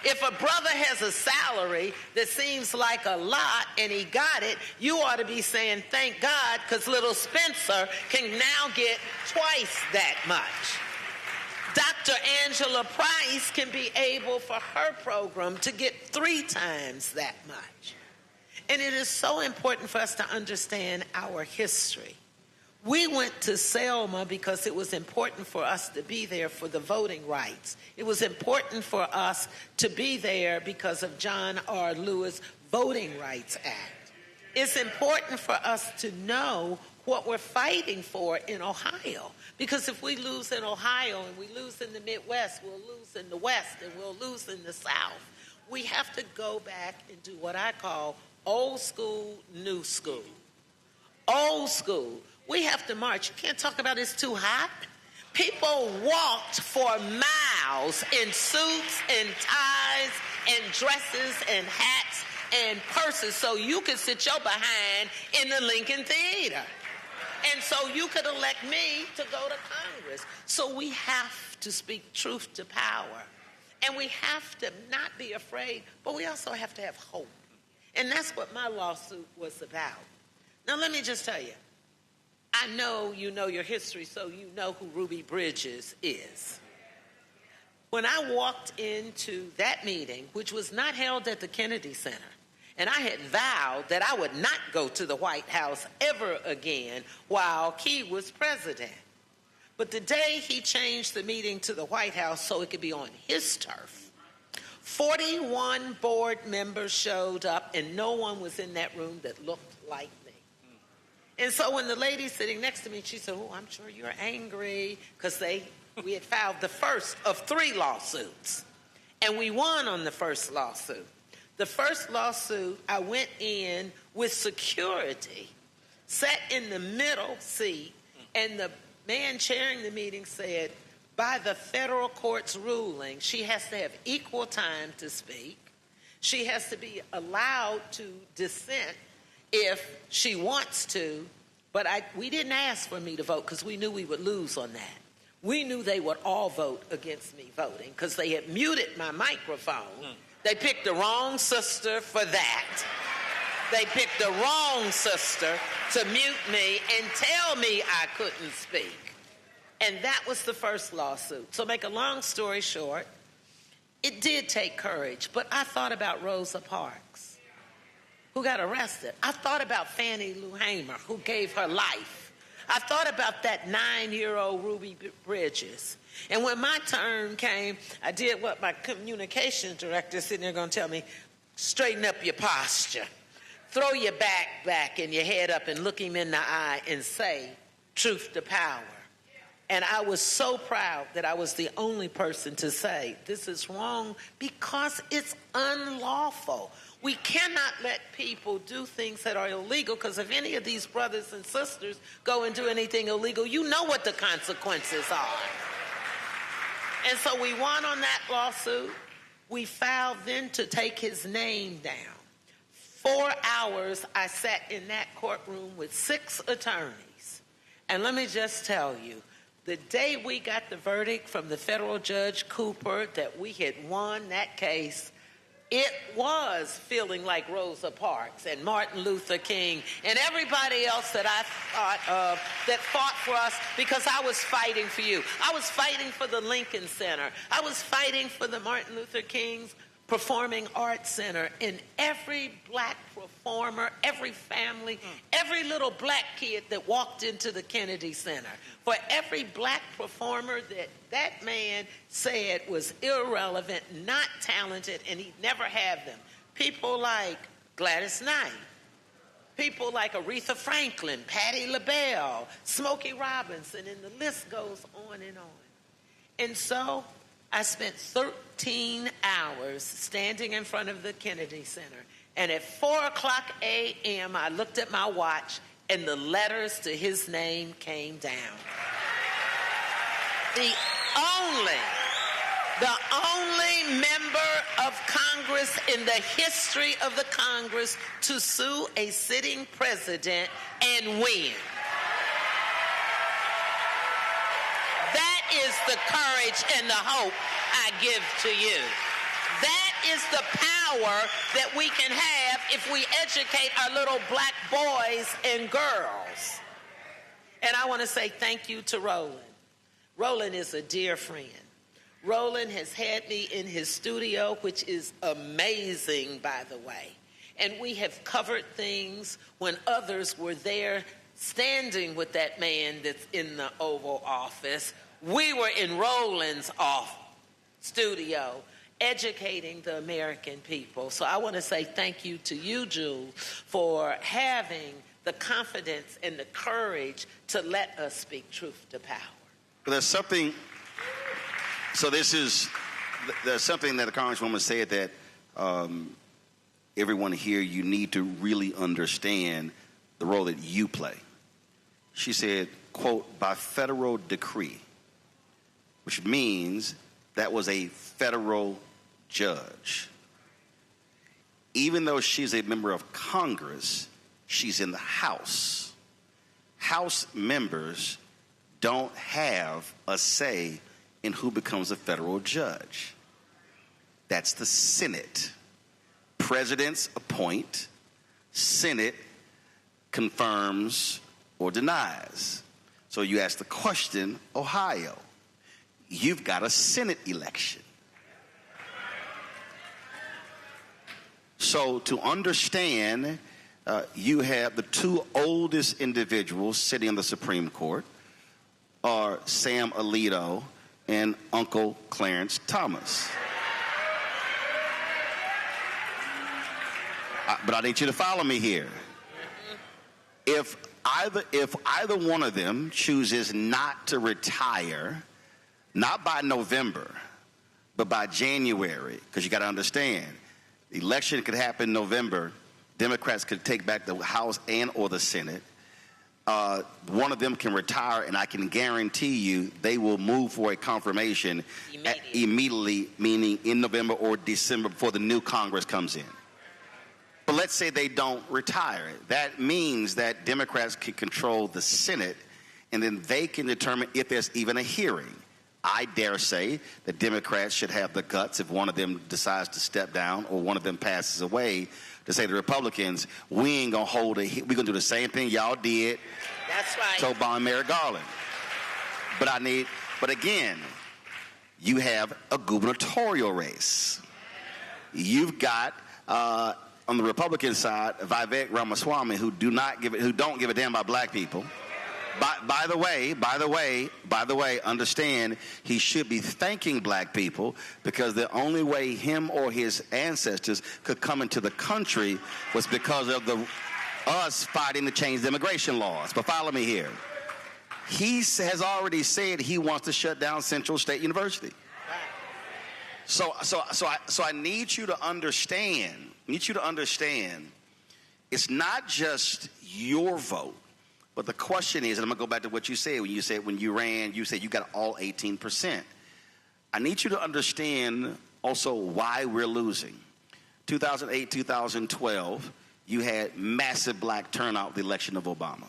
If a brother has a salary that seems like a lot and he got it, you ought to be saying, thank God, because little Spencer can now get twice that much. Dr. Angela Price can be able for her program to get 3 times that much. And it is so important for us to understand our history. We went to Selma because it was important for us to be there for the voting rights. It was important for us to be there because of John R. Lewis' Voting Rights Act. It's important for us to know what we're fighting for in Ohio. Because if we lose in Ohio and we lose in the Midwest, we'll lose in the West and we'll lose in the South. We have to go back and do what I call old school, new school. Old school. We have to march. You can't talk about it's too hot. People walked for miles in suits and ties and dresses and hats and purses so you could sit your behind in the Lincoln Theater. And so you could elect me to go to Congress. So we have to speak truth to power. And we have to not be afraid, but we also have to have hope. And that's what my lawsuit was about. Now, let me just tell you, I know you know your history, so you know who Ruby Bridges is. When I walked into that meeting, which was not held at the Kennedy Center, and I had vowed that I would not go to the White House ever again while Key was president. But the day he changed the meeting to the White House so it could be on his turf, 41 board members showed up, and no one was in that room that looked like me. And so when the lady sitting next to me, she said, oh, I'm sure you're angry, because we had filed the first of 3 lawsuits. And we won on the first lawsuit. The first lawsuit, I went in with security, sat in the middle seat, and the man chairing the meeting said, by the federal court's ruling, she has to have equal time to speak. She has to be allowed to dissent if she wants to, but we didn't ask for me to vote because we knew we would lose on that. We knew they would all vote against me voting because they had muted my microphone. They picked the wrong sister for that. They picked the wrong sister to mute me and tell me I couldn't speak. And that was the first lawsuit. So make a long story short, It did take courage, but I thought about Rosa Parks, who got arrested. I thought about Fannie Lou Hamer, who gave her life. I thought about that 9-year-old Ruby Bridges. And when my turn came, I did what my communications director sitting there going to tell me, straighten up your posture. Throw your back and your head up and look him in the eye and say, truth to power. And I was so proud that I was the only person to say, this is wrong because it's unlawful. We cannot let people do things that are illegal, because if any of these brothers and sisters go and do anything illegal, you know what the consequences are. And so we won on that lawsuit. We filed then to take his name down. 4 hours I sat in that courtroom with 6 attorneys. And let me just tell you, the day we got the verdict from the federal judge Cooper that we had won that case, it was feeling like Rosa Parks and Martin Luther King and everybody else that I thought of that fought for us, because I was fighting for you. I was fighting for the Lincoln Center. I was fighting for the Martin Luther King's Performing Arts Center, and every black performer, every family, every little black kid that walked into the Kennedy Center, for every black performer that man said was irrelevant, not talented, and he'd never have them. People like Gladys Knight, people like Aretha Franklin, Patti LaBelle, Smokey Robinson, and the list goes on and on. And so I spent 13 hours standing in front of the Kennedy Center. And at 4:00 a.m., I looked at my watch, and the letters to his name came down. The only member of Congress in the history of the Congress to sue a sitting president and win. That is the courage and the hope I give to you. That is the power that we can have if we educate our little black boys and girls. And I want to say thank you to Roland. Roland is a dear friend. Roland has had me in his studio, which is amazing, by the way. And we have covered things when others were there standing with that man that's in the Oval Office. We were in Roland's studio educating the American people. So I want to say thank you to you, Jules, for having the confidence and the courage to let us speak truth to power. There's something, there's something that the Congresswoman said that everyone here, you need to really understand the role that you play. She said, quote, by federal decree, which means that was a federal judge. Even though she's a member of Congress, she's in the House. House members don't have a say in who becomes a federal judge. That's the Senate. Presidents appoint, Senate confirms or denies. So you ask the question, Ohio, you've got a Senate election. So to understand, you have the 2 oldest individuals sitting on the Supreme Court are Sam Alito and Uncle Clarence Thomas. But I need you to follow me here. If either one of them chooses not to retire, not by November, but by January, because you got to understand, the election could happen in November. Democrats could take back the House and or the Senate. One of them can retire, and I can guarantee you they will move for a confirmation immediately, meaning in November or December before the new Congress comes in. But let's say they don't retire. That means that Democrats can control the Senate, and then they can determine if there's even a hearing. I dare say that Democrats should have the guts, if one of them decides to step down or one of them passes away, to say to Republicans, we ain't going to hold we're going to do the same thing y'all did. That's right. To Obama and Merrick Garland. But again, you have a gubernatorial race. You've got on the Republican side Vivek Ramaswamy, who don't give a damn about black people. By the way, understand he should be thanking black people, because the only way him or his ancestors could come into the country was because of us fighting to change the immigration laws. But follow me here. He has already said he wants to shut down Central State University. So I need you to understand. It's not just your vote. But the question is, and I'm going to go back to what you said when you ran, you said you got all 18%. I need you to understand also why we're losing. 2008, 2012, you had massive black turnout the election of Obama.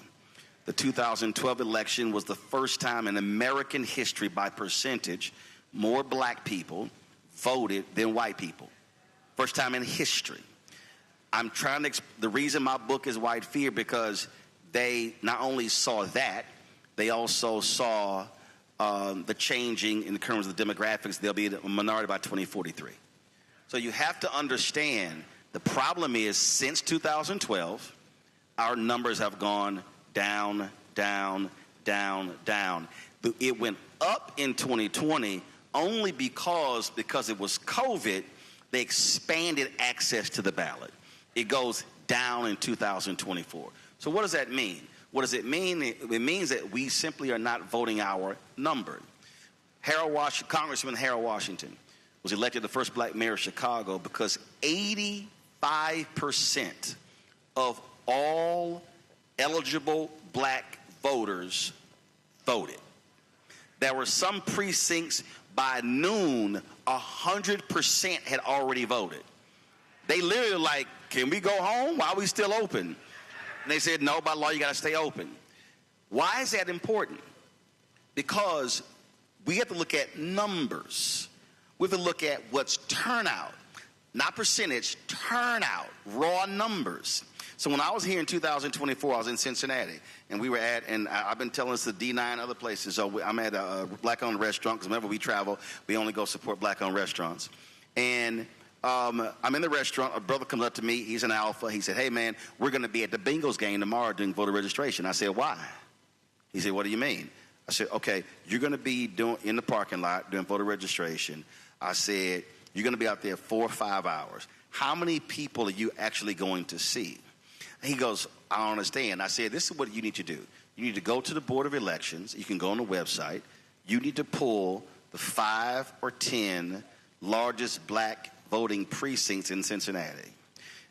The 2012 election was the first time in American history by percentage more black people voted than white people. First time in history. I'm trying to, the reason my book is White Fear, because they not only saw that, they also saw the changing in terms of the demographics. They'll be a minority by 2043. So you have to understand, the problem is since 2012, our numbers have gone down, down, down, down. It went up in 2020 only because it was COVID, they expanded access to the ballot. It goes down in 2024. So what does that mean? What does it mean? It means that we simply are not voting our number. Congressman Harold Washington was elected the first black mayor of Chicago because 85% of all eligible black voters voted. There were some precincts by noon, 100% had already voted. They literally were like, can we go home? Why are we still open? And they said, no, by law, you got to stay open. Why is that important? Because we have to look at numbers. We have to look at what's turnout, not percentage, turnout, raw numbers. So when I was here in 2024, I was in Cincinnati, and we were and I've been telling us the D9 other places. So I'm at a black-owned restaurant, because whenever we travel, we only go support black-owned restaurants. And I'm in the restaurant. A brother comes up to me. He's an alpha. He said, hey, man, we're going to be at the Bengals game tomorrow doing voter registration. I said, why? He said, what do you mean? I said, okay, you're going to be in the parking lot doing voter registration. I said, you're going to be out there 4 or 5 hours. How many people are you actually going to see? He goes, I don't understand. I said, this is what you need to do. You need to go to the Board of Elections. You can go on the website. You need to pull the 5 or 10 largest black voting precincts in Cincinnati.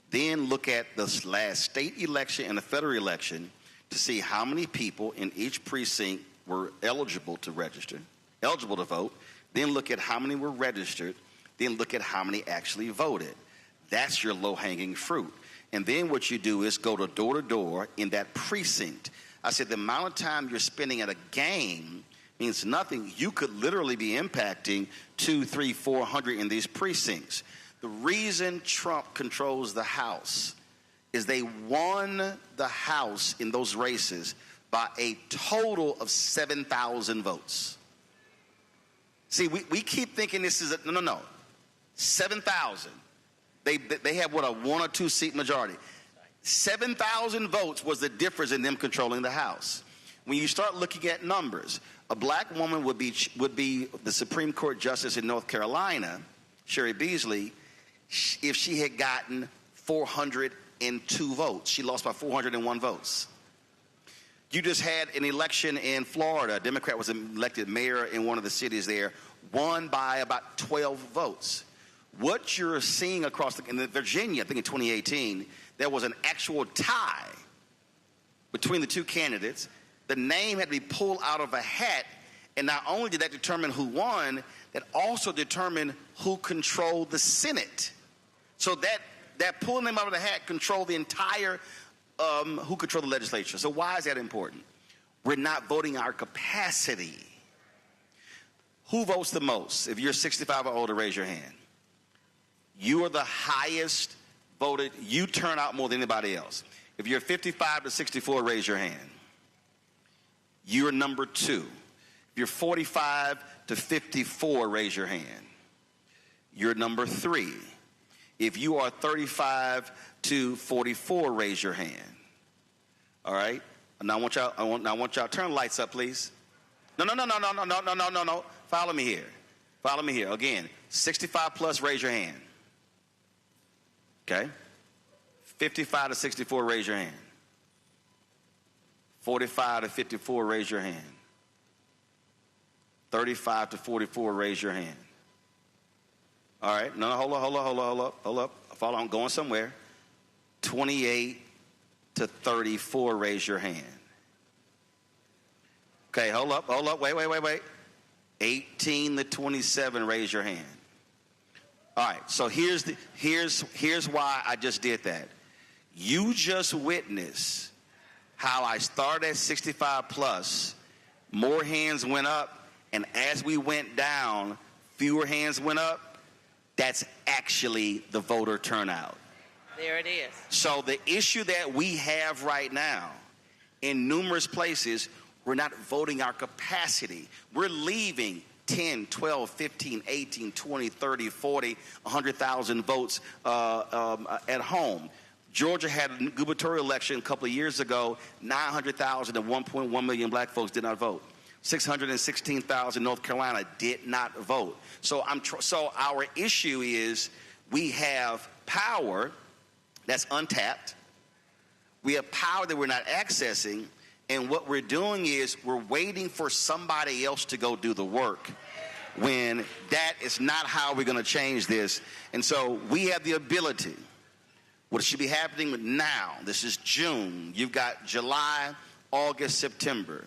Then look at the last state election and the federal election to see how many people in each precinct were eligible to vote. Then look at how many were registered. Then look at how many actually voted. That's your low-hanging fruit. And then what you do is go door to door in that precinct. I said the amount of time you're spending at a game means nothing. You could literally be impacting 200, 300, 400 in these precincts. The reason Trump controls the House is they won the House in those races by a total of 7,000 votes. See, we keep thinking this is no. 7,000. They have what, a 1 or 2 seat majority. 7,000 votes was the difference in them controlling the House. When you start looking at numbers, a black woman would be the Supreme Court Justice in North Carolina, Sherry Beasley, if she had gotten 402 votes. She lost by 401 votes. You just had an election in Florida. A Democrat was elected mayor in one of the cities there, won by about 12 votes. What you're seeing in Virginia, I think in 2018, there was an actual tie between the two candidates. The name had to be pulled out of a hat, and not only did that determine who won, that also determined who controlled the Senate. So that pulling them out of the hat controlled the entire, who controlled the legislature. So why is that important? We're not voting our capacity. Who votes the most? If you're 65 or older, raise your hand. You are the highest voted. You turn out more than anybody else. If you're 55 to 64, raise your hand. You're number 2. If you're 45 to 54, raise your hand. You're number 3. If you are 35 to 44, raise your hand. All right? Now I want y'all to turn lights up, please. No. Follow me here. Follow me here. Again, 65 plus, raise your hand. Okay? 55 to 64, raise your hand. 45 to 54, raise your hand. 35 to 44, raise your hand. All right. No, hold up. Follow, I'm going somewhere. 28 to 34, raise your hand. Okay, hold up. Wait. 18 to 27, raise your hand. All right, so here's why I just did that. You just witnessed how I started at 65 plus, more hands went up, and as we went down, fewer hands went up. That's actually the voter turnout. There it is. So the issue that we have right now in numerous places, we're not voting our capacity. We're leaving 10, 12, 15, 18, 20, 30, 40, 100,000 votes at home. Georgia had a gubernatorial election a couple of years ago. 900,000 and 1.1 million black folks did not vote. 616,000 North Carolina did not vote. So our issue is we have power that's untapped. We have power that we're not accessing. And what we're doing is we're waiting for somebody else to go do the work, when that is not how we're going to change this. And so we have the ability. What should be happening now, this is June. You've got July, August, September.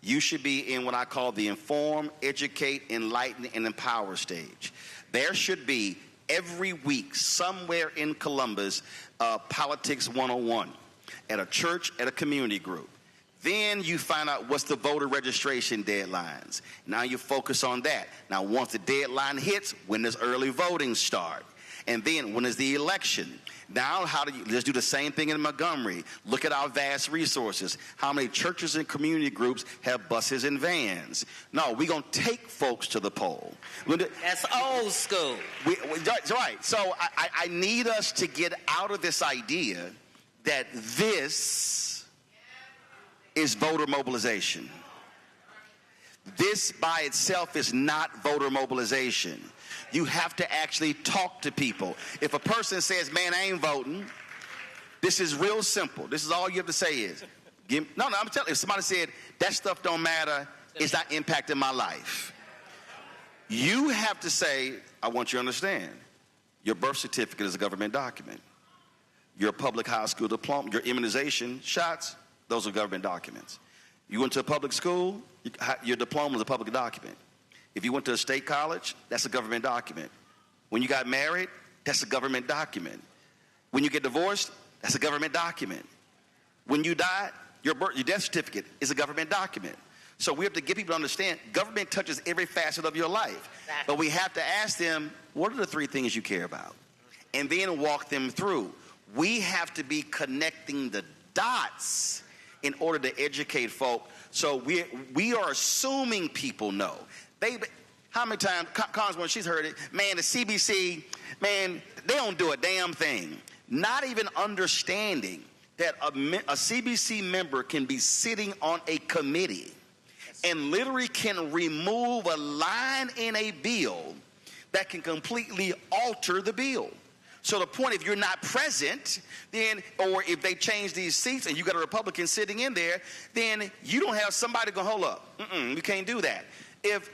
You should be in what I call the inform, educate, enlighten, and empower stage. There should be every week somewhere in Columbus, Politics 101 at a church, at a community group. Then you find out what's the voter registration deadlines. Now you focus on that. Now once the deadline hits, when does early voting start? And then when is the election? Now let's do the same thing in Montgomery. Look at our vast resources. How many churches and community groups have buses and vans? No, we're going to take folks to the poll. That's old school. Right. So I need us to get out of this idea that this is voter mobilization. This by itself is not voter mobilization. You have to actually talk to people. If a person says, man, I ain't voting, this is real simple. This is all you have to say is, I'm telling you, if somebody said, that stuff don't matter, it's not impacting my life. You have to say, I want you to understand, your birth certificate is a government document. Your public high school diploma, your immunization shots, those are government documents. You went to a public school, your diploma is a public document. If you went to a state college, that's a government document. When you got married, that's a government document. When you get divorced, that's a government document. When you die, your death certificate is a government document. So we have to get people to understand government touches every facet of your life. Exactly. But we have to ask them, what are the 3 things you care about? And then walk them through. We have to be connecting the dots in order to educate folk. So we are assuming people know. How many times, Congresswoman, she's heard it, man, the CBC, man, they don't do a damn thing. Not even understanding that a CBC member can be sitting on a committee and literally can remove a line in a bill that can completely alter the bill. So the point, if you're not present, then, or if they change these seats and you got a Republican sitting in there, then you don't have somebody go, hold up, we can't do that. If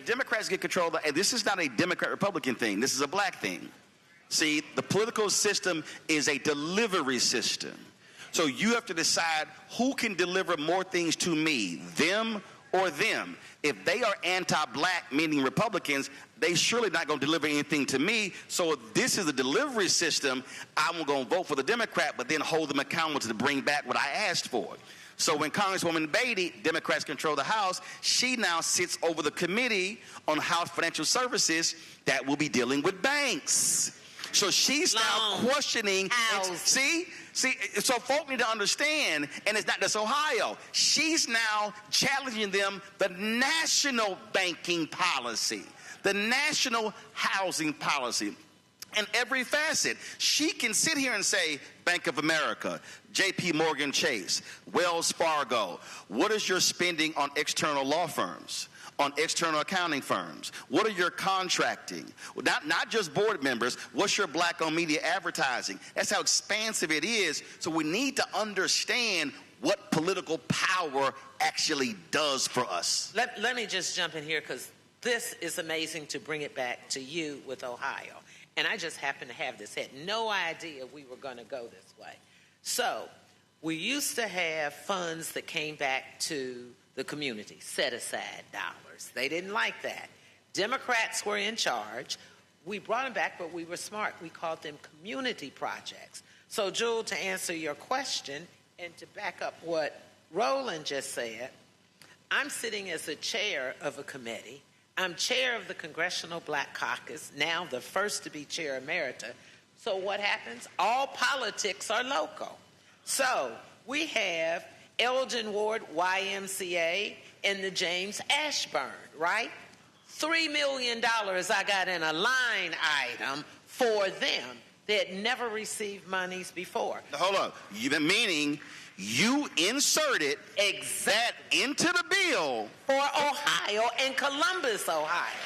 Democrats get control, and this is not a Democrat-Republican thing, this is a black thing. See, the political system is a delivery system. So you have to decide who can deliver more things to me, them or them. If they are anti-black, meaning Republicans, they surely not going to deliver anything to me. So if this is a delivery system, I'm going to vote for the Democrat, but then hold them accountable to bring back what I asked for. So when Congresswoman Beatty, Democrats control the House, she now sits over the committee on House Financial Services that will be dealing with banks. So she's now questioning. See, so folk need to understand, and it's not just Ohio. She's now challenging them, the national banking policy, the national housing policy. In every facet, she can sit here and say, Bank of America, JP Morgan Chase, Wells Fargo, what is your spending on external law firms, on external accounting firms? What are your contracting? Not just board members, what's your black-owned media advertising? That's how expansive it is. So we need to understand what political power actually does for us. Let me just jump in here, because this is amazing to bring it back to you with Ohio. And I just happened to have this. Had no idea we were going to go this way. So we used to have funds that came back to the community, set-aside dollars. They didn't like that. Democrats were in charge. We brought them back, but we were smart. We called them community projects. So, Jewel, to answer your question and to back up what Roland just said, I'm sitting as the chair of a committee. I'm chair of the Congressional Black Caucus, now the first to be chair emerita. So what happens? All politics are local. So we have Elgin Ward YMCA and the James Ashburn, right? $3 million I got in a line item for them that never received monies before. Now, hold on. Meaning you inserted that into the bill for Ohio and Columbus, Ohio.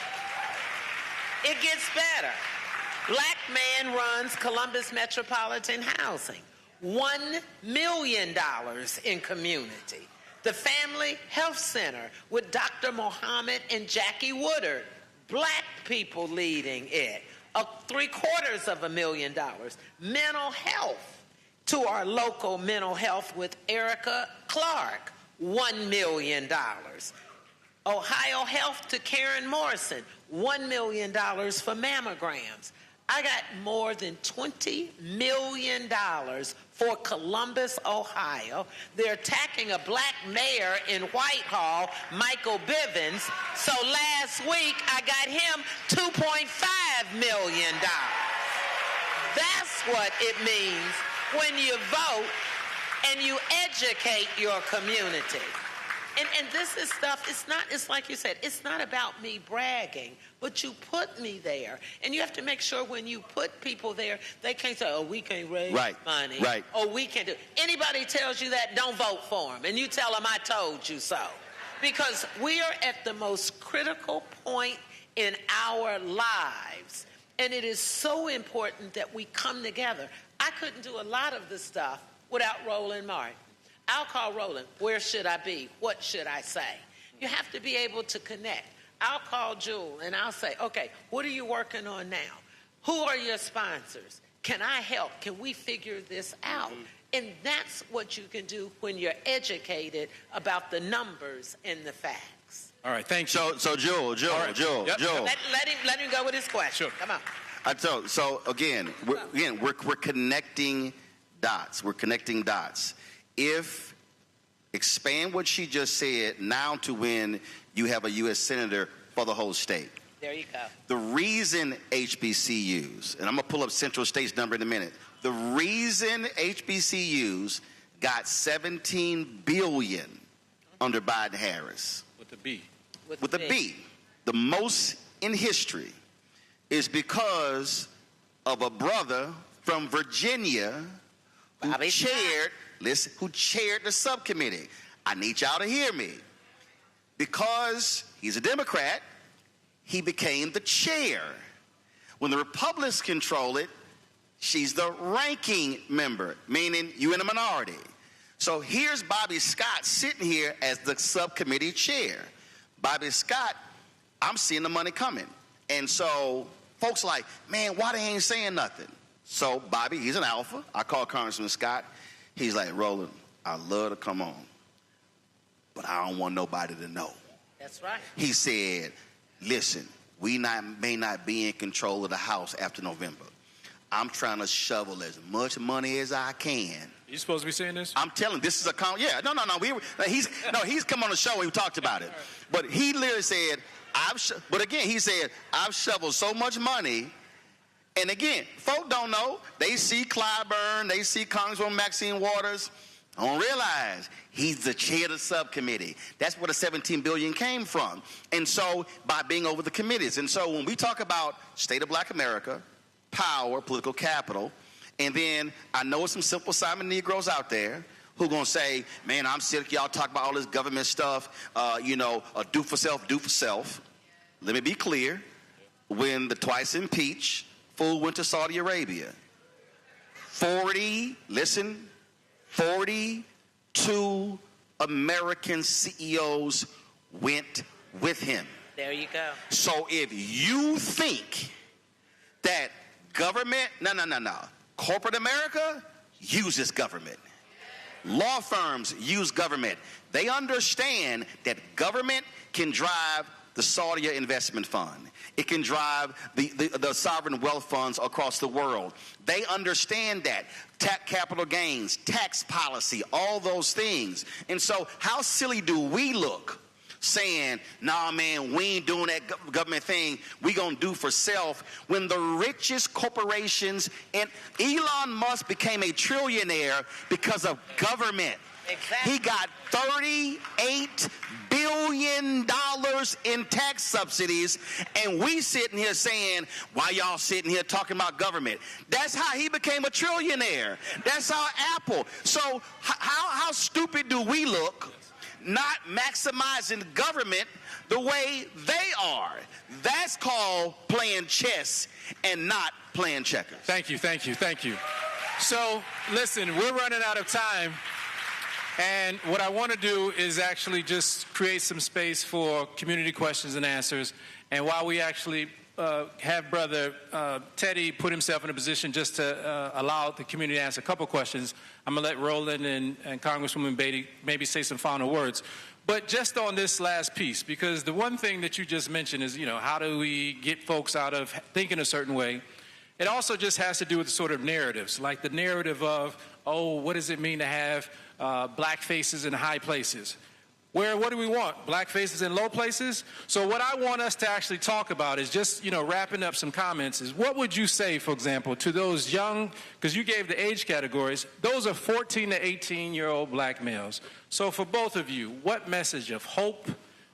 It gets better. Black man runs Columbus Metropolitan Housing. $1 million in community. The Family Health Center with Dr. Mohammed and Jackie Woodard. Black people leading it. $750,000. Mental health. To our local mental health with Erica Clark, $1 million. Ohio Health to Karen Morrison, $1 million for mammograms. I got more than $20 million for Columbus, Ohio. They're attacking a black mayor in Whitehall, Michael Bivens. So last week, I got him $2.5 million. That's what it means when you vote and you educate your community. And this is stuff, it's like you said, it's not about me bragging, but you put me there. And you have to make sure when you put people there, they can't say, oh, we can't raise money. Right. Oh, we can't do it. Anybody tells you that, don't vote for them. And you tell them I told you so. Because we are at the most critical point in our lives. And it is so important that we come together. I couldn't do a lot of this stuff without Roland Martin. I'll call Roland. Where should I be? What should I say? You have to be able to connect. I'll call Jewel and I'll say, okay, what are you working on now? Who are your sponsors? Can I help? Can we figure this out? And that's what you can do when you're educated about the numbers and the facts. All right, thank you. So Jewel. Let him go with his question. Sure. Come on. So again, we're connecting dots. We're connecting dots. If expand what she just said now to when you have a U.S. Senator for the whole state. There you go. The reason HBCUs, and I'm going to pull up Central State's number in a minute. The reason HBCUs got $17 billion under Biden-Harris. With the B. With the B. The most in history is because of a brother from Virginia who chaired the subcommittee. I need y'all to hear me. Because he's a Democrat, he became the chair. When the Republicans control it, she's the ranking member, meaning you in a minority. So here's Bobby Scott sitting here as the subcommittee chair. Bobby Scott, I'm seeing the money coming. And so folks like, man, why they ain't saying nothing? So Bobby, he's an alpha. I call Congressman Scott. He's like, Roland, I love to come on, but I don't want nobody to know. That's right. He said, listen, we may not be in control of the House after November. I'm trying to shovel as much money as I can. You supposed to be saying this? I'm telling this is a no. He's come on the show and we talked about it. But he literally said, he said, I've shoveled so much money And again, folk don't know. They see Clyburn, they see Congresswoman Maxine Waters. Don't realize he's the chair of the subcommittee. That's where the $17 billion came from. And so by being over the committees. And so when we talk about state of black America, power, political capital, and then I know some simple Simon Negroes out there who going to say, man, I'm sick. Y'all talk about all this government stuff, do for self, do for self. Let me be clear. When the twice impeached fool went to Saudi Arabia, 42 American CEOs went with him. There you go. So if you think that government, no. Corporate America uses government. Law firms use government. They understand that government can drive the Saudi Investment Fund. It can drive the sovereign wealth funds across the world. They understand that. Capital gains, tax policy, all those things. And so how silly do we look saying, nah, man, we ain't doing that government thing. We going to do for self, when the richest corporations, and Elon Musk became a trillionaire because of government. Exactly. He got $38 billion in tax subsidies, and we sitting here saying, why y'all sitting here talking about government? That's how he became a trillionaire. That's how Apple. So how stupid do we look not maximizing government the way they are? That's called playing chess and not playing checkers. Thank you. So, listen, we're running out of time. And what I want to do is actually just create some space for community questions and answers. And while we actually have Brother Teddy put himself in a position just to allow the community to answer a couple questions, I'm going to let Roland and Congresswoman Beatty maybe say some final words. But just on this last piece, because the one thing that you just mentioned is, how do we get folks out of thinking a certain way? It also just has to do with the sort of narratives, like the narrative of, what does it mean to have black faces in high places? What do we want? Black faces in low places? So what I want us to actually talk about is just, wrapping up some comments, is what would you say, for example, to those young, because you gave the age categories, those are 14 to 18-year-old black males. So for both of you, what message of hope,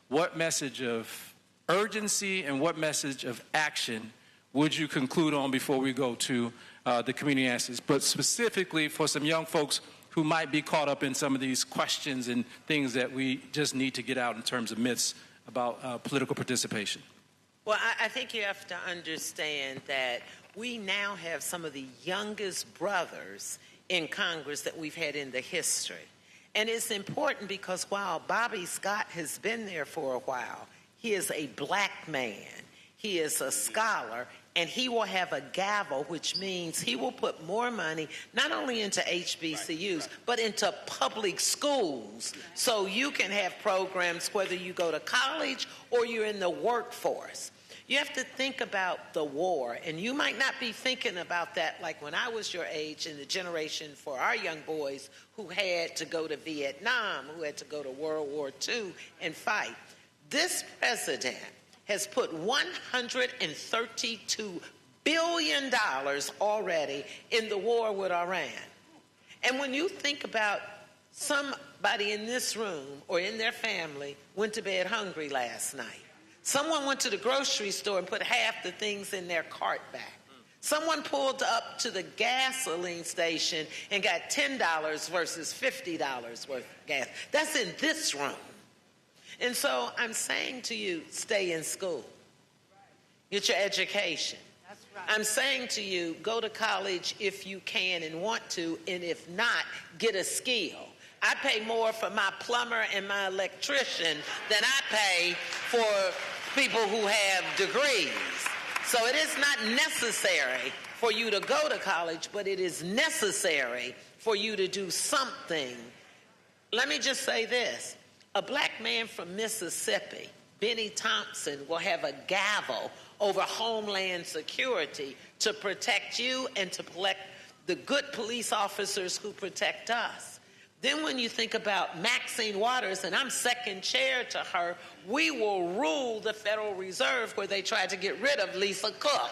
what message of urgency, and what message of action would you conclude on before we go to the community answers? But specifically for some young folks who might be caught up in some of these questions and things that we just need to get out in terms of myths about political participation. Well, I think you have to understand that we now have some of the youngest brothers in Congress that we've had in the history. And it's important because while Bobby Scott has been there for a while, he is a black man, he is a scholar, and he will have a gavel, which means he will put more money not only into HBCUs, but into public schools, so you can have programs whether you go to college or you're in the workforce. You have to think about the war, and you might not be thinking about that like when I was your age and the generation for our young boys who had to go to Vietnam, who had to go to World War II and fight. This president has put $132 billion already in the war with Iran. And when you think about somebody in this room or in their family went to bed hungry last night, someone went to the grocery store and put half the things in their cart back. Someone pulled up to the gasoline station and got $10 versus $50 worth of gas. That's in this room. And so I'm saying to you, stay in school. Get your education. That's right. I'm saying to you, go to college if you can and want to, and if not, get a skill. I pay more for my plumber and my electrician than I pay for people who have degrees. So it is not necessary for you to go to college, but it is necessary for you to do something. Let me just say this. A black man from Mississippi, Benny Thompson, will have a gavel over Homeland Security to protect you and to protect the good police officers who protect us. Then when you think about Maxine Waters, and I'm second chair to her, we will rule the Federal Reserve where they tried to get rid of Lisa Cook.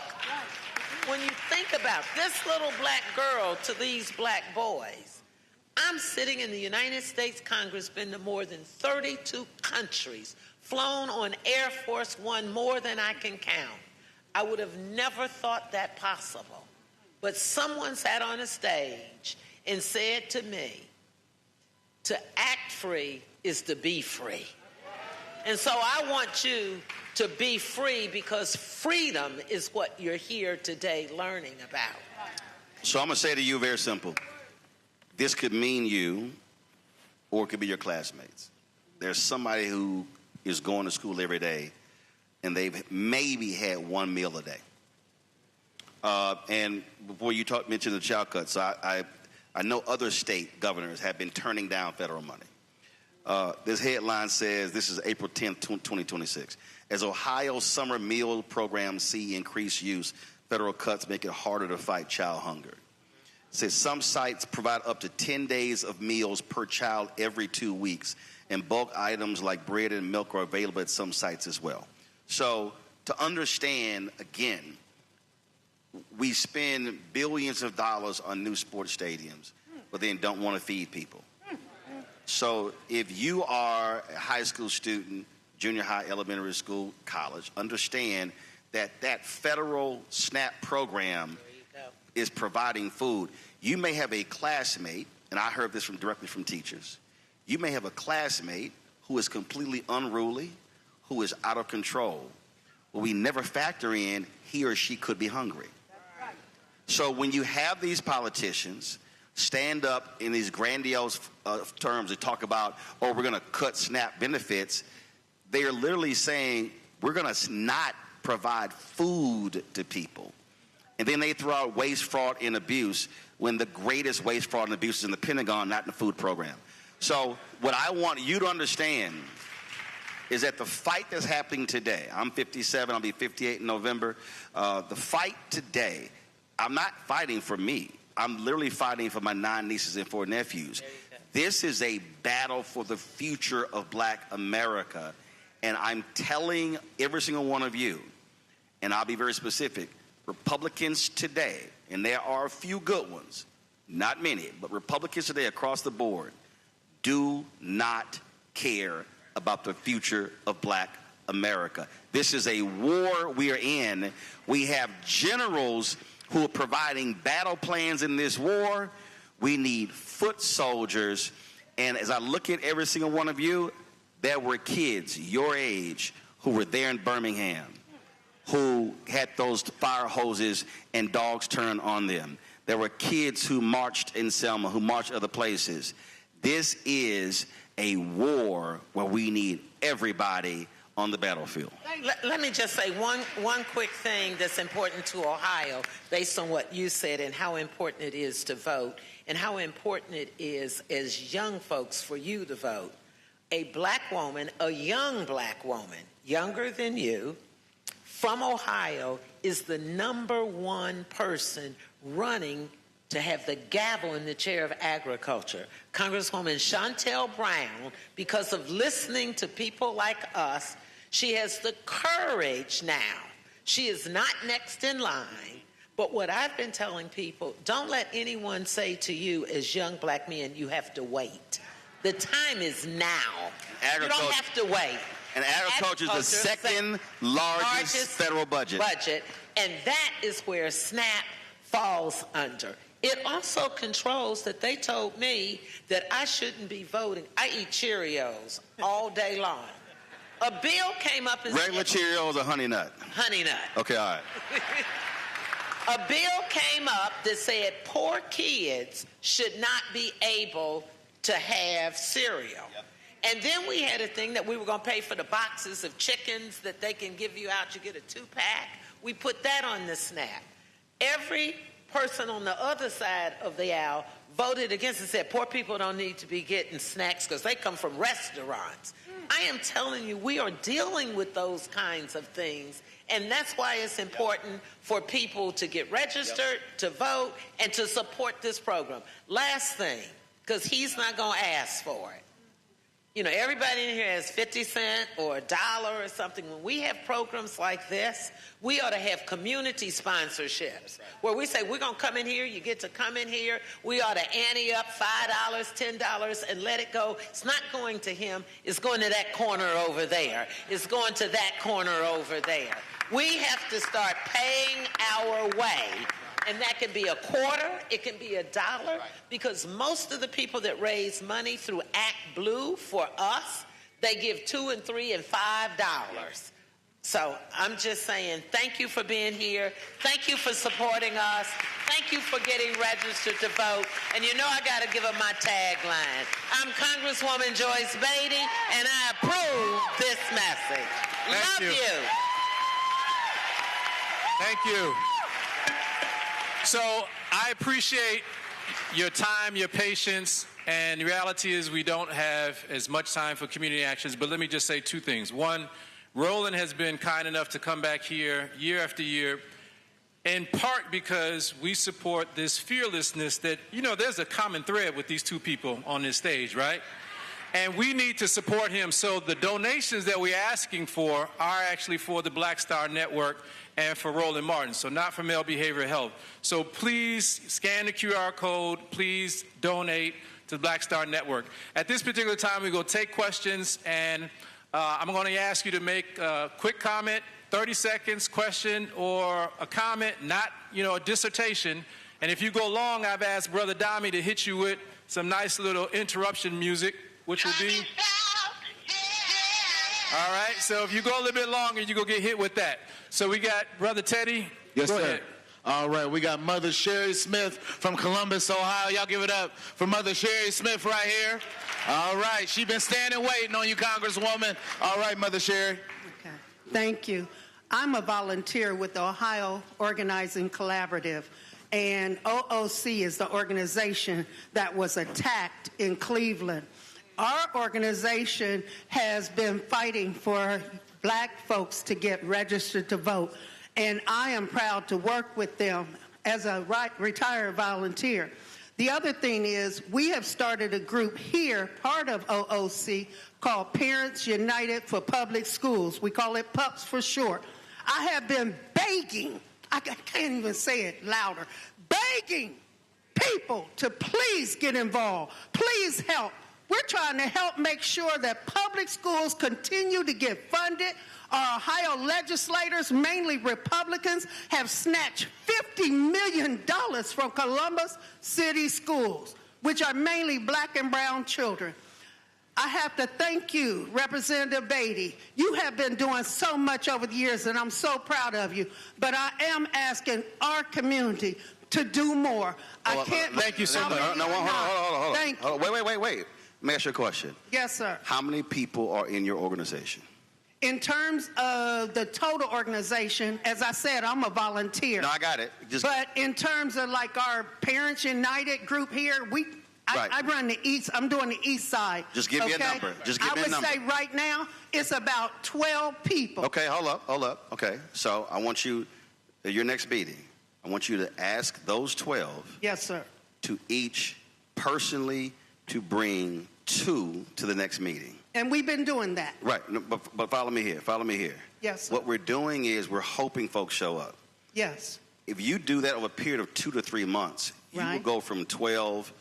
When you think about this little black girl to these black boys. I'm sitting in the United States Congress, been to more than 32 countries, flown on Air Force One more than I can count. I would have never thought that possible. But someone sat on a stage and said to me, to act free is to be free. And so I want you to be free, because freedom is what you're here today learning about. So I'm going to say to you very simple. This could mean you, or it could be your classmates. There's somebody who is going to school every day, and they've maybe had one meal a day. And before you mentioned the child cuts, I know other state governors have been turning down federal money. This headline says, this is April 10th, 2026. As Ohio's summer meal programs see increased use, federal cuts make it harder to fight child hunger. It says some sites provide up to 10 days of meals per child every 2 weeks, and bulk items like bread and milk are available at some sites as well. So to understand, again, we spend billions of dollars on new sports stadiums, but then don't want to feed people. So if you are a high school student, junior high, elementary school, college, understand that that federal SNAP program is providing food. You may have a classmate, and I heard this directly from teachers, you may have a classmate who is completely unruly, who is out of control. Well, we never factor in he or she could be hungry. So when you have these politicians stand up in these grandiose terms and talk about, oh, we're going to cut SNAP benefits, they are literally saying we're going to not provide food to people. And then they throw out waste, fraud, and abuse, when the greatest waste, fraud, and abuse is in the Pentagon, not in the food program. So what I want you to understand is that the fight that's happening today, I'm 57, I'll be 58 in November, the fight today, I'm not fighting for me. I'm literally fighting for my 9 nieces and 4 nephews. This is a battle for the future of black America. And I'm telling every single one of you, and I'll be very specific, Republicans today, and there are a few good ones, not many, but Republicans today across the board do not care about the future of black America. This is a war we are in. We have generals who are providing battle plans in this war. We need foot soldiers. And as I look at every single one of you, there were kids your age who were there in Birmingham, who had those fire hoses and dogs turned on them. There were kids who marched in Selma, who marched other places. This is a war where we need everybody on the battlefield. Let me just say one quick thing that's important to Ohio, based on what you said and how important it is to vote, and how important it is as young folks for you to vote. A black woman, a young black woman, younger than you, from Ohio, is the #1 person running to have the gavel in the chair of agriculture. Congresswoman Shontel Brown, because of listening to people like us, she has the courage now. She is not next in line. But what I've been telling people, don't let anyone say to you as young black men, you have to wait. The time is now. You don't have to wait. And agriculture is the second largest federal budget. And that is where SNAP falls under. It also controls that they told me that I shouldn't be voting. I eat Cheerios all day long. A bill came up and regular Cheerios or Honey Nut? Honey Nut. Okay, all right. A bill came up that said poor kids should not be able to have cereal. Yep. And then we had a thing that we were going to pay for the boxes of chickens that they can give you out. You get a 2-pack. We put that on the SNAP. Every person on the other side of the aisle voted against it, said poor people don't need to be getting snacks because they come from restaurants. I am telling you, we are dealing with those kinds of things, and that's why it's important for people to get registered, to vote, and to support this program. Last thing, because he's not going to ask for it. You know, everybody in here has 50 cents or $1 or something. When we have programs like this, we ought to have community sponsorships where we say, we're going to come in here, you get to come in here. We ought to ante up $5, $10 and let it go. It's not going to him. It's going to that corner over there. It's going to that corner over there. We have to start paying our way. And that can be a quarter, it can be $1, because most of the people that raise money through Act Blue for us, they give $2 and $3 and $5. So I'm just saying, thank you for being here. Thank you for supporting us. Thank you for getting registered to vote. And you know I got to give them my tagline. I'm Congresswoman Joyce Beatty, and I approve this message. Love you. Thank you. So I appreciate your time, your patience, and the reality is we don't have as much time for community actions, but let me just say two things. One, Roland has been kind enough to come back here year after year, in part because we support this fearlessness that, you know, there's a common thread with these two people on this stage, right? And we need to support him. So the donations that we're asking for are actually for the Black Star Network and for Roland Martin, so not for male behavioral health. So please scan the QR code. Please donate to the Black Star Network. At this particular time, we're going to take questions, and I'm going to ask you to make a quick comment, 30 seconds, question or a comment, not, you know, a dissertation. And if you go long, I've asked Brother Dami to hit you with some nice little interruption music, which will be... All right, so if you go a little bit longer, you're going to get hit with that. So we got Brother Teddy. Yes, go sir. ahead. All right, we got Mother Sherry Smith from Columbus, Ohio. Y'all give it up for Mother Sherry Smith right here. All right, she been standing waiting on you, Congresswoman. All right, Mother Sherry. Okay, thank you. I'm a volunteer with the Ohio Organizing Collaborative, and OOC is the organization that was attacked in Cleveland. Our organization has been fighting for black folks to get registered to vote, and I am proud to work with them as a retired volunteer. The other thing is we have started a group here, part of OOC, called Parents United for Public Schools. We call it PUPS for short. I have been begging, I can't even say it louder, begging people to please get involved, please help. We're trying to help make sure that public schools continue to get funded. Our Ohio legislators, mainly Republicans, have snatched $50 million from Columbus City schools, which are mainly black and brown children. I have to thank you, Representative Beatty. You have been doing so much over the years, and I'm so proud of you. But I am asking our community to do more. I can't. Thank you so much. No, hold on. Thank you. Wait. Let me ask you a question. Yes, sir. How many people are in your organization? In terms of the total organization, as I said, I'm a volunteer. No, I got it. But in terms of like our Parents United group here, I run the east. I'm doing the east side. Just give me a number. I would say right now it's about 12 people. Okay, hold up. Okay, so I want you, your next meeting, I want you to ask those 12. Yes, sir. To each personally to bring 2 to the next meeting. And we've been doing that. Right, but follow me here. Yes, sir. What we're doing is we're hoping folks show up. Yes. If you do that over a period of 2 to 3 months, you will go from 12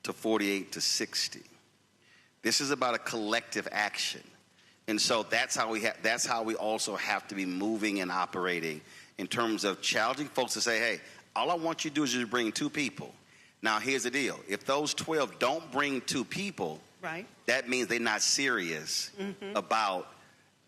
to 48 to 60. This is about a collective action. And so that's how we also have to be moving and operating in terms of challenging folks to say, hey, all I want you to do is just bring 2 people. Now, here's the deal. If those 12 don't bring 2 people, that means they're not serious about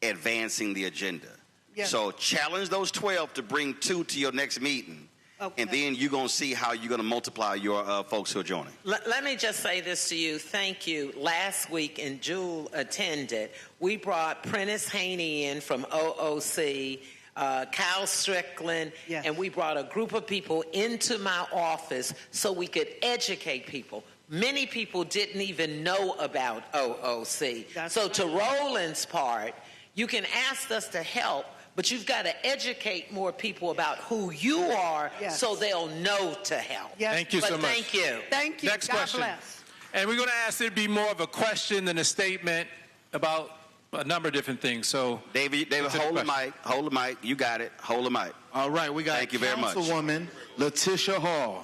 advancing the agenda. Yes. So challenge those 12 to bring 2 to your next meeting. Okay. And then you're going to see how you're going to multiply your folks who are joining. Let me just say this to you. Thank you. Last week, and Jewel attended, we brought Prentice Haney in from OOC, Kyle Strickland, and we brought a group of people into my office so we could educate people. Many people didn't even know about OOC. So to Roland's part, you can ask us to help, but you've got to educate more people about who you are so they'll know to help. Thank you so much. Thank you. Thank you. Next God question. bless. And we're going to ask it to be more of a question than a statement about a number of different things. So, David, hold the mic. Hold the mic. You got it. Hold the mic. All right, we got Thank you very much. Councilwoman Letitia Hall.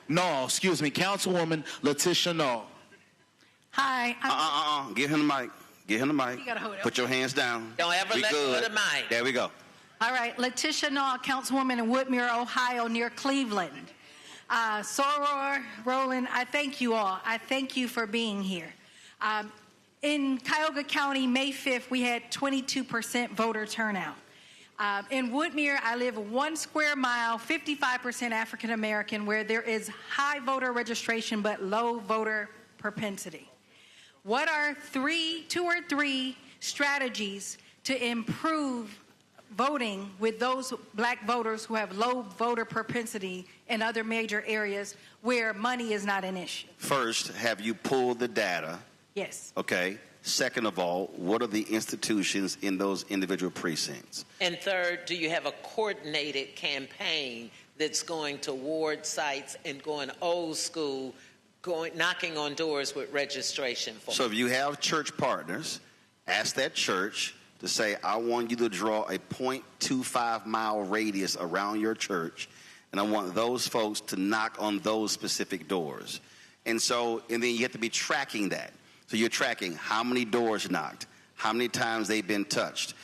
No, excuse me, Councilwoman Letitia Null. Hi. Give him the mic. Give him the mic. You gotta hold it. Put your hands down. Don't ever let go of the mic. There we go. All right. Letitia Null, Councilwoman in Woodmere, Ohio, near Cleveland. Soror, Roland, I thank you all. I thank you for being here. In Cuyahoga County, May 5th, we had 22% voter turnout. In Woodmere, I live 1 square mile, 55% African American, where there is high voter registration but low voter propensity. What are 2 or 3 strategies to improve voting with those black voters who have low voter propensity in other major areas where money is not an issue? First, have you pulled the data? Yes. Okay. Second of all, what are the institutions in those individual precincts? And third, do you have a coordinated campaign that's going to ward sites and going old school, knocking on doors with registration forms? So if you have church partners, ask that church to say, I want you to draw a 0.25 mile radius around your church, and I want those folks to knock on those specific doors. And then you have to be tracking that. So you're tracking how many doors knocked, how many times they've been touched.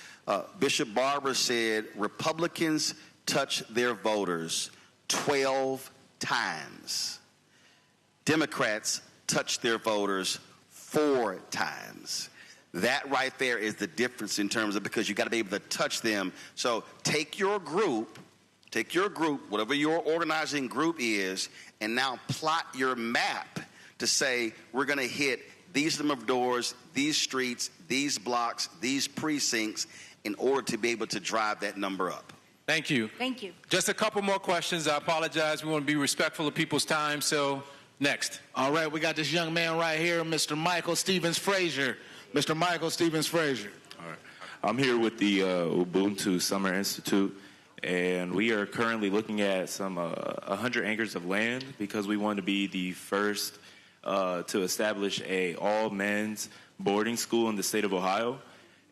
Bishop Barber said Republicans touch their voters 12 times. Democrats touch their voters 4 times. That right there is the difference in terms of, because you got to be able to touch them. So take your group, whatever your organizing group is, and now plot your map to say we're going to hit these number of doors, these streets, these blocks, these precincts, in order to be able to drive that number up. Thank you. Thank you. Just a couple more questions. I apologize. We want to be respectful of people's time. So, next. All right, we got this young man right here, Mr. Michael Stevens Frazier. Mr. Michael Stevens Frazier. All right. I'm here with the Ubuntu Summer Institute, and we are currently looking at some 100 acres of land because we want to be the first to establish a all-men's boarding school in the state of Ohio.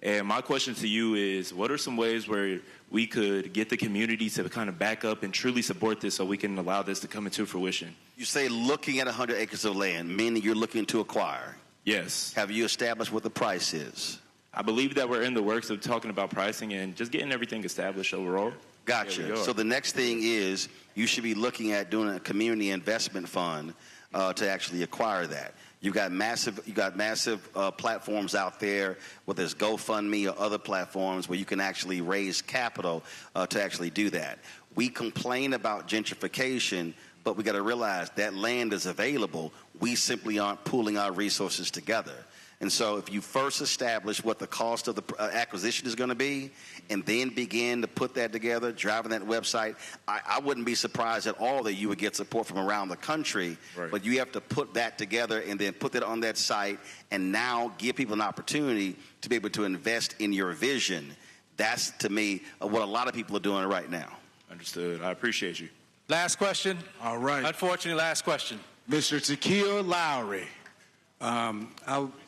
And my question to you is, what are some ways where we could get the community to kind of back up and truly support this so we can allow this to come into fruition? You say looking at 100 acres of land, meaning you're looking to acquire. Yes. Have you established what the price is? I believe that we're in the works of talking about pricing and just getting everything established overall. Gotcha. So the next thing is you should be looking at doing a community investment fund to actually acquire that. You got massive platforms out there, whether it's GoFundMe or other platforms where you can actually raise capital to actually do that. We complain about gentrification, but we got to realize that land is available. We simply aren't pooling our resources together. And so if you first establish what the cost of the acquisition is going to be and then begin to put that together, driving that website, I wouldn't be surprised at all that you would get support from around the country. Right. But you have to put that together and then put that on that site and now give people an opportunity to be able to invest in your vision. That's, to me, what a lot of people are doing right now. Understood. I appreciate you. Last question. All right. Unfortunately, last question. Mr. Takia Lowry.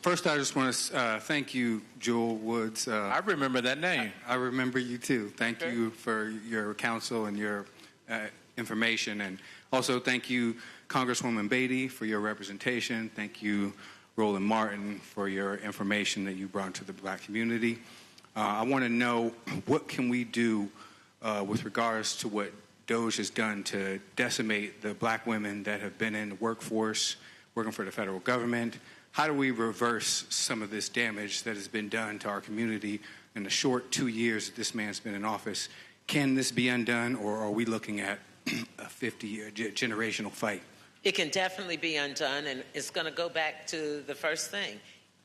First, I just want to thank you, Joel Woods. I remember that name. I remember you, too. Thank you for your counsel and your information. And also thank you, Congresswoman Beatty, for your representation. Thank you, Roland Martin, for your information that you brought to the black community. I want to know, what can we do with regards to what DOGE has done to decimate the black women that have been in the workforce, working for the federal government? How do we reverse some of this damage that has been done to our community in the short 2 years that this man's been in office? Can this be undone, or are we looking at a 50-year generational fight? It can definitely be undone, and it's going to go back to the first thing.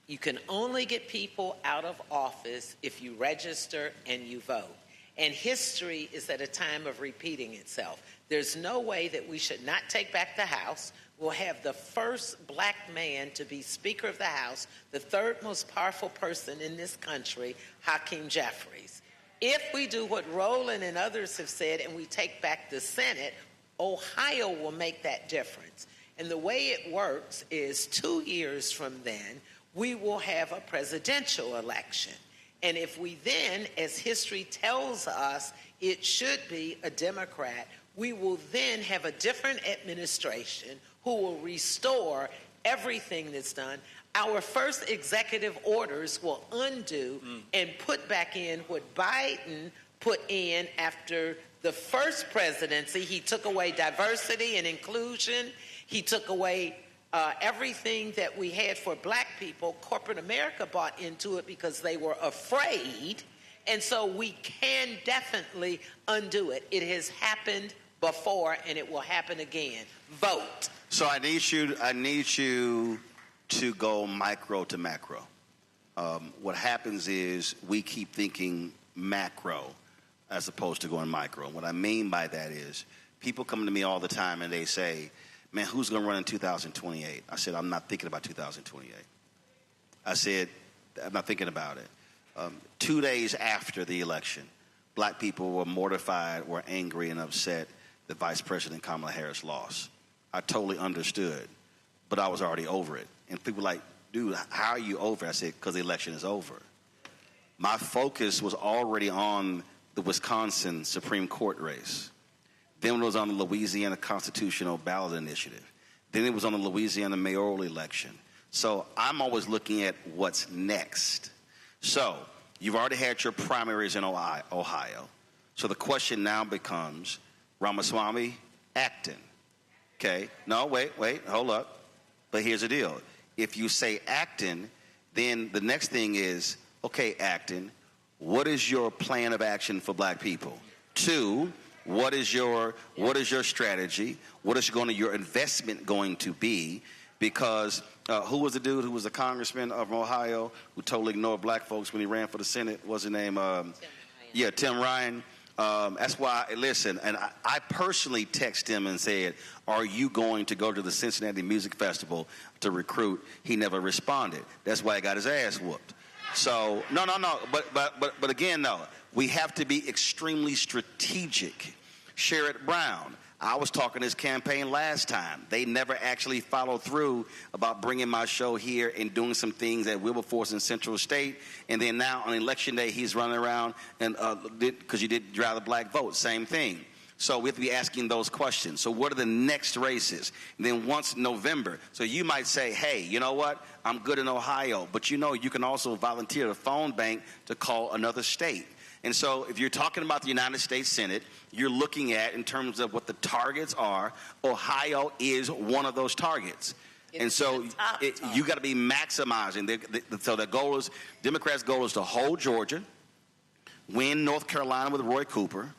You can only get people out of office if you register and you vote. And history is at a time of repeating itself. There's no way that we should not take back the House. We'll have the first black man to be Speaker of the House, the third most powerful person in this country, Hakeem Jeffries. If we do what Roland and others have said and we take back the Senate, Ohio will make that difference. And the way it works is 2 years from then, we will have a presidential election. And if we then, as history tells us, it should be a Democrat, we will then have a different administration who will restore everything that's done. Our first executive orders will undo and put back in what Biden put in after the first presidency. He took away diversity and inclusion. He took away everything that we had for black people. Corporate America bought into it because they were afraid. And so we can definitely undo it. It has happened before, and it will happen again. Vote. So I need you to go micro to macro. What happens is we keep thinking macro as opposed to going micro. What I mean by that is people come to me all the time and they say, man, who's going to run in 2028? I said, I'm not thinking about 2028. I said, I'm not thinking about it. 2 days after the election, black people were mortified, were angry and upset that Vice President Kamala Harris lost. I totally understood, but I was already over it. And people were like, dude, how are you over it? I said, because the election is over. My focus was already on the Wisconsin Supreme Court race. Then it was on the Louisiana Constitutional Ballot Initiative. Then it was on the Louisiana mayoral election. So I'm always looking at what's next. So you've already had your primaries in Ohio. So the question now becomes, Ramaswamy, Acton. Okay, no, wait, hold up. But here's the deal. If you say Acton, then the next thing is, okay, Acton, what is your plan of action for black people? 2, what is your strategy? What is your investment going to be? Because who was the dude who was the congressman of Ohio who totally ignored black folks when he ran for the Senate? What's his name? Tim Ryan. That's why, listen, and I personally texted him and said, are you going to go to the Cincinnati Music Festival to recruit? He never responded. That's why he got his ass whooped. So, no. But again, no, we have to be extremely strategic. Sherrod Brown, I was talking his campaign last time. They never actually followed through about bringing my show here and doing some things at Wilberforce in Central State. And then now on election day, he's running around and because you did drive the black vote, same thing. So we have to be asking those questions. So what are the next races? And then once November, so you might say, hey, you know what? I'm good in Ohio. But you know, you can also volunteer the phone bank to call another state. And so if you're talking about the United States Senate, you're looking at, in terms of what the targets are, Ohio is one of those targets. And so you got to be maximizing. So the goal is, Democrats' goal is to hold Georgia, win North Carolina with Roy Cooper,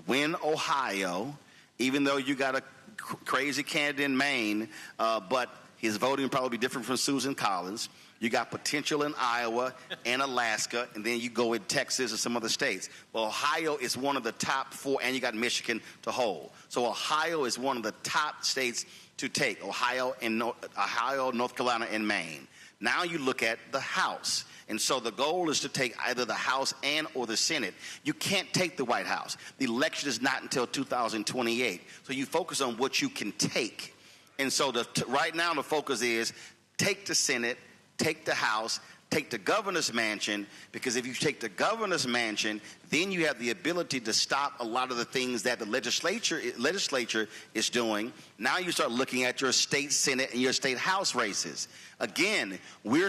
win Ohio, even though you got a crazy candidate in Maine, but his voting will probably be different from Susan Collins. You got potential in Iowa and Alaska, and then you go in Texas or some other states. Well, Ohio is one of the top 4, and you got Michigan to hold. So Ohio is one of the top states to take, Ohio, North Carolina, and Maine. Now you look at the House. And so the goal is to take either the House and or the Senate. You can't take the White House. The election is not until 2028. So you focus on what you can take. And so right now the focus is take the Senate, take the House, take the governor's mansion, because if you take the governor's mansion, then you have the ability to stop a lot of the things that the legislature is doing. Now you start looking at your state Senate and your state House races. Again, we're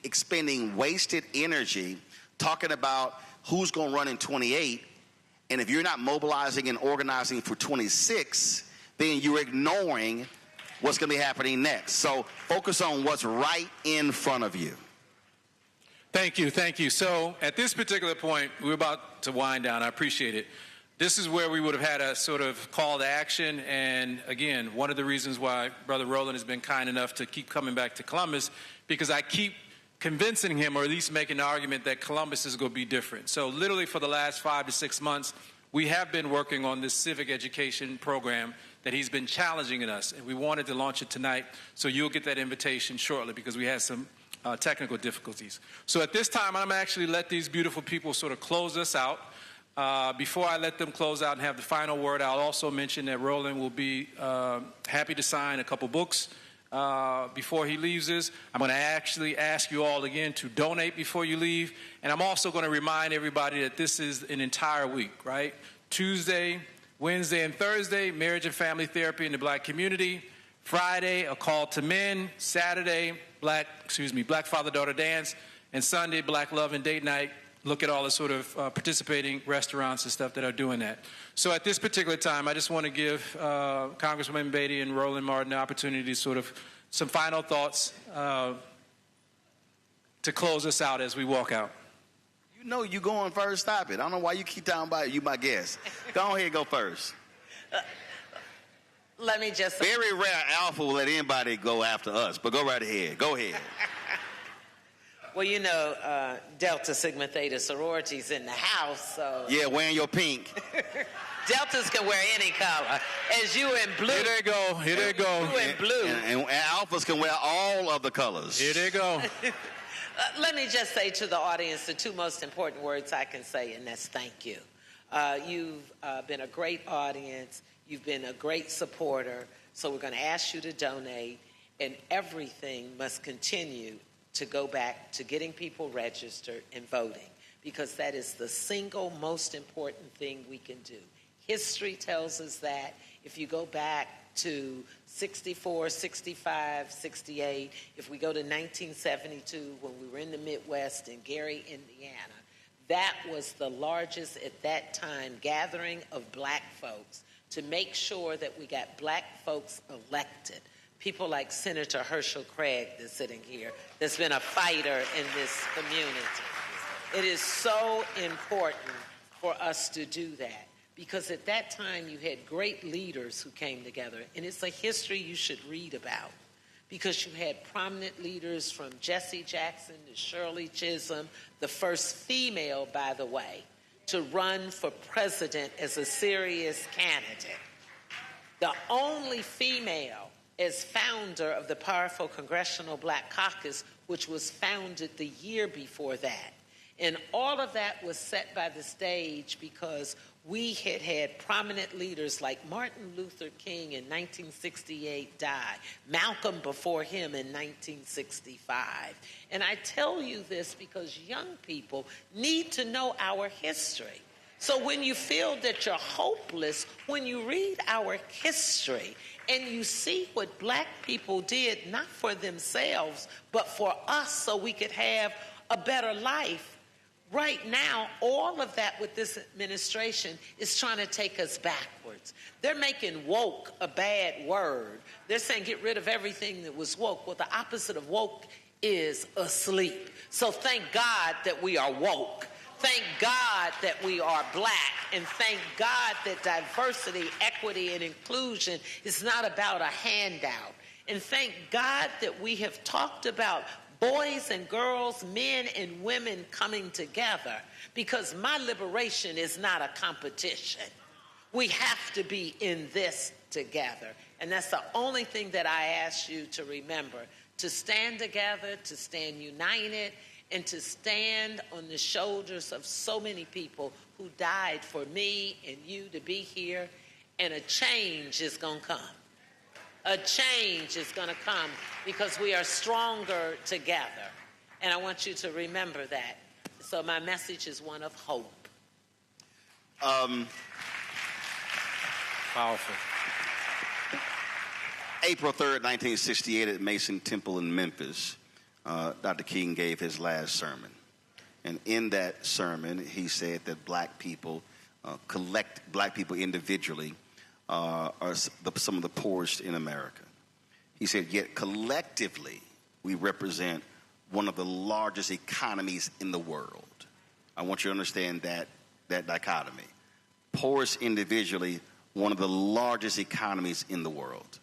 expending wasted energy talking about who's going to run in 28, and if you're not mobilizing and organizing for 26, then you're ignoring what's going to be happening next. So focus on what's right in front of you. Thank you. So at this particular point, we're about to wind down. I appreciate it. This is where we would have had a sort of call to action. And again, one of the reasons why Brother Roland has been kind enough to keep coming back to Columbus, because I keep convincing him, or at least making the argument, that Columbus is going to be different. So literally for the last 5 to 6 months, we have been working on this civic education program that he's been challenging in us. And we wanted to launch it tonight. So you'll get that invitation shortly, because we had some technical difficulties. So at this time, I'm actually let these beautiful people sort of close us out. Before I let them close out and have the final word, I'll also mention that Roland will be happy to sign a couple books before he leaves us. I'm going to actually ask you all again to donate before you leave. And I'm also going to remind everybody that this is an entire week, right? Tuesday, Wednesday, and Thursday, marriage and family therapy in the black community. Friday, a call to men. Saturday, Black Father-Daughter Dance. And Sunday, Black Love and Date Night. Look at all the sort of participating restaurants and stuff that are doing that. So at this particular time, I just want to give Congresswoman Beatty and Roland Martin the opportunity to sort of some final thoughts to close us out as we walk out. You know you going first. Stop it. I don't know why you keep talking about it. You my guest. Go ahead and go first. Let me just say. Very rare Alpha will let anybody go after us, but go right ahead. Go ahead. Well, you know, Delta Sigma Theta sororities in the house, so. Yeah, wearing your pink. Deltas can wear any color. As you in blue. Here they go. Here they go. You in blue. And Alphas can wear all of the colors. Here they go. Let me just say to the audience the two most important words I can say, and that's thank you. You've been a great audience. You've been a great supporter. So we're going to ask you to donate, and everything must continue to go back to getting people registered and voting, because that is the single most important thing we can do. History tells us that. If you go back to 64, 65, 68, if we go to 1972 when we were in the Midwest in Gary, Indiana, that was the largest at that time gathering of black folks to make sure that we got black folks elected. People like Senator Herschel Craig that's sitting here, that's been a fighter in this community. It is so important for us to do that, because at that time you had great leaders who came together, and it's a history you should read about, because you had prominent leaders from Jesse Jackson to Shirley Chisholm, the first female, by the way, to run for president as a serious candidate. The only female as founder of the powerful Congressional Black Caucus, which was founded the year before that. And all of that was set by the stage because we had had prominent leaders like Martin Luther King in 1968 die, Malcolm before him in 1965. And I tell you this because young people need to know our history. So when you feel that you're hopeless, when you read our history and you see what black people did, not for themselves, but for us so we could have a better life, right now, all of that with this administration is trying to take us backwards. They're making woke a bad word. They're saying get rid of everything that was woke. Well, the opposite of woke is asleep. So thank God that we are woke. Thank God that we are black, and thank God that diversity, equity, and inclusion is not about a handout. And thank God that we have talked about boys and girls, men and women coming together, because my liberation is not a competition. We have to be in this together. And that's the only thing that I ask you to remember, to stand together, to stand united, and to stand on the shoulders of so many people who died for me and you to be here. And a change is going to come. A change is going to come because we are stronger together. And I want you to remember that. So my message is one of hope. Powerful. April 3rd, 1968 at Mason Temple in Memphis, Dr. King gave his last sermon. And in that sermon, he said that black people, black people individually, are some of the poorest in America. He said, yet collectively, we represent one of the largest economies in the world. I want you to understand that dichotomy. Poorest individually, one of the largest economies in the world.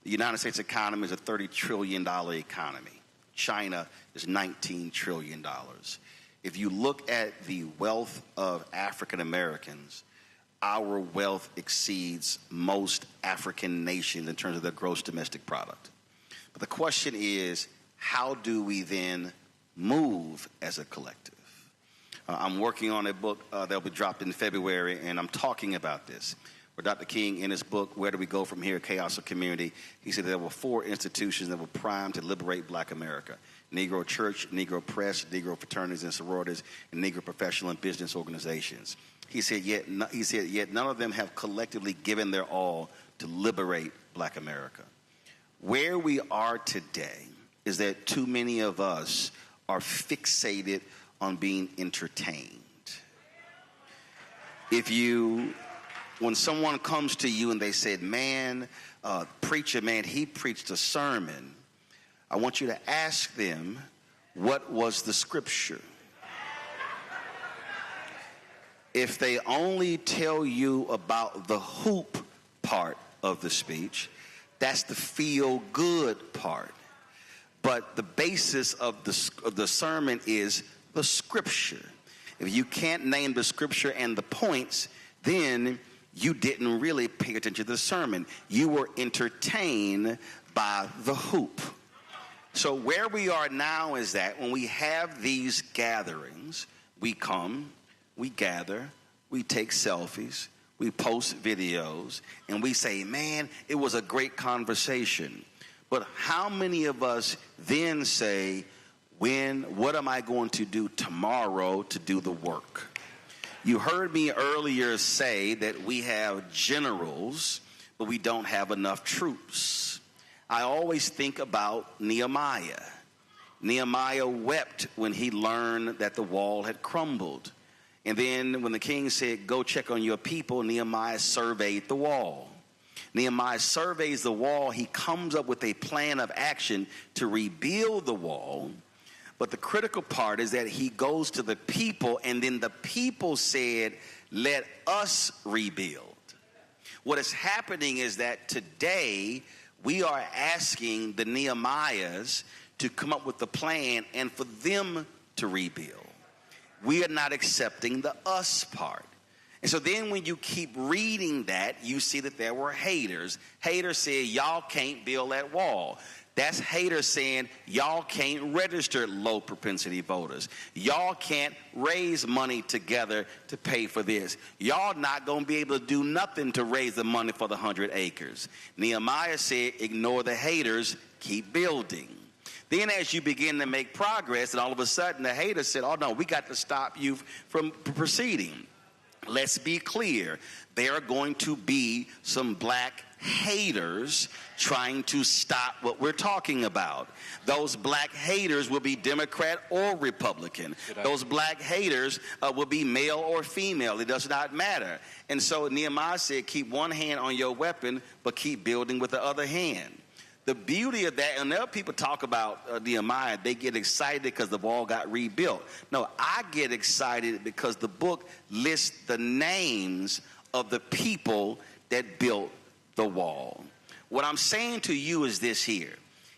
The United States economy is a $30 trillion economy. China is $19 trillion. If you look at the wealth of African Americans, our wealth exceeds most African nations in terms of their gross domestic product. But the question is, how do we then move as a collective? I'm working on a book that'll be dropped in February, and I'm talking about this. Where Dr. King, in his book, Where Do We Go From Here, Chaos or Community, he said there were 4 institutions that were primed to liberate black America: Negro Church, Negro Press, Negro fraternities and sororities, and Negro professional and business organizations. He said, yet none of them have collectively given their all to liberate black America. Where we are today is that too many of us are fixated on being entertained. When someone comes to you and they said, man, preacher, man, he preached a sermon, I want you to ask them, what was the scripture? If they only tell you about the hoop part of the speech, that's the feel-good part. But the basis of the sermon is the scripture. If you can't name the scripture and the points, then you didn't really pay attention to the sermon. You were entertained by the hoop. So where we are now is that when we have these gatherings, we come, we gather, we take selfies, we post videos, and we say, man, it was a great conversation. But how many of us then say, what am I going to do tomorrow to do the work? You heard me earlier say that we have generals, but we don't have enough troops. I always think about Nehemiah. Nehemiah wept when he learned that the wall had crumbled. And then when the king said, go check on your people, Nehemiah surveyed the wall. Nehemiah surveys the wall. He comes up with a plan of action to rebuild the wall. But the critical part is that he goes to the people, and then the people said, let us rebuild. What is happening is that today we are asking the Nehemiahs to come up with a plan and for them to rebuild. We are not accepting the us part. And so then when you keep reading that, you see that there were haters. Haters said, y'all can't build that wall. That's haters saying, y'all can't register low propensity voters. Y'all can't raise money together to pay for this. Y'all not going to be able to do nothing to raise the money for the 100 acres. Nehemiah said, ignore the haters, keep building. Then as you begin to make progress, and all of a sudden the haters said, oh no, we got to stop you from proceeding. Let's be clear. There are going to be some black haters trying to stop what we're talking about. Those black haters will be Democrat or Republican. Those black haters will be male or female. It does not matter. And so Nehemiah said, keep one hand on your weapon, but keep building with the other hand. The beauty of that, and there are people talk about Nehemiah, they get excited because the wall got rebuilt. No, I get excited because the book lists the names of the people that built the wall. What I'm saying to you is this here.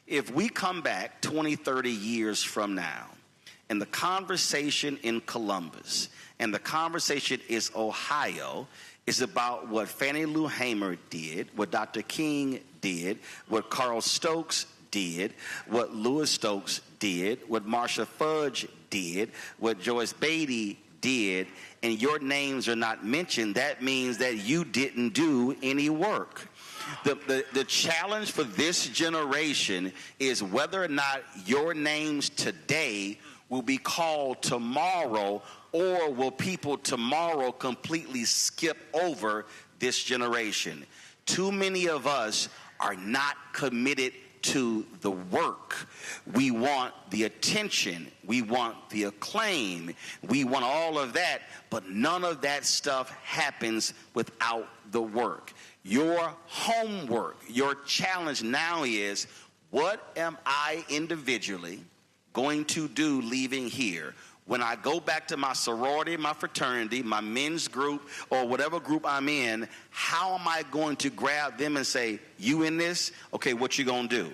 If we come back 20, 30 years from now, and the conversation in Columbus, and the conversation is Ohio, is about what Fannie Lou Hamer did, what Dr. King did, what Carl Stokes did, what Louis Stokes did, what Marsha Fudge did, what Joyce Beatty did, and your names are not mentioned, that means that you didn't do any work. The challenge for this generation is whether or not your names today will be called tomorrow, or will people tomorrow completely skip over this generation? Too many of us are not committed to the work. We want the attention. We want the acclaim. We want all of that, but none of that stuff happens without the work. Your homework, your challenge now is, what am I individually going to do leaving here? When I go back to my sorority, my fraternity, my men's group, or whatever group I'm in, how am I going to grab them and say, you in this? Okay, what you going to do?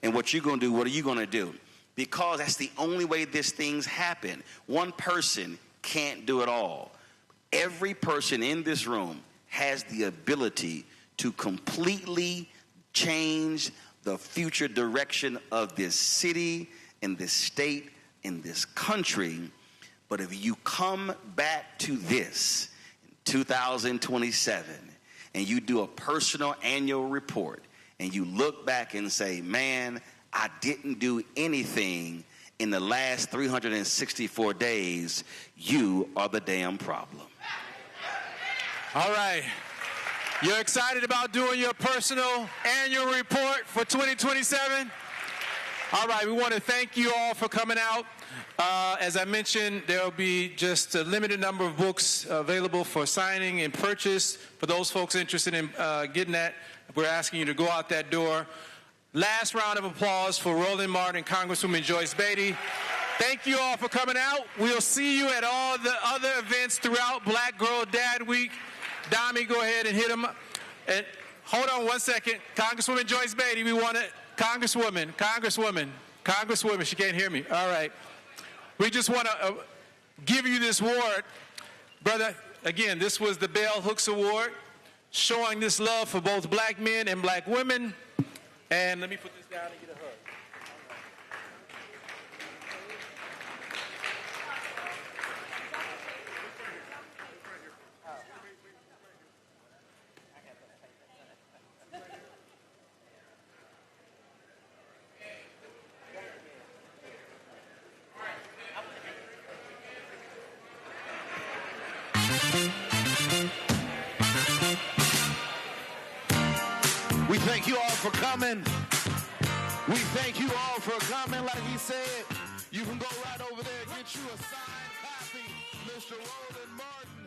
And what you going to do, what are you going to do? Because that's the only way these things happen. One person can't do it all. Every person in this room has the ability to completely change the future direction of this city, in this state, in this country, But if you come back to this in 2027 and you do a personal annual report and you look back and say, man, I didn't do anything in the last 364 days, you are the damn problem. All right. You're excited about doing your personal annual report for 2027? All right, we want to thank you all for coming out. As I mentioned, there will be just a limited number of books available for signing and purchase. For those folks interested in getting that, we're asking you to go out that door. Last round of applause for Roland Martin and Congresswoman Joyce Beatty. Thank you all for coming out. We'll see you at all the other events throughout Black Girl Dad Week. Dami, go ahead and hit them. And hold on one second. Congresswoman Joyce Beatty, we want to... Congresswoman, she can't hear me. All right. We just want to give you this award. Brother, again, this was the Bell Hooks Award, showing this love for both black men and black women. And let me put this down and get a hug. We thank you all for coming. We thank you all for coming. Like he said, you can go right over there and get you a signed copy, Mr. Roland Martin.